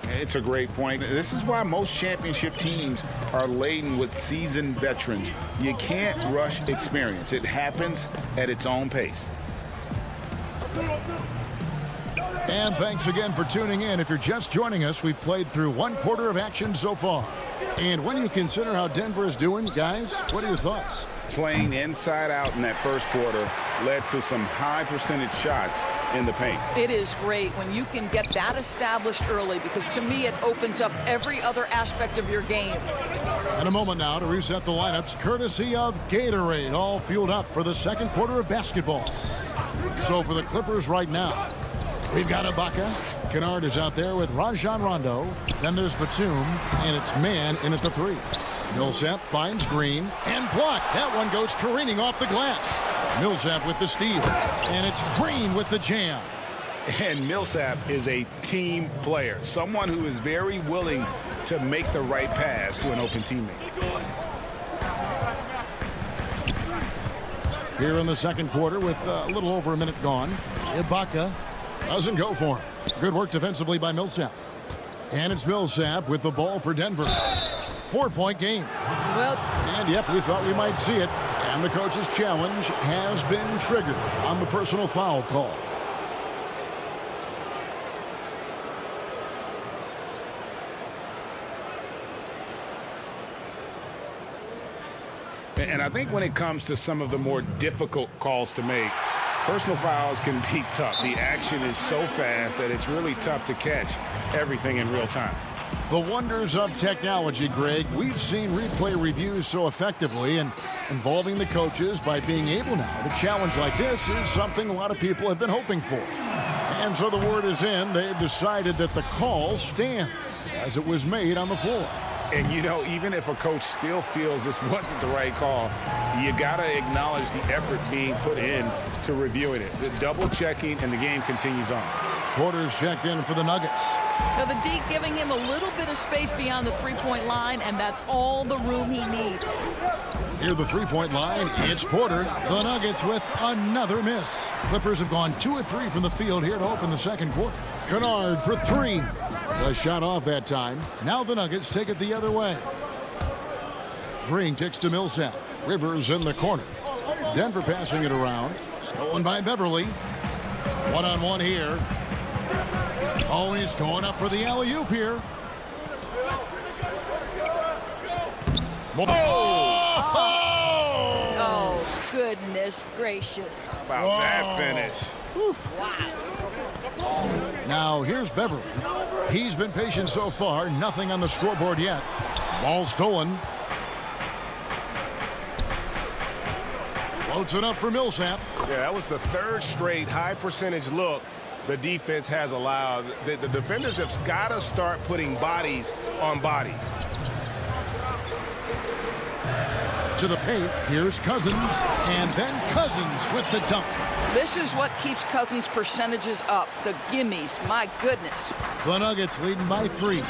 It's a great point. This is why most championship teams are laden with seasoned veterans. You can't rush experience. It happens at its own pace. And thanks again for tuning in. If you're just joining us, we've played through 1/4 of action so far. And when you consider how Denver is doing, guys, what are your thoughts? Playing inside out in that first quarter led to some high percentage shots in the paint. It is great when you can get that established early, because to me it opens up every other aspect of your game. In a moment now to reset the lineups, courtesy of Gatorade, all fueled up for the second quarter of basketball. So for the Clippers right now, we've got Ibaka. Kennard is out there with Rajon Rondo. Then there's Batum, and it's man in at the 3. Millsap finds Green and blocked. That one goes careening off the glass. Millsap with the steal, and it's Green with the jam. And Millsap is a team player, someone who is very willing to make the right pass to an open teammate. Here in the second quarter with a little over a minute gone, Ibaka doesn't go for him. Good work defensively by Millsap. And it's Millsap with the ball for Denver. 4-point game. Well, and yep, we thought we might see it. And the coach's challenge has been triggered on the personal foul call. And I think when it comes to some of the more difficult calls to make, personal fouls can be tough. The action is so fast that it's really tough to catch everything in real time. The wonders of technology, Greg. We've seen replay reviews so effectively, and involving the coaches by being able now to challenge like this is something a lot of people have been hoping for. And so the word is in. They've decided that the call stands as it was made on the floor. And, you know, even if a coach still feels this wasn't the right call, you got to acknowledge the effort being put in to reviewing it. The double checking, and the game continues on. Porter's checked in for the Nuggets. Now the D giving him a little bit of space beyond the three-point line, and that's all the room he needs. Near the three-point line, it's Porter. The Nuggets with another miss. Clippers have gone 2 of 3 from the field here to open the second quarter. Kennard for 3. The shot off that time. Now the Nuggets take it the other way. Green kicks to Millsap. Rivers in the corner. Denver passing it around. Stolen by Beverly. One-on-one here. Oh, he's going up for the alley-oop here. Oh, goodness gracious. About that finish. Wow. Now here's Beverly. He's been patient so far. Nothing on the scoreboard yet. Ball stolen. Floats it up for Millsap. Yeah, that was the third straight high percentage look the defense has allowed. The defenders have got to start putting bodies on bodies. To the paint, here's Cousins, and then Cousins with the dunk. This is what keeps Cousins' percentages up. The gimmies, my goodness. The Nuggets leading by 3.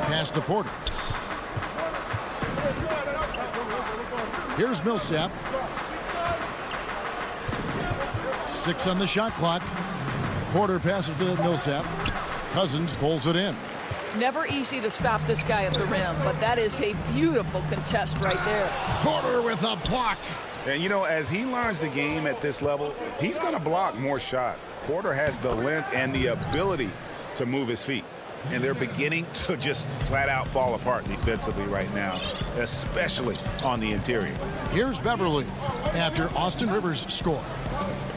Pass to Porter. Here's Millsap. 6 on the shot clock. Porter passes to Millsap. Cousins pulls it in. Never easy to stop this guy at the rim, but that is a beautiful contest right there. Porter with a block. And, you know, as he learns the game at this level, he's going to block more shots. Porter has the length and the ability to move his feet. And they're beginning to just flat out fall apart defensively right now, especially on the interior. Here's Beverly after Austin Rivers scored.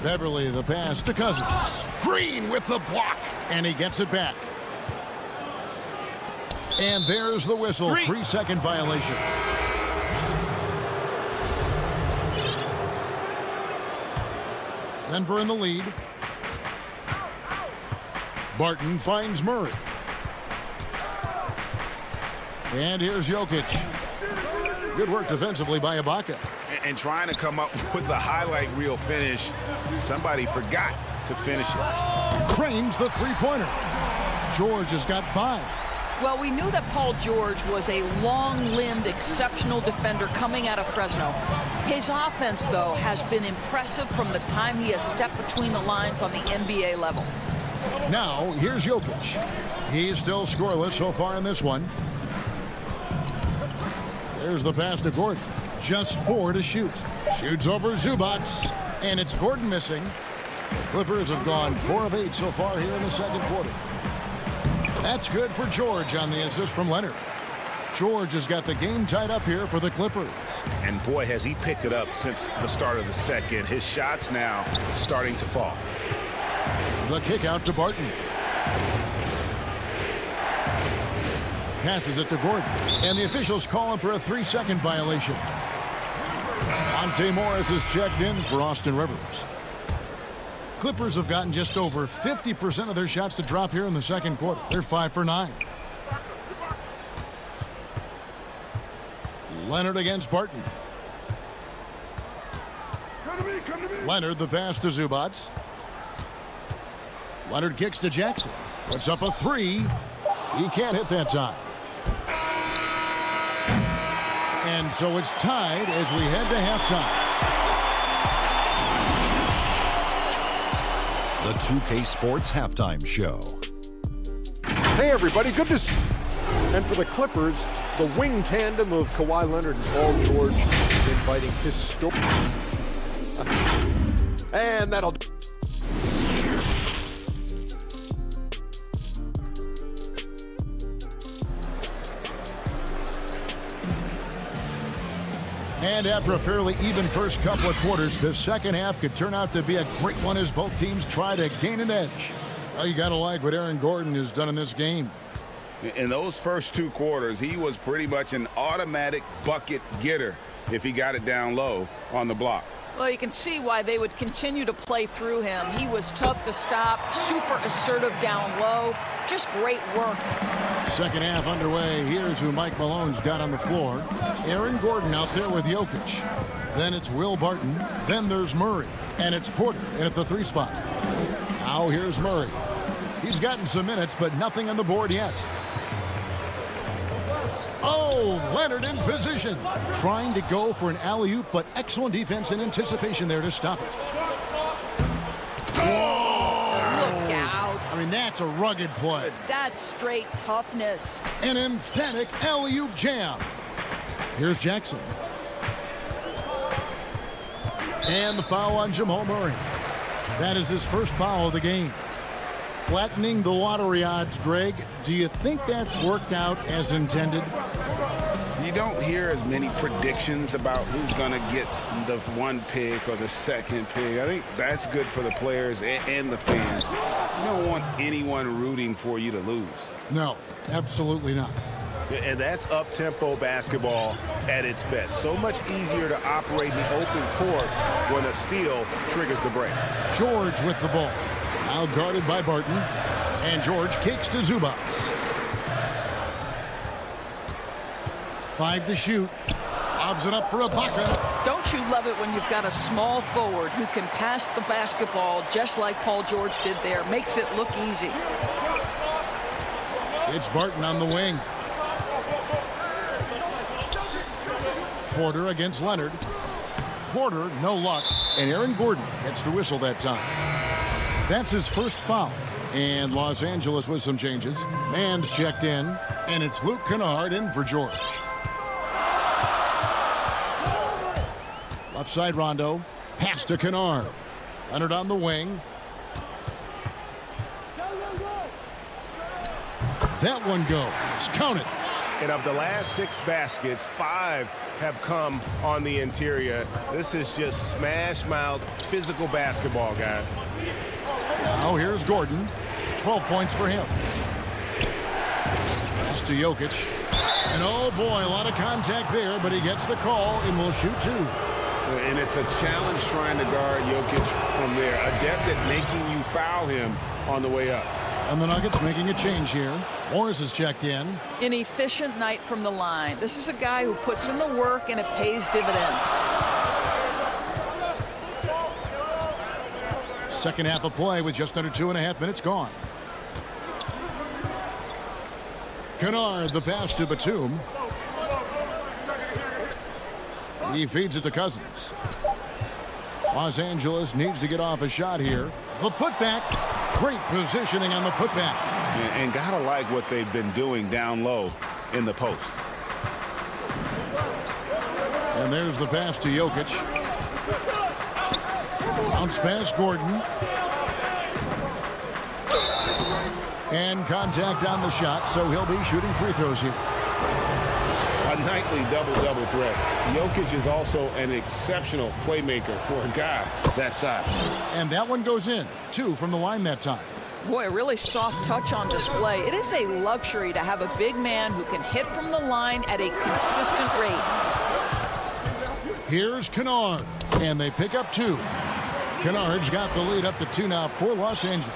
Beverly the pass to Cousins. Green with the block, and he gets it back. And there's the whistle. 3-second violation. Denver in the lead. Barton finds Murray. And here's Jokic. Good work defensively by Ibaka. And trying to come up with the highlight reel finish, somebody forgot to finish it. Cranes the three-pointer. George has got 5. Well, we knew that Paul George was a long-limbed, exceptional defender coming out of Fresno. His offense, though, has been impressive from the time he has stepped between the lines on the NBA level. Now, here's Jokic. He's still scoreless so far in this one. There's the pass to Gordon. Just 4 to shoot. Shoots over Zubac, and it's Gordon missing. Clippers have gone 4 of 8 so far here in the second quarter. That's good for George on the assist from Leonard. George has got the game tied up here for the Clippers. And boy, has he picked it up since the start of the second. His shots now starting to fall. The kick out to Barton. Passes it to Gordon. And the officials call him for a 3-second violation. Monte Morris is checked in for Austin Rivers. Clippers have gotten just over 50% of their shots to drop here in the second quarter. They're 5 for 9. Leonard against Barton. Leonard the pass to Zubac. Leonard kicks to Jackson. Puts up a 3. He can't hit that time. And so it's tied as we head to halftime. The 2K Sports Halftime Show. Hey, everybody, good to see you. And for the Clippers, the wing tandem of Kawhi Leonard and Paul George inviting historic. And that'll do. And after a fairly even first couple of quarters, the second half could turn out to be a great one as both teams try to gain an edge. Well, you got to like what Aaron Gordon has done in this game. In those first 2 quarters, he was pretty much an automatic bucket getter if he got it down low on the block. Well, you can see why they would continue to play through him. He was tough to stop, super assertive down low. Just great work. Second half underway. Here's who Mike Malone's got on the floor. Aaron Gordon out there with Jokic. Then it's Will Barton. Then there's Murray. And it's Porter in at the 3 spot. Now here's Murray. He's gotten some minutes, but nothing on the board yet. Oh, Leonard in position. Trying to go for an alley-oop, but excellent defense and anticipation there to stop it. Look out. I mean, that's a rugged play. That's straight toughness. An emphatic alley-oop jam. Here's Jackson. And the foul on Jamal Murray. That is his first foul of the game. Flattening the lottery odds, Greg. Do you think that's worked out as intended? You don't hear as many predictions about who's going to get the 1 pick or the 2nd pick. I think that's good for the players and the fans. You don't want anyone rooting for you to lose. No, absolutely not. And that's up-tempo basketball at its best. So much easier to operate in the open court when a steal triggers the break. George with the ball. Now guarded by Barton. And George kicks to Zubac. 5 to shoot. Lobs it up for Ibaka. Don't you love it when you've got a small forward who can pass the basketball just like Paul George did there? Makes it look easy. It's Barton on the wing. Porter against Leonard. Porter, no luck. And Aaron Gordon gets the whistle that time. That's his first foul. And Los Angeles with some changes. Man's checked in. And it's Luke Kennard in for George. Left side Rondo. Pass to Kennard. Leonard on the wing. That one goes. Count it. And of the last 6 baskets, 5 have come on the interior. This is just smash-mouth physical basketball, guys. Now here's Gordon. 12 points for him. Pass to Jokic. And oh boy, a lot of contact there, but he gets the call and will shoot 2. And it's a challenge trying to guard Jokic from there. Adept at making you foul him on the way up. And the Nuggets making a change here. Morris is checked in. An efficient night from the line. This is a guy who puts in the work and it pays dividends. Second half of play with just under 2.5 minutes gone. Kennard, the pass to Batum. He feeds it to Cousins. Los Angeles needs to get off a shot here. The putback. Great positioning on the putback. And gotta like what they've been doing down low in the post. And there's the pass to Jokic. Bounce pass, Gordon. And contact on the shot, so he'll be shooting free throws here. A nightly double-double threat. Jokic is also an exceptional playmaker for a guy that size. And that one goes in. 2 from the line that time. Boy, a really soft touch on display. It is a luxury to have a big man who can hit from the line at a consistent rate. Here's Kennard, and they pick up 2. Kennard's got the lead up to 2 now for Los Angeles.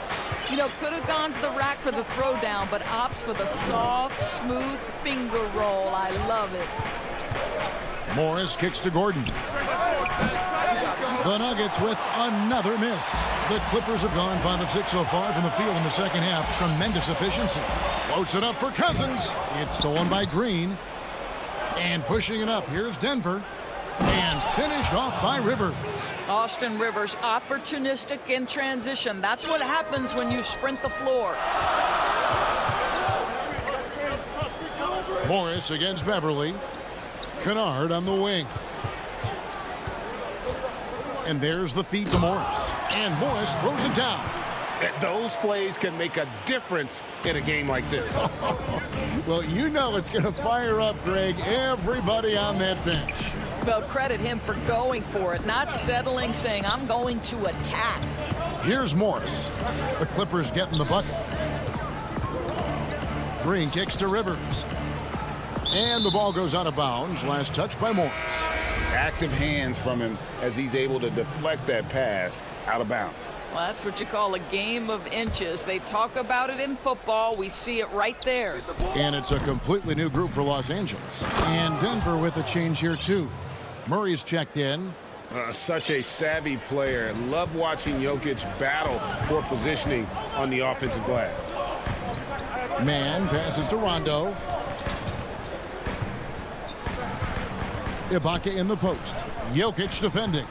You know, could have gone to the rack for the throwdown, but opts for the soft, smooth finger roll. I love it. Morris kicks to Gordon. The Nuggets with another miss. The Clippers have gone 5 of 6 so far from the field in the second half. Tremendous efficiency. Floats it up for Cousins. It's stolen by Green. And pushing it up, here's Denver. And finished off by Rivers. Austin Rivers, opportunistic in transition. That's what happens when you sprint the floor. Morris against Beverly. Kennard on the wing. And there's the feed to Morris. And Morris throws it down. Those plays can make a difference in a game like this. Well, you know it's going to fire up, Greg, everybody on that bench. Well, credit him for going for it, not settling, saying, I'm going to attack. Here's Morris. The Clippers getting the bucket. Green kicks to Rivers. And the ball goes out of bounds. Last touch by Morris. Active hands from him as he's able to deflect that pass out of bounds. Well, that's what you call a game of inches. They talk about it in football. We see it right there. And it's a completely new group for Los Angeles. And Denver with a change here, too. Murray's checked in. Such a savvy player. Love watching Jokic battle for positioning on the offensive glass. Man passes to Rondo. Ibaka in the post. Jokic defending.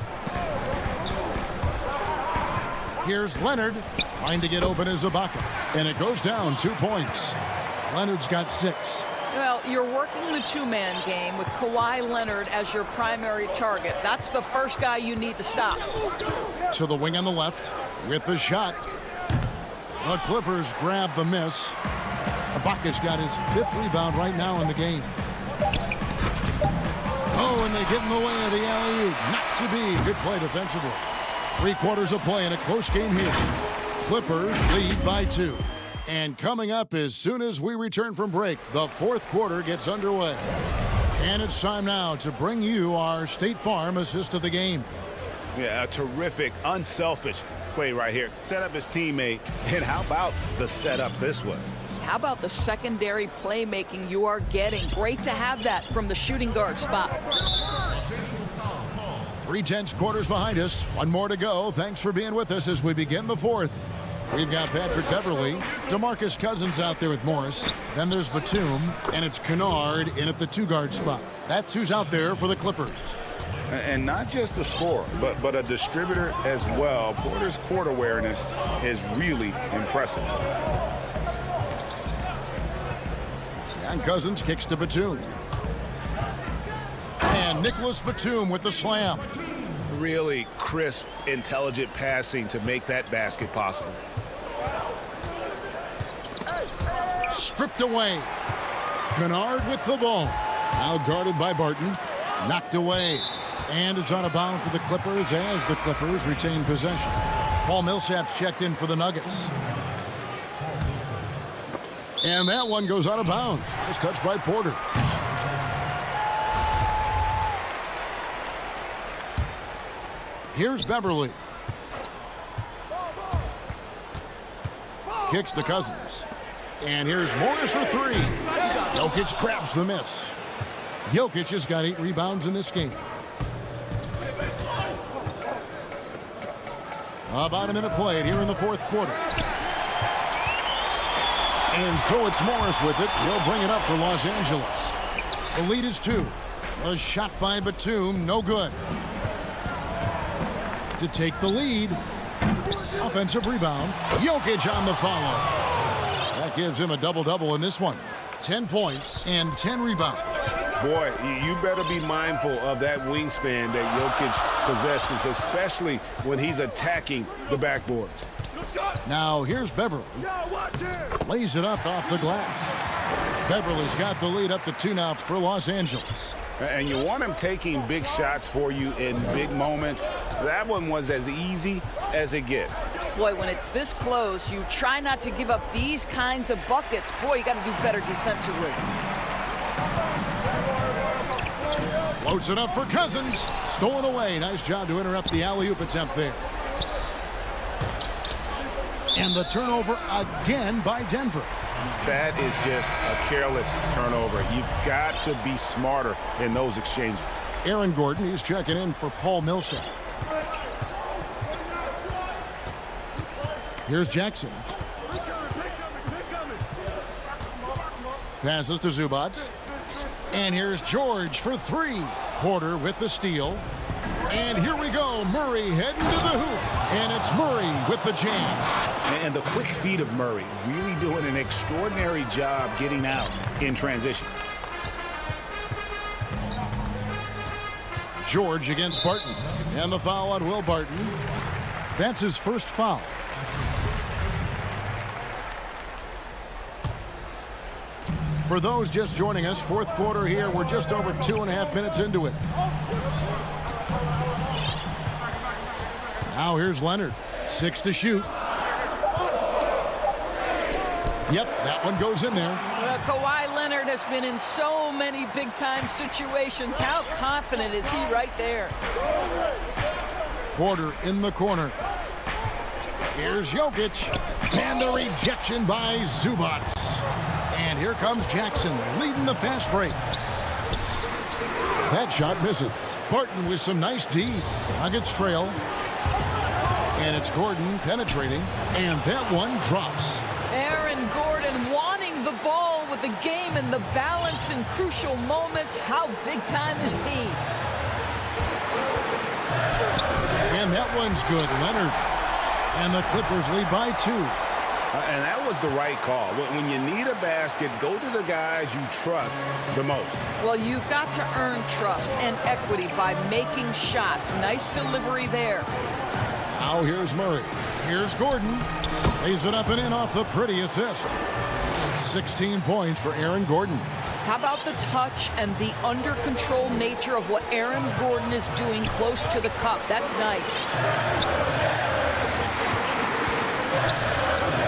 Here's Leonard trying to get open as Ibaka. And it goes down 2 points. Leonard's got 6. Well, you're working the two-man game with Kawhi Leonard as your primary target. That's the first guy you need to stop. To the wing on the left with the shot. The Clippers grab the miss. Ibaka's got his 5th rebound right now in the game. Oh, and they get in the way of the alley-oop. Not to be. Good play defensively. 3 quarters of play in a close game here. Clippers lead by 2. And coming up as soon as we return from break, the 4th quarter gets underway. And it's time now to bring you our State Farm assist of the game. Yeah, a terrific, unselfish play right here. Set up his teammate. And how about the setup this was? How about the secondary playmaking you are getting? Great to have that from the shooting guard spot. 3/10 quarters behind us. 1 more to go. Thanks for being with us as we begin the 4th. We've got Patrick Beverly, DeMarcus Cousins out there with Morris. Then there's Batum, and it's Kennard in at the 2-guard spot. That's who's out there for the Clippers. And not just a scorer, but a distributor as well. Porter's court awareness is really impressive. And Cousins kicks to Batum. And Nicholas Batum with the slam. Really crisp, intelligent passing to make that basket possible. Stripped away. Kennard with the ball. Now guarded by Barton. Knocked away. And is out of bounds to the Clippers as the Clippers retain possession. Paul Millsap's checked in for the Nuggets. And that one goes out of bounds. Nice touch by Porter. Here's Beverly. Kicks to Cousins. And here's Morris for 3. Jokic grabs the miss. Jokic has got 8 rebounds in this game. About a minute played here in the 4th quarter. And so it's Morris with it. He'll bring it up for Los Angeles. The lead is 2. A shot by Batum, no good. To take the lead. Offensive rebound. Jokic on the follow. That gives him a double-double in this one. 10 points and 10 rebounds. Boy, you better be mindful of that wingspan that Jokic possesses, especially when he's attacking the backboards. Now here's Beverly. Lays it up off the glass. Beverly's got the lead up to 2 now for Los Angeles. And you want him taking big shots for you in big moments. That one was as easy as it gets. Boy, when it's this close, you try not to give up these kinds of buckets. Boy, you got to do better defensively. Floats it up for Cousins. Stolen away. Nice job to interrupt the alley-oop attempt there. And the turnover again by Denver. That is just a careless turnover. You've got to be smarter in those exchanges. Aaron Gordon, he's checking in for Paul Millsap. Here's Jackson. Passes to Zubac. And here's George for 3. Porter with the steal. And here we go. Murray heading to the hoop. And it's Murray with the jam. And the quick feet of Murray really doing an extraordinary job getting out in transition. George against Barton. And the foul on Will Barton. That's his first foul. For those just joining us, fourth quarter here. We're just over 2.5 minutes into it. Now here's Leonard. 6 to shoot. Yep, that one goes in there. Well, Kawhi Leonard has been in so many big-time situations. How confident is he right there? Porter in the corner. Here's Jokic. And the rejection by Zubac. And here comes Jackson leading the fast break. That shot misses. Barton with some nice D. Nuggets trail. And it's Gordon penetrating. And that one drops. Aaron Gordon wanting the ball with the game and the balance in crucial moments. How big time is he? And that one's good. Leonard. And the Clippers lead by 2. And that was the right call. When you need a basket, go to the guys you trust the most. Well, you've got to earn trust and equity by making shots. Nice delivery there. Now here's Murray. Here's Gordon. Lays it up and in off the pretty assist. 16 points for Aaron Gordon. How about the touch and the under-control nature of what Aaron Gordon is doing close to the cup? That's nice.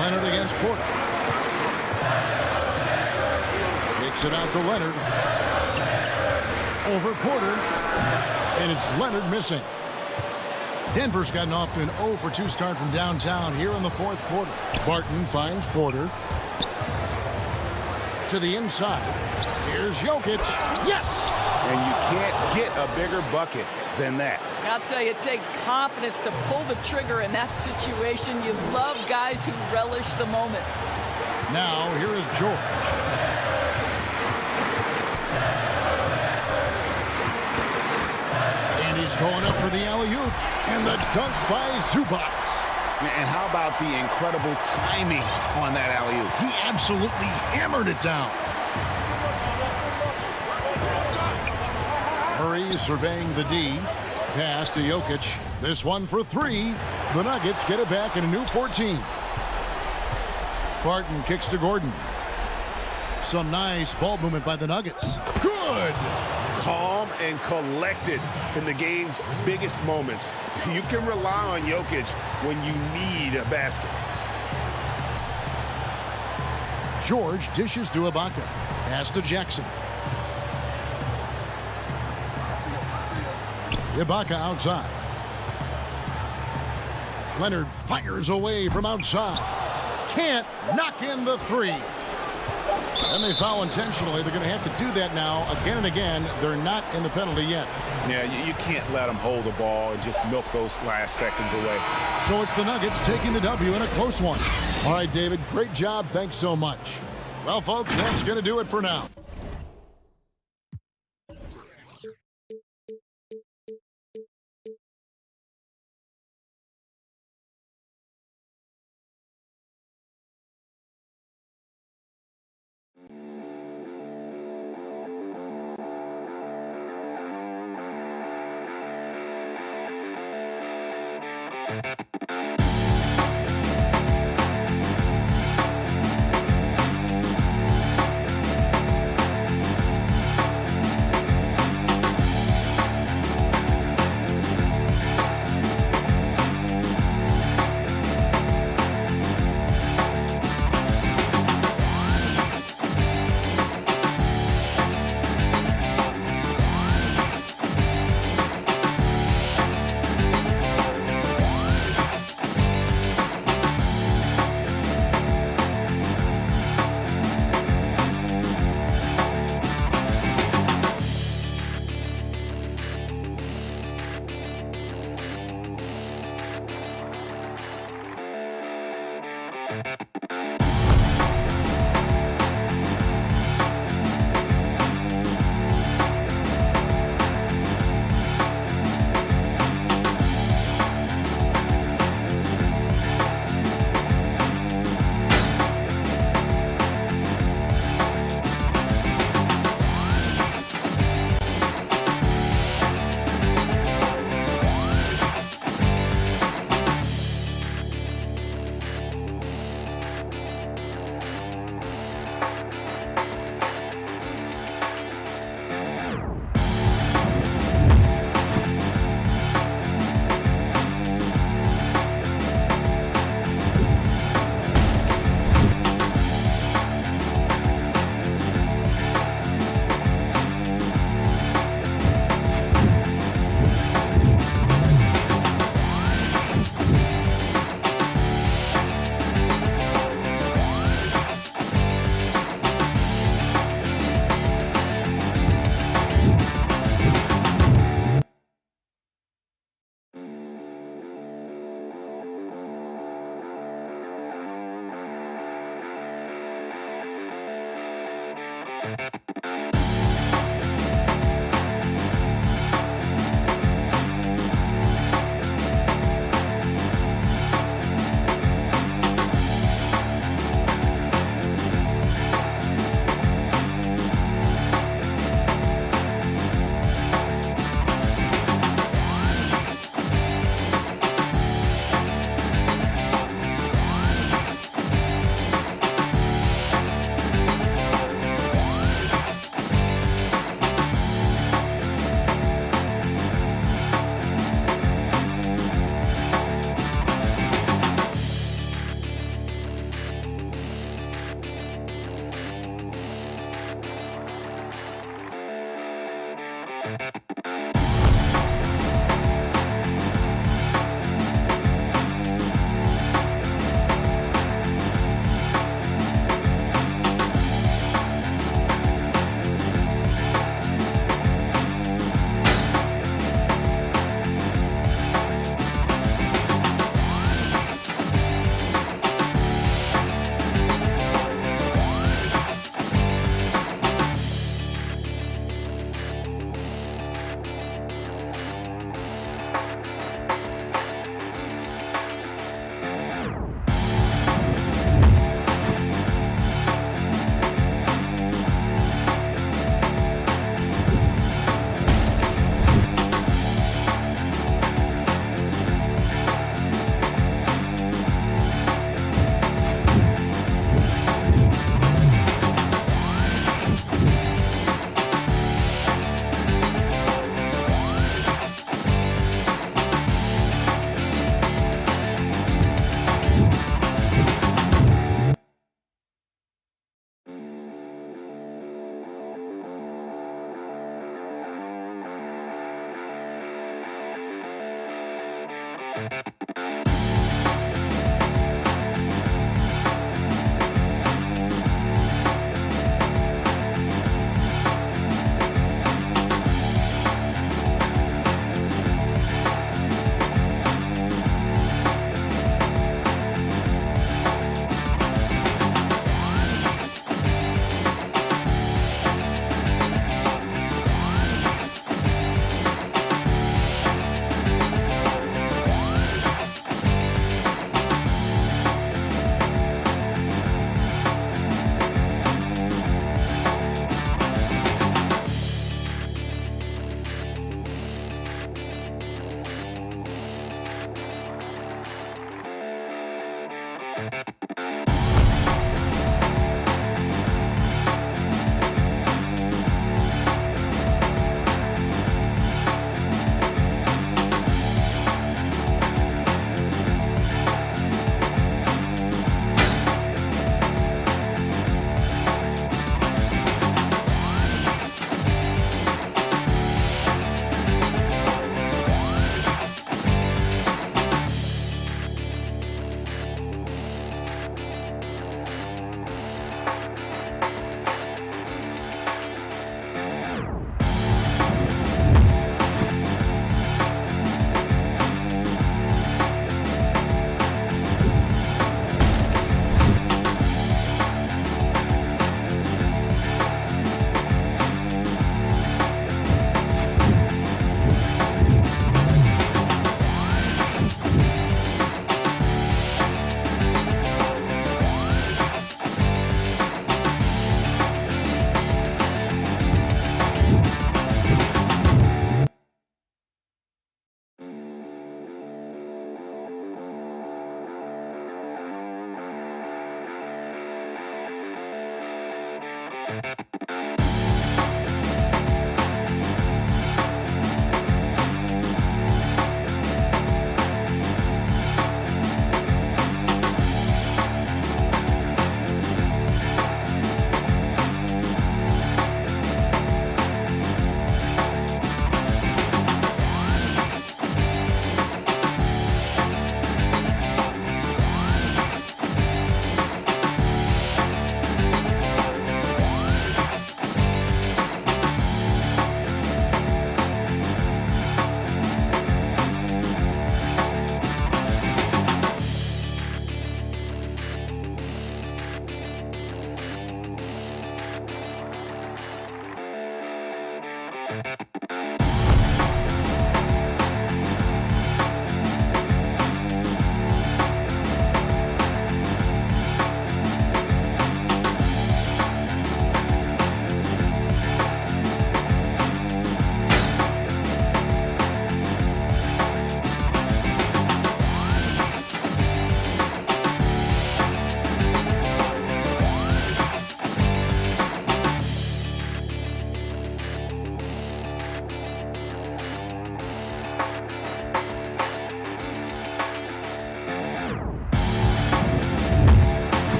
Leonard against Porter. Takes it out to Leonard. Over Porter. And it's Leonard missing. Denver's gotten off to an 0 for 2 start from downtown here in the fourth quarter. Barton finds Porter. To the inside. Here's Jokic. Yes! And you can't get a bigger bucket than that. I'll tell you, it takes confidence to pull the trigger in that situation. You love guys who relish the moment. Now, here is George. And he's going up for the alley-oop. And the dunk by Zubac. And how about the incredible timing on that alley-oop? He absolutely hammered it down. Murray surveying the D. Pass to Jokic. This one for 3. The Nuggets get it back in a new 14. Barton kicks to Gordon. Some nice ball movement by the Nuggets. Good! Calm and collected in the game's biggest moments. You can rely on Jokic when you need a basket. George dishes to Ibaka. Pass to Jackson. Ibaka outside. Leonard fires away from outside. Can't knock in the 3. And they foul intentionally. They're going to have to do that now again and again. They're not in the penalty yet. Yeah, you can't let them hold the ball and just milk those last seconds away. So it's the Nuggets taking the W in a close one. All right, David, great job. Thanks so much. Well, folks, that's going to do it for now.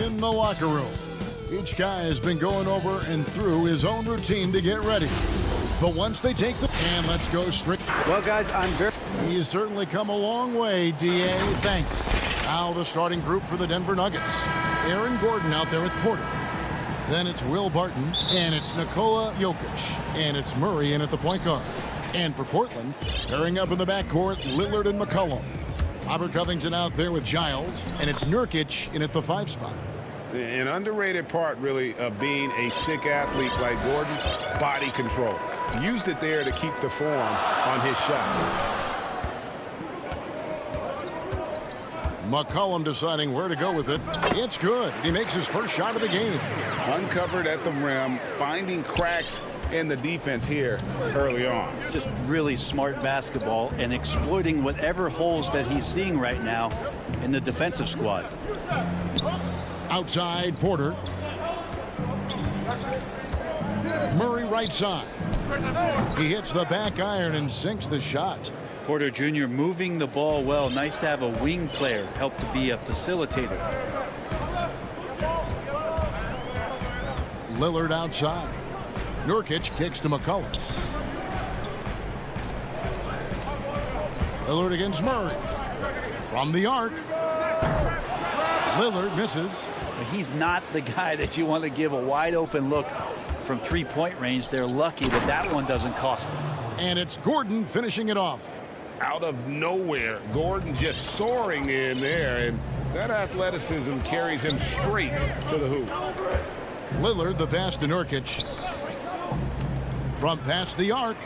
In the locker room, each guy has been going over and through his own routine to get ready. But once they take the... And let's go straight... Well, guys, I'm very... He's certainly come a long way, D.A. Thanks. Now the starting group for the Denver Nuggets. Aaron Gordon out there with Porter. Then it's Will Barton, and it's Nikola Jokic, and it's Murray in at the point guard. And for Portland, pairing up in the backcourt, Lillard and McCollum. Robert Covington out there with Giles, and it's Nurkic in at the 5 spot. An underrated part, really, of being a sick athlete like Gordon, body control. Used it there to keep the form on his shot. McCollum deciding where to go with it. It's good. He makes his first shot of the game. Uncovered at the rim, finding cracks in the defense here early on. Just really smart basketball and exploiting whatever holes that he's seeing right now in the defensive squad. Outside, Porter. Murray right side. He hits the back iron and sinks the shot. Porter Jr. moving the ball well. Nice to have a wing player help to be a facilitator. Lillard outside. Nurkic kicks to McCollum. Lillard against Murray. From the arc. Lillard misses. He's not the guy that you want to give a wide open look from three-point range. They're lucky that that one doesn't cost them. And it's Gordon finishing it off. Out of nowhere, Gordon just soaring in there, and that athleticism carries him straight to the hoop. Lillard the pass to Nurkic. From past the arc,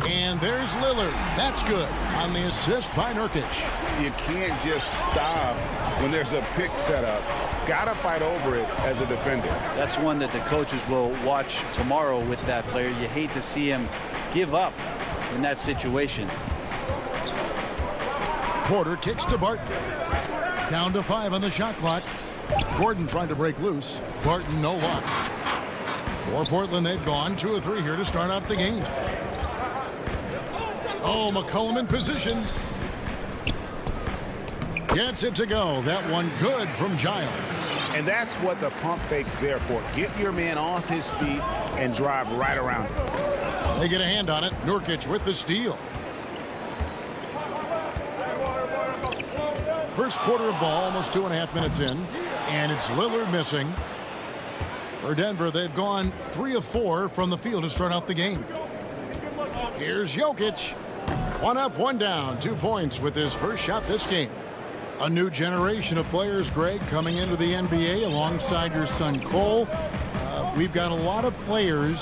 and there's Lillard. That's good on the assist by Nurkic. You can't just stop when there's a pick set up. Gotta fight over it as a defender. That's one that the coaches will watch tomorrow with that player. You hate to see him give up in that situation. Porter kicks to Barton. Down to 5 on the shot clock. Gordon trying to break loose. Barton no luck. For Portland, they've gone 2 of 3 here to start out the game. Oh, McCollum in position. Gets it to go. That one good from Giles. And that's what the pump fake's there for. Get your man off his feet and drive right around him. They get a hand on it. Nurkic with the steal. First quarter of ball, almost 2.5 minutes in. And it's Lillard missing. For Denver, they've gone 3 of 4 from the field to start out the game. Here's Jokic. 1 up, 1 down, 2 points with his first shot this game. A new generation of players, Greg, coming into the NBA alongside your son Cole. We've got a lot of players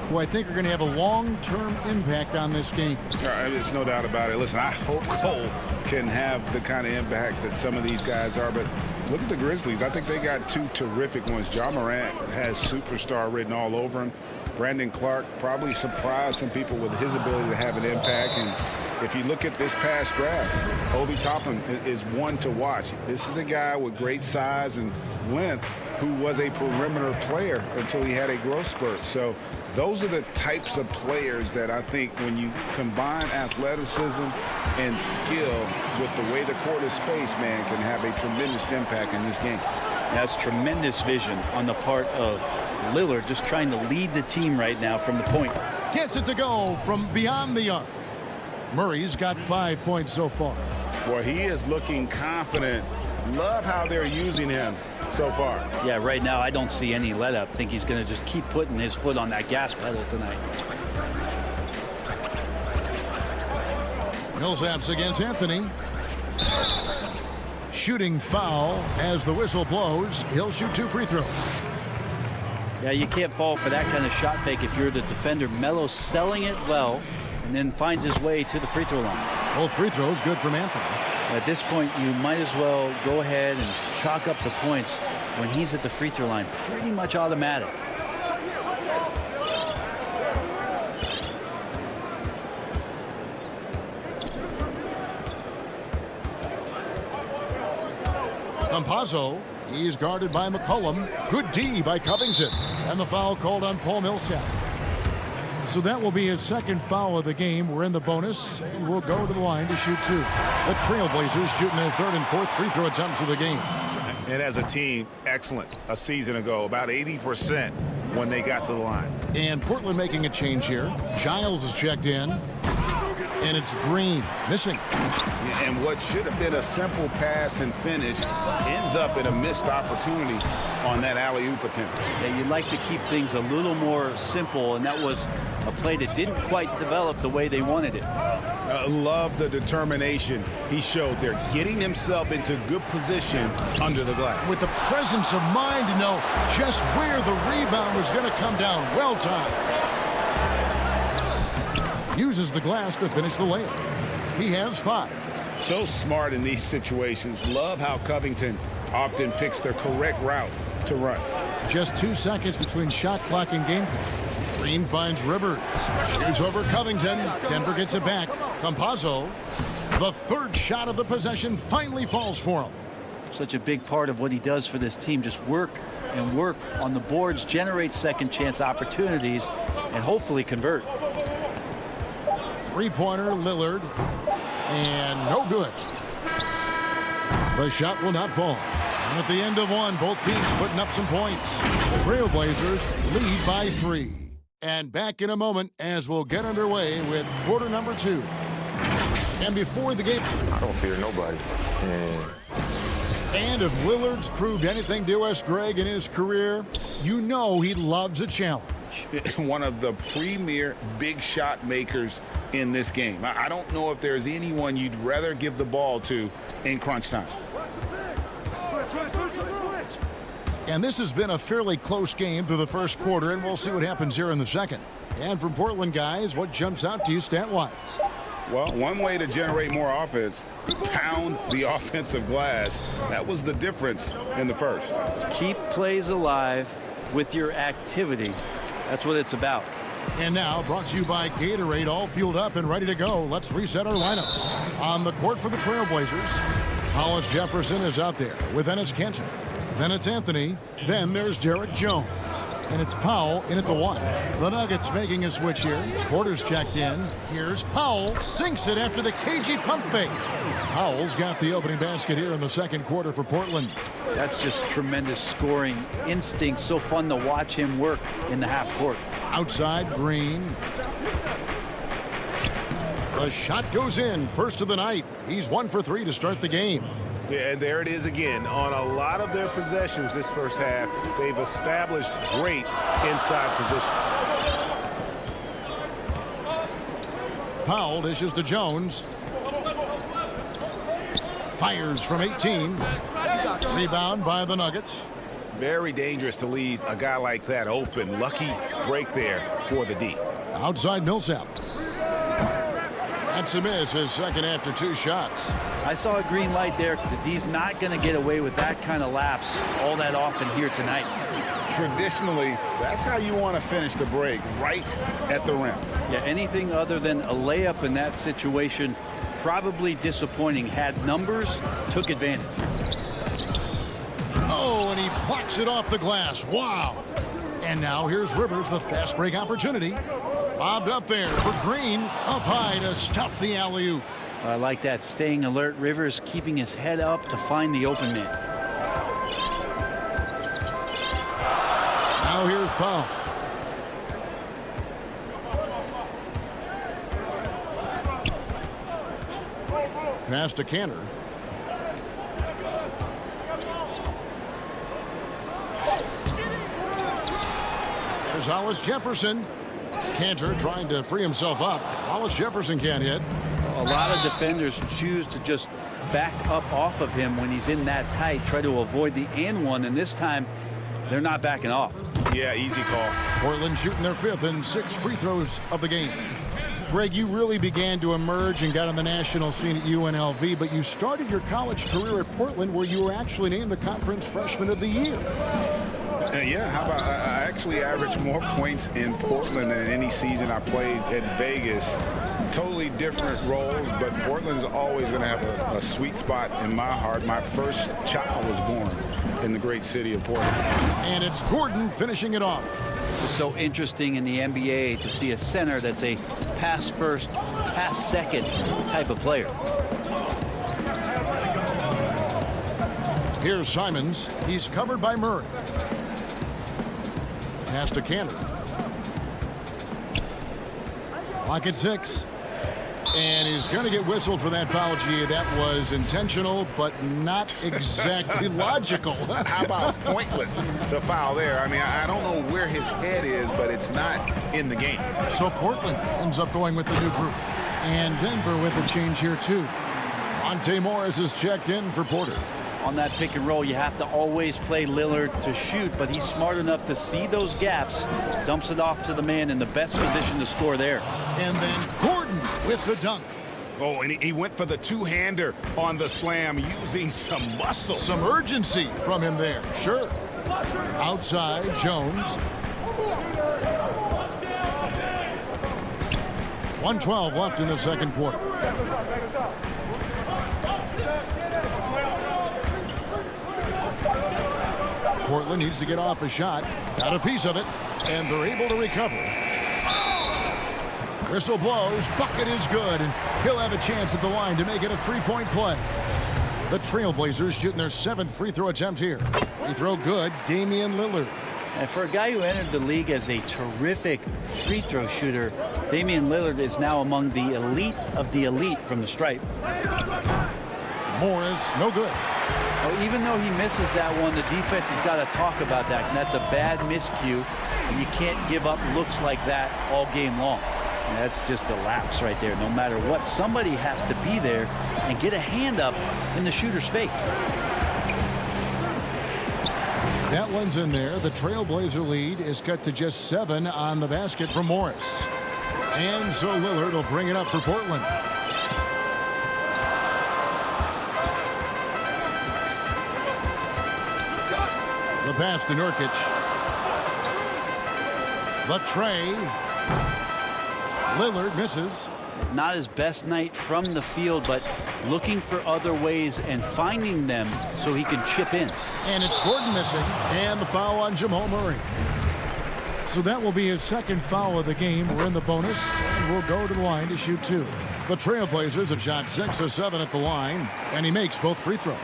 who I think are going to have a long-term impact on this game. There's no doubt about it. Listen, I hope Cole can have the kind of impact that some of these guys are, but look at the Grizzlies. I think they got 2 terrific ones. Ja Morant has superstar written all over him. Brandon Clark probably surprised some people with his ability to have an impact. And if you look at this past draft, Obi Toppin is one to watch. This is a guy with great size and length who was a perimeter player until he had a growth spurt. So those are the types of players that I think when you combine athleticism and skill with the way the court is spaced, man, can have a tremendous impact in this game. That's tremendous vision on the part of Lillard, just trying to lead the team right now from the point. Gets it to go from beyond the arc. Murray's got 5 points so far. Well, he is looking confident. Love how they're using him so far. Yeah, right now I don't see any let up. I think he's going to just keep putting his foot on that gas pedal tonight. Millsap's against Anthony. Shooting foul as the whistle blows. He'll shoot 2 free throws. Yeah, you can't fall for that kind of shot fake if you're the defender. Melo's selling it well and then finds his way to the free throw line. Both free throws good from Anthony. At this point, you might as well go ahead and chalk up the points when he's at the free throw line. Pretty much automatic. Campazzo, he's guarded by McCollum. Good D by Covington. And the foul called on Paul Millsap. So that will be his second foul of the game. We're in the bonus, and we'll go to the line to shoot 2. The Trailblazers shooting their 3rd and 4th free throw attempts of the game. And as a team, excellent a season ago. About 80% when they got to the line. And Portland making a change here. Giles is checked in. And it's Green missing. And what should have been a simple pass and finish ends up in a missed opportunity on that alley-oop attempt. Yeah, you'd like to keep things a little more simple, and that was a play that didn't quite develop the way they wanted it. Love the determination he showed there, getting himself into good position under the glass. With the presence of mind to know just where the rebound was going to come down. Well timed. Uses the glass to finish the layup. He has 5. So smart in these situations. Love how Covington often picks the correct route to run. Just 2 seconds between shot clock and game clock. Green finds Rivers. Shoots over Covington. Denver gets it back. Campazzo. The 3rd shot of the possession finally falls for him. Such a big part of what he does for this team. Just work and work on the boards, generate second chance opportunities, and hopefully convert. 3-pointer, Lillard, and no good. The shot will not fall. And at the end of 1, both teams putting up some points. The Trailblazers lead by 3. And back in a moment as we'll get underway with quarter number 2. And before the game, I don't fear nobody. And if Lillard's proved anything to us, Greg, in his career, you know he loves a challenge. One of the premier big shot makers in this game. I don't know if there's anyone you'd rather give the ball to in crunch time. And this has been a fairly close game through the first quarter, and we'll see what happens here in the second. And from Portland, guys, what jumps out to you stat-wise? Well, one way to generate more offense, pound the offensive glass. That was the difference in the first. Keep plays alive with your activity. That's what it's about. And now, brought to you by Gatorade, all fueled up and ready to go. Let's reset our lineups. On the court for the Trailblazers, Hollis Jefferson is out there with Enes Kanter. Then it's Anthony. Then there's Derek Jones. And it's Powell in at the 1. The Nuggets making a switch here. Porter's checked in. Here's Powell. Sinks it after the cagey pump fake. Powell's got the opening basket here in the second quarter for Portland. That's just tremendous scoring instinct. So fun to watch him work in the half court. Outside, Green. The shot goes in. First of the night. He's 1 for 3 to start the game. Yeah, and there it is again. On a lot of their possessions this first half, they've established great inside position. Powell dishes to Jones. Fires from 18. Rebound by the Nuggets. Very dangerous to leave a guy like that open. Lucky break there for the D. Outside Millsap. That's a miss, his second after 2 shots. I saw a green light there. The D's not going to get away with that kind of lapse all that often here tonight. Traditionally, that's how you want to finish the break, right at the rim. Yeah, anything other than a layup in that situation, probably disappointing. Had numbers, took advantage. Oh, and he plucks it off the glass. Wow. And now here's Rivers, the fast break opportunity. Lobbed up there for Green. Up high to stuff the alley-oop. I like that. Staying alert. Rivers keeping his head up to find the open man. Now here's Powell. Pass to Cantor. There's Hollis Jefferson. Cantor trying to free himself up. Hollis Jefferson can't hit. A lot of defenders choose to just back up off of him when he's in that tight, try to avoid the and one, and this time they're not backing off. Yeah, easy call. Portland shooting their 5th and 6 free throws of the game. Greg, you really began to emerge and got on the national scene at UNLV, but you started your college career at Portland where you were actually named the Conference Freshman of the Year. Yeah, how about I actually averaged more points in Portland than in any season I played at Vegas. Totally different roles, but Portland's always going to have a sweet spot in my heart. My first child was born in the great city of Portland. And it's Gordon finishing it off. It's so interesting in the NBA to see a center that's a pass first, pass second type of player. Here's Simons. He's covered by Murray. Pass to Cantor. Clock at 6. And he's going to get whistled for that foul, G. That was intentional, but not exactly logical. How about pointless to foul there? I mean, I don't know where his head is, but it's not in the game. So Portland ends up going with the new group. And Denver with a change here, too. Monte Morris is checked in for Porter. On that pick and roll, you have to always play Lillard to shoot, but he's smart enough to see those gaps, dumps it off to the man in the best position to score there. And then Gordon with the dunk. Oh, and he went for the two-hander on the slam using some muscle. Some urgency from him there, sure. Outside, Jones. 1:12 left in the second quarter. Portland needs to get off a shot. Got a piece of it, and they're able to recover. Whistle blows. Bucket is good, and he'll have a chance at the line to make it a three-point play. The Trailblazers shooting their 7th free throw attempt here. Free throw good. Damian Lillard. And for a guy who entered the league as a terrific free throw shooter, Damian Lillard is now among the elite of the elite from the stripe. Morris, no good. Oh, even though he misses that one, the defense has got to talk about that, and that's a bad miscue. And you can't give up looks like that all game long. And that's just a lapse right there. No matter what, somebody has to be there and get a hand up in the shooter's face. That one's in there. The Trailblazer lead is cut to just 7 on the basket from Morris. And so Lillard will bring it up for Portland. The pass to Nurkic. The tray. Lillard misses. It's not his best night from the field, but looking for other ways and finding them so he can chip in. And it's Gordon missing. And the foul on Jamal Murray. So that will be his second foul of the game. We're in the bonus, and we'll go to the line to shoot 2. The Trailblazers have shot 6 of 7 at the line, and he makes both free throws.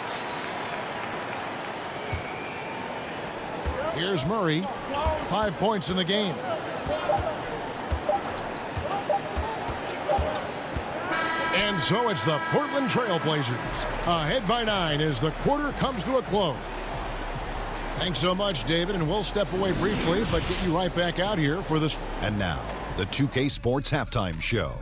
Here's Murray. 5 points in the game. And so it's the Portland Trail Blazers ahead by 9 as the quarter comes to a close. Thanks so much, David, and we'll step away briefly, but get you right back out here for this. And now, the 2K Sports Halftime Show.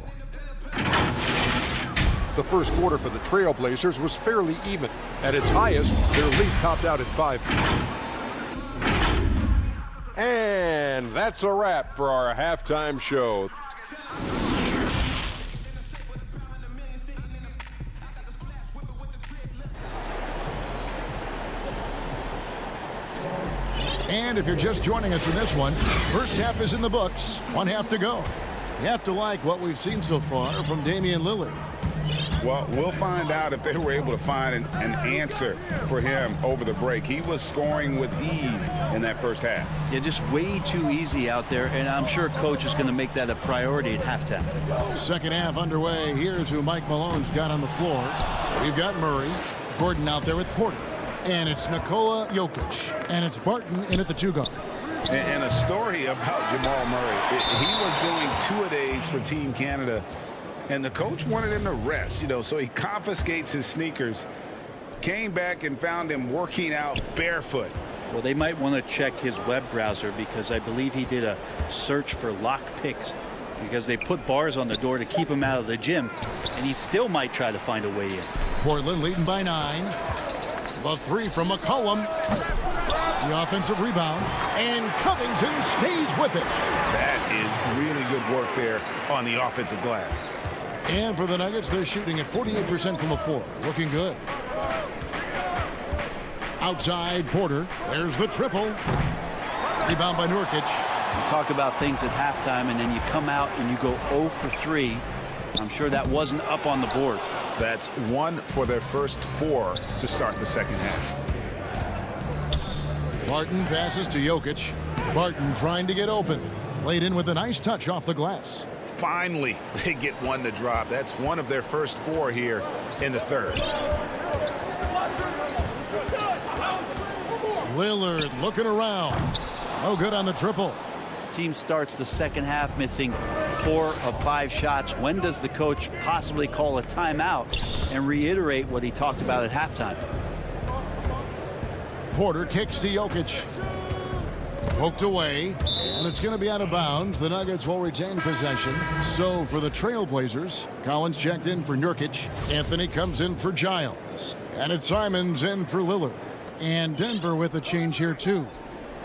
The first quarter for the Trailblazers was fairly even. At its highest, their lead topped out at 5. And that's a wrap for our halftime show. And if you're just joining us in this one, first half is in the books. 1 half to go. You have to like what we've seen so far from Damian Lillard. Well, we'll find out if they were able to find an answer for him over the break. He was scoring with ease in that first half. Yeah, just way too easy out there, and I'm sure Coach is going to make that a priority at halftime. Second half underway. Here's who Mike Malone's got on the floor. We've got Murray, Gordon out there with Porter. And it's Nikola Jokic. And it's Barton in at the 2-guard. And a story about Jamal Murray. He was doing two-a-days for Team Canada, and the coach wanted him to rest, so he confiscates his sneakers, came back and found him working out barefoot. Well, they might want to check his web browser because I believe he did a search for lock picks because they put bars on the door to keep him out of the gym, and he still might try to find a way in. Portland leading by 9. The 3 from McCollum. The offensive rebound. And Covington stays with it. That is really good work there on the offensive glass. And for the Nuggets, they're shooting at 48% from the floor. Looking good. Outside, Porter. There's the triple. Rebound by Nurkic. You talk about things at halftime, and then you come out and you go 0 for 3. I'm sure that wasn't up on the board. That's 1 for their first 4 to start the second half. Barton passes to Jokic. Barton trying to get open. Laid in with a nice touch off the glass. Finally, they get one to drop. That's 1 of their first 4 here in the third. Lillard looking around. No good on the triple. Team starts the second half missing 4 of 5 shots. When does the coach possibly call a timeout and reiterate what he talked about at halftime? Porter kicks to Jokic. Poked away, and it's going to be out of bounds. The Nuggets will retain possession. So for the Trailblazers, Collins checked in for Nurkic. Anthony comes in for Giles. And it's Simons in for Lillard. And Denver with a change here too.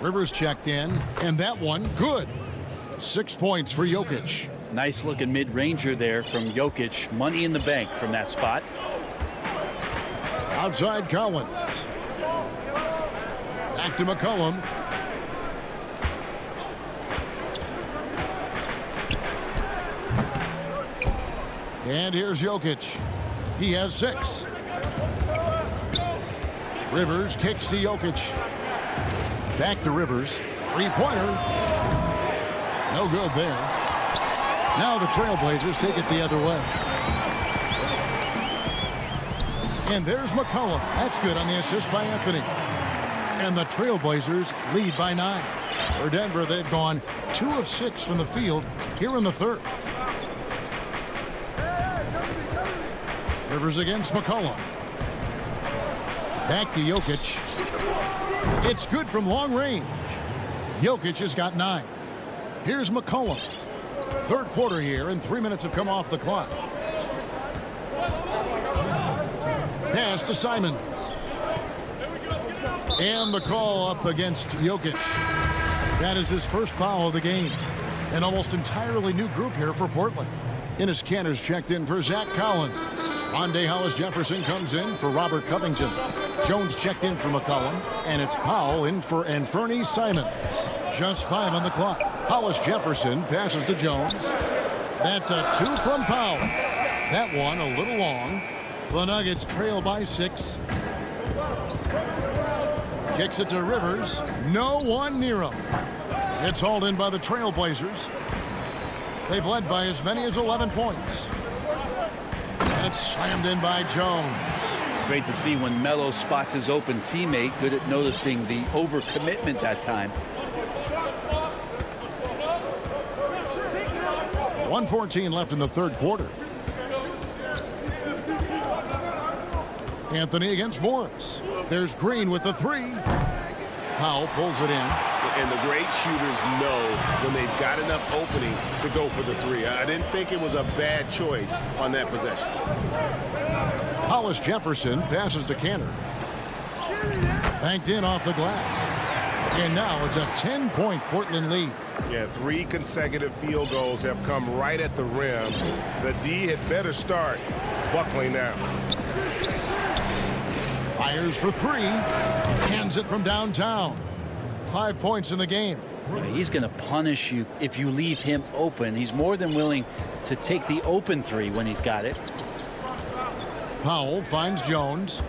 Rivers checked in, and that one good. 6 points for Jokic. Nice looking mid-ranger there from Jokic. Money in the bank from that spot. Outside Collins. Back to McCollum. And here's Jokic. He has 6. Rivers kicks to Jokic. Back to Rivers. 3-pointer. No good there. Now the Trailblazers take it the other way. And there's McCollum. That's good on the assist by Anthony. And the Trailblazers lead by 9. For Denver, they've gone 2 of 6 from the field here in the third. Rivers against McCollum. Back to Jokic. It's good from long range. Jokic has got 9. Here's McCollum. Third quarter here, and 3 minutes have come off the clock. Pass to Simons. And the call up against Jokic. That is his first foul of the game. An almost entirely new group here for Portland. Enes Kanter's checked in for Zach Collins. Rondé Hollis-Jefferson comes in for Robert Covington. Jones checked in for McCollum. And it's Powell in for Anthony Simons. Just 5 on the clock. Hollis-Jefferson passes to Jones. That's a 2 from Powell. That one a little long. The Nuggets trail by 6. Kicks it to Rivers. No one near him. It's hauled in by the Trailblazers. They've led by as many as 11 points. And it's slammed in by Jones. Great to see when Melo spots his open teammate. Good at noticing the overcommitment that time. 1:14 left in the third quarter. Anthony against Morris. There's Green with the three. Powell pulls it in. And the great shooters know when they've got enough opening to go for the three. I didn't think it was a bad choice on that possession. Hollis Jefferson passes to Cantor. Banked in off the glass. And now it's a 10-point Portland lead. Yeah, 3 consecutive field goals have come right at the rim. The D had better start buckling down. Fires for 3. Hands it from downtown. 5 points in the game. Yeah, he's going to punish you if you leave him open. He's more than willing to take the open 3 when he's got it. Powell finds Jones.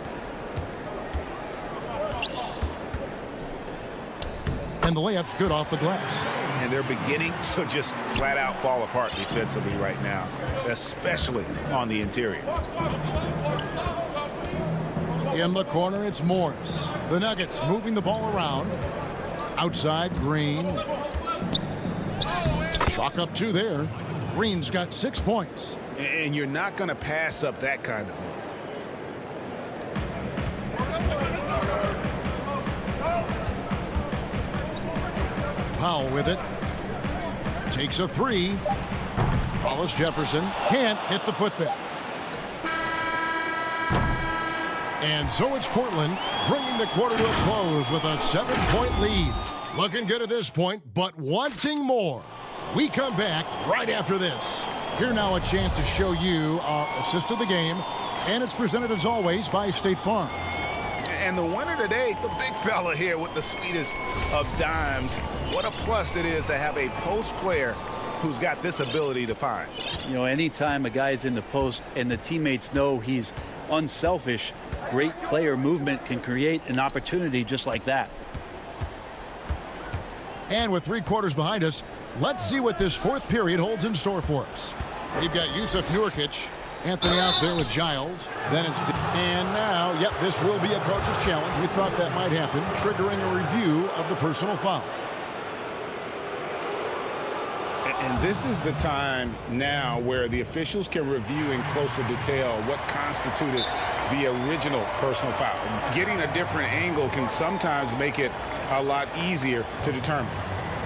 And the layup's good off the glass. And they're beginning to just flat out fall apart defensively right now, especially on the interior. In the corner, it's Morris. The Nuggets moving the ball around. Outside, Green. Chalk up 2 there. Green's got 6 points. And you're not going to pass up that kind of thing. Powell with it. Takes a 3. Hollis Jefferson can't hit the putback. And so it's Portland bringing the quarter to a close with a 7-point lead. Looking good at this point, but wanting more. We come back right after this. Here now a chance to show you our assist of the game. And it's presented as always by State Farm. And the winner today, the big fella here with the sweetest of dimes. What a plus it is to have a post player who's got this ability to find. You know, anytime a guy's in the post and the teammates know he's unselfish, great player movement can create an opportunity just like that. And with 3 quarters behind us, let's see what this 4th period holds in store for us. We've got Jusuf Nurkic, Anthony out there with Giles. Then it's and now, yep, this will be a coach's challenge. We thought that might happen, triggering a review of the personal foul. And this is the time now where the officials can review in closer detail what constituted the original personal foul. Getting a different angle can sometimes make it a lot easier to determine.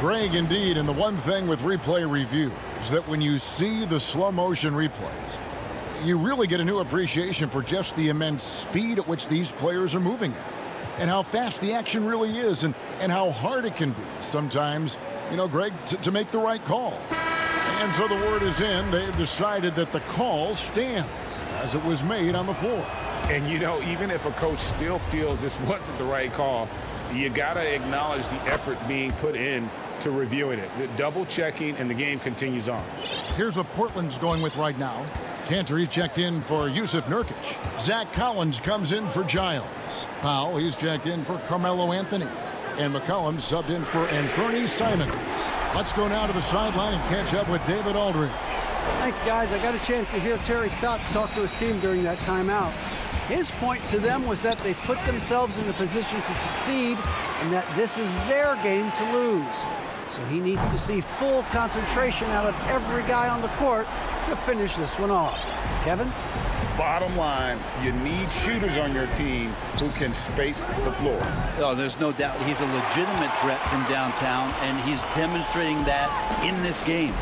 Greg, indeed, and the one thing with replay review is that when you see the slow motion replays, you really get a new appreciation for just the immense speed at which these players are moving at, and how fast the action really is, and how hard it can be sometimes, you know, Greg, to make the right call. And so the word is in. They've decided that the call stands as it was made on the floor. And, you know, even if a coach still feels this wasn't the right call, you got to acknowledge the effort being put in to reviewing it. The double checking, and the game continues on. Here's what Portland's going with right now. Cantor, he's checked in for Jusuf Nurkic. Zach Collins comes in for Giles. Powell, he's checked in for Carmelo Anthony. And McCollum subbed in for Anthony Simons. Let's go now to the sideline and catch up with David Aldridge. Thanks, guys. I got a chance to hear Terry Stotts talk to his team during that timeout. His point to them was that they put themselves in a position to succeed and that this is their game to lose. So he needs to see full concentration out of every guy on the court to finish this one off. Kevin? Bottom line, you need shooters on your team who can space the floor. Oh, there's no doubt he's a legitimate threat from downtown, and he's demonstrating that in this game.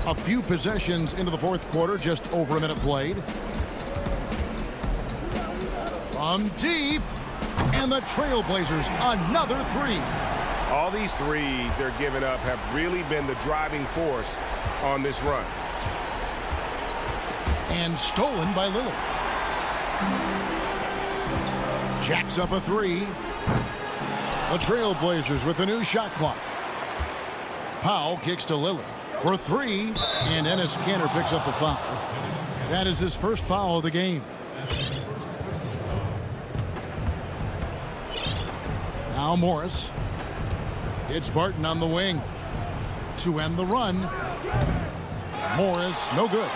A few possessions into the 4th quarter, just over a minute played. From deep, and the Trailblazers another 3. All these threes they're giving up have really been the driving force on this run. And stolen by Lillard. Jacks up a 3. The Trailblazers with a new shot clock. Powell kicks to Lillard for 3, and Enes Kanter picks up the foul. That is his first foul of the game. Now Morris. It's Barton on the wing to end the run. Morris, no good.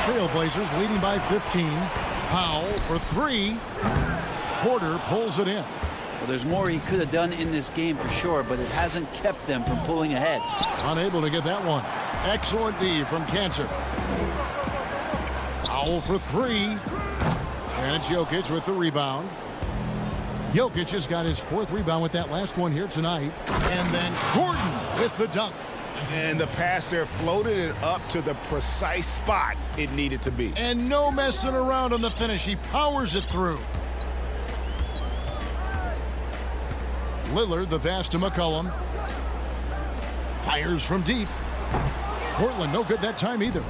Trailblazers leading by 15. Powell for 3. Porter pulls it in. Well, there's more he could have done in this game for sure, but it hasn't kept them from pulling ahead. Unable to get that one. Excellent D from Cantor. Foul for three. And it's Jokic with the rebound. Jokic has got his 4th rebound with that last one here tonight. And then Gordon with the dunk. And the pass there floated it up to the precise spot it needed to be. And no messing around on the finish. He powers it through. Lillard, the pass to McCollum. Fires from deep. Portland, no good that time either.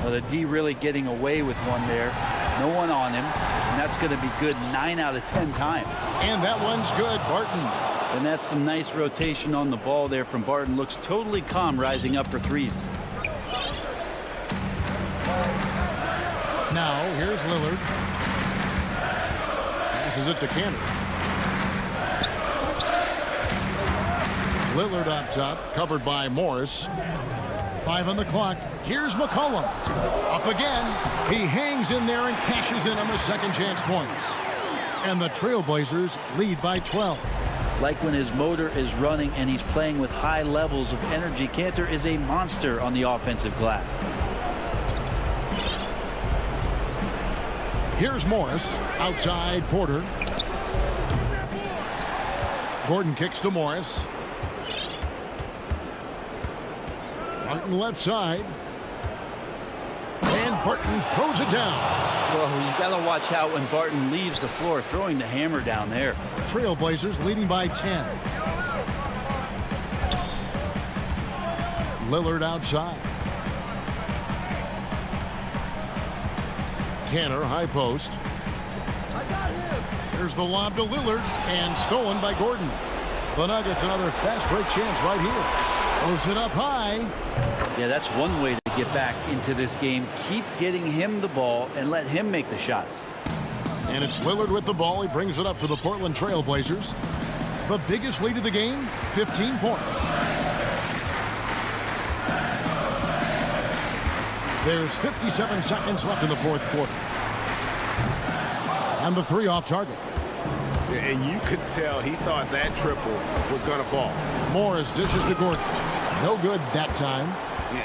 Well, the D really getting away with one there. No one on him. And that's going to be good 9 out of 10 times. And that one's good, Barton. And that's some nice rotation on the ball there from Barton. Looks totally calm rising up for threes. Now, here's Lillard. Passes it to Cantor. Lillard up top, covered by Morris. 5 on the clock. Here's McCollum. Up again. He hangs in there and cashes in on the second chance points. And the Trailblazers lead by 12. Like when his motor is running and he's playing with high levels of energy, Cantor is a monster on the offensive glass. Here's Morris. Outside Porter. Gordon kicks to Morris. Barton left side. And Barton throws it down. Well, you got to watch out when Barton leaves the floor, throwing the hammer down there. Trailblazers leading by 10. Lillard outside. Cantor, high post. Here's the lob to Lillard, and stolen by Gordon. The Nuggets another fast break chance right here. Throws it up high. Yeah, that's one way to get back into this game. Keep getting him the ball and let him make the shots. And it's Lillard with the ball. He brings it up for the Portland Trailblazers. The biggest lead of the game, 15 points. There's 57 seconds left in the 4th quarter. And the 3 off target. And you could tell he thought that triple was going to fall. Morris dishes to Gordon. No good that time.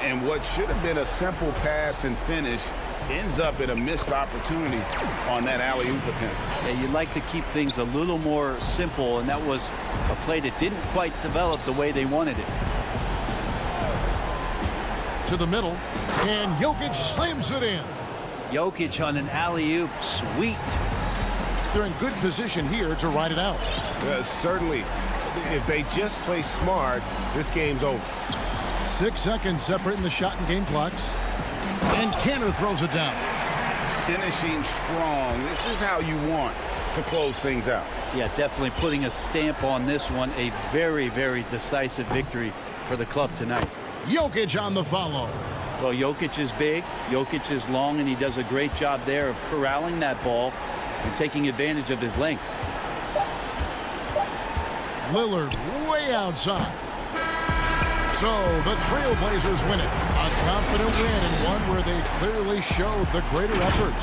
And what should have been a simple pass and finish ends up in a missed opportunity on that alley-oop attempt. Yeah, you'd like to keep things a little more simple, and that was a play that didn't quite develop the way they wanted it. To the middle, and Jokic slams it in. Jokic on an alley-oop, sweet. They're in good position here to ride it out. Certainly, if they just play smart, this game's over. 6 seconds separating the shot and game clocks. And Cantor throws it down. Finishing strong. This is how you want to close things out. Yeah, definitely putting a stamp on this one. A very, very decisive victory for the club tonight. Jokic on the follow. Well, Jokic is big, Jokic is long, and he does a great job there of corralling that ball and taking advantage of his length. Lillard way outside. So the Trailblazers win it. A confident win and one where they clearly showed the greater effort.